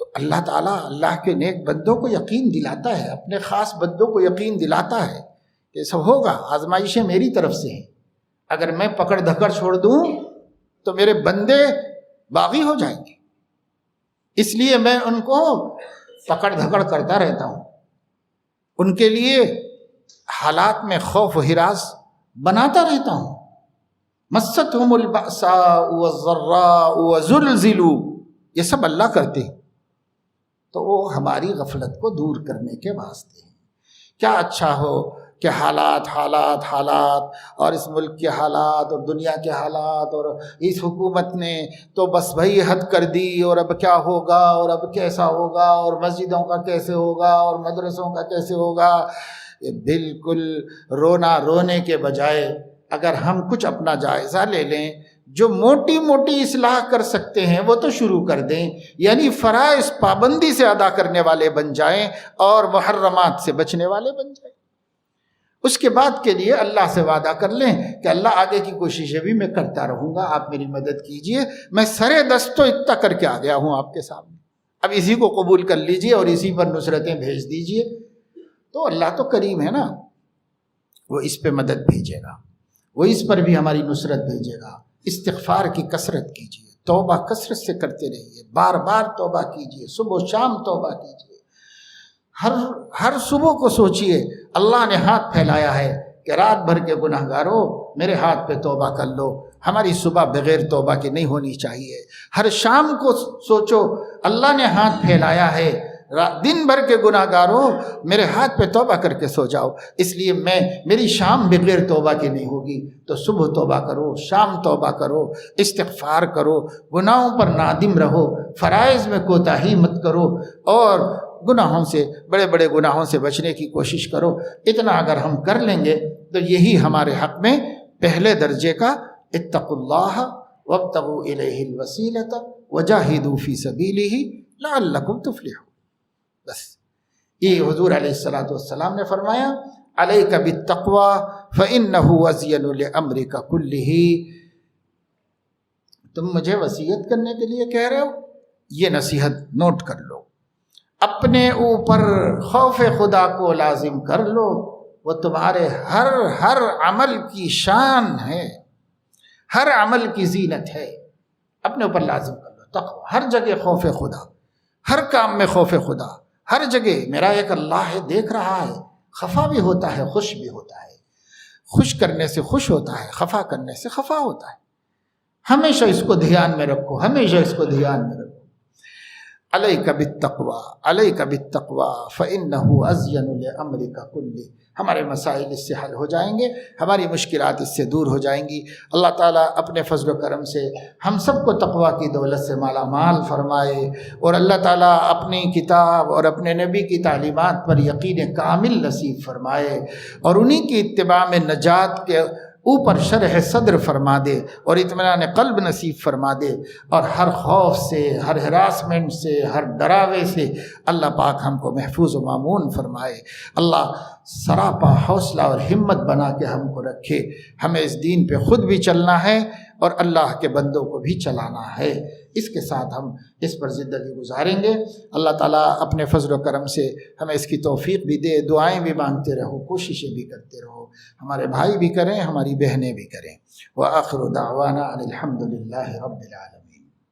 تو اللہ تعالیٰ اللہ کے نیک بندوں کو یقین دلاتا ہے، اپنے خاص بندوں کو یقین دلاتا ہے کہ سب ہوگا، آزمائشیں میری طرف سے ہیں. اگر میں پکڑ دھکڑ چھوڑ دوں تو میرے بندے باغی ہو جائیں گے، اس لیے میں ان کو پکڑ دھکڑ کرتا رہتا ہوں. ان کے لیے حالات میں خوف و ہراس بناتا رہتا ہوں. مستہم البأساء والضراء وزلزلوا، یہ سب اللہ کرتے ہیں. تو وہ ہماری غفلت کو دور کرنے کے واسطے ہیں. کیا اچھا ہو کہ حالات اور اس ملک کے حالات اور دنیا کے حالات اور اس حکومت نے تو بس بھائی حد کر دی، اور اب کیا ہوگا اور اب کیسا ہوگا اور مسجدوں کا کیسے ہوگا اور مدرسوں کا کیسے ہوگا. یہ بالکل رونے کے بجائے اگر ہم کچھ اپنا جائزہ لے لیں، جو موٹی موٹی اصلاح کر سکتے ہیں وہ تو شروع کر دیں. یعنی فرائض پابندی سے ادا کرنے والے بن جائیں اور محرمات سے بچنے والے بن جائیں. اس کے بعد کے لیے اللہ سے وعدہ کر لیں کہ اللہ آگے کی کوششیں بھی میں کرتا رہوں گا، آپ میری مدد کیجئے. میں سرے دست تو اتنا کر کے آ گیا ہوں آپ کے سامنے، اب اسی کو قبول کر لیجئے اور اسی پر نصرتیں بھیج دیجئے. تو اللہ تو کریم ہے نا، وہ اس پہ مدد بھیجے گا، وہ اس پر بھی ہماری نصرت بھیجے گا. استغفار کی کثرت کیجئے، توبہ کثرت سے کرتے رہیے، بار بار توبہ کیجئے، صبح و شام توبہ کیجئے. ہر صبح کو سوچئے اللہ نے ہاتھ پھیلایا ہے کہ رات بھر کے گناہ گاروں میرے ہاتھ پہ توبہ کر لو. ہماری صبح بغیر توبہ کے نہیں ہونی چاہیے. ہر شام کو سوچو اللہ نے ہاتھ پھیلایا ہے، دن بھر کے گناہ گاروں میرے ہاتھ پہ توبہ کر کے سو جاؤ، اس لیے میری شام بغیر توبہ کی نہیں ہوگی. تو صبح توبہ کرو، شام توبہ کرو، استغفار کرو، گناہوں پر نادم رہو، فرائض میں کوتاہی مت کرو، اور گناہوں سے، بڑے بڑے گناہوں سے بچنے کی کوشش کرو. اتنا اگر ہم کر لیں گے تو یہی ہمارے حق میں پہلے درجے کا اتقوا اللہ وابتغوا الیہ الوسیلۃ وجاہدوا فی سبیلہ لعلکم تفلحون. بس یہ حضور علیہ الصلوۃ نے فرمایا علیک بالتقوی فإنہ ازین لامرک کلہ. تم مجھے وصیت کرنے کے لیے کہہ رہے ہو، یہ نصیحت نوٹ کر لو. اپنے اوپر خوف خدا کو لازم کر لو، وہ تمہارے ہر عمل کی شان ہے، ہر عمل کی زینت ہے. اپنے اوپر لازم کر لو تقوی. ہر جگہ خوف خدا، ہر کام میں خوف خدا، ہر جگہ میرا ایک اللہ ہے، دیکھ رہا ہے. خفا بھی ہوتا ہے، خوش بھی ہوتا ہے. خوش کرنے سے خوش ہوتا ہے، خفا کرنے سے خفا ہوتا ہے. ہمیشہ اس کو دھیان میں رکھو، ہمیشہ اس کو دھیان میں رکھو. علیک بالتقوی، علیک بالتقوی فإنہ ازین لامرک کلہ. ہمارے مسائل اس سے حل ہو جائیں گے، ہماری مشکلات اس سے دور ہو جائیں گی. اللہ تعالیٰ اپنے فضل و کرم سے ہم سب کو تقوی کی دولت سے مالا مال فرمائے، اور اللہ تعالیٰ اپنی کتاب اور اپنے نبی کی تعلیمات پر یقین کامل نصیب فرمائے، اور انہی کی اتباع میں نجات کے اوپر شرح صدر فرما دے اور اطمینان قلب نصیب فرما دے، اور ہر خوف سے، ہر ہراسمنٹ سے، ہر ڈراوے سے اللہ پاک ہم کو محفوظ و مامون فرمائے. اللہ سراپا حوصلہ اور ہمت بنا کے ہم کو رکھے. ہمیں اس دین پہ خود بھی چلنا ہے اور اللہ کے بندوں کو بھی چلانا ہے. اس کے ساتھ ہم اس پر زندگی گزاریں گے۔ اللہ تعالیٰ اپنے فضل و کرم سے ہمیں اس کی توفیق بھی دے، دعائیں بھی مانگتے رہو، کوششیں بھی کرتے رہو، ہمارے بھائی بھی کریں، ہماری بہنیں بھی کریں۔ وآخر دعوانا ان الحمد للہ رب العالمین۔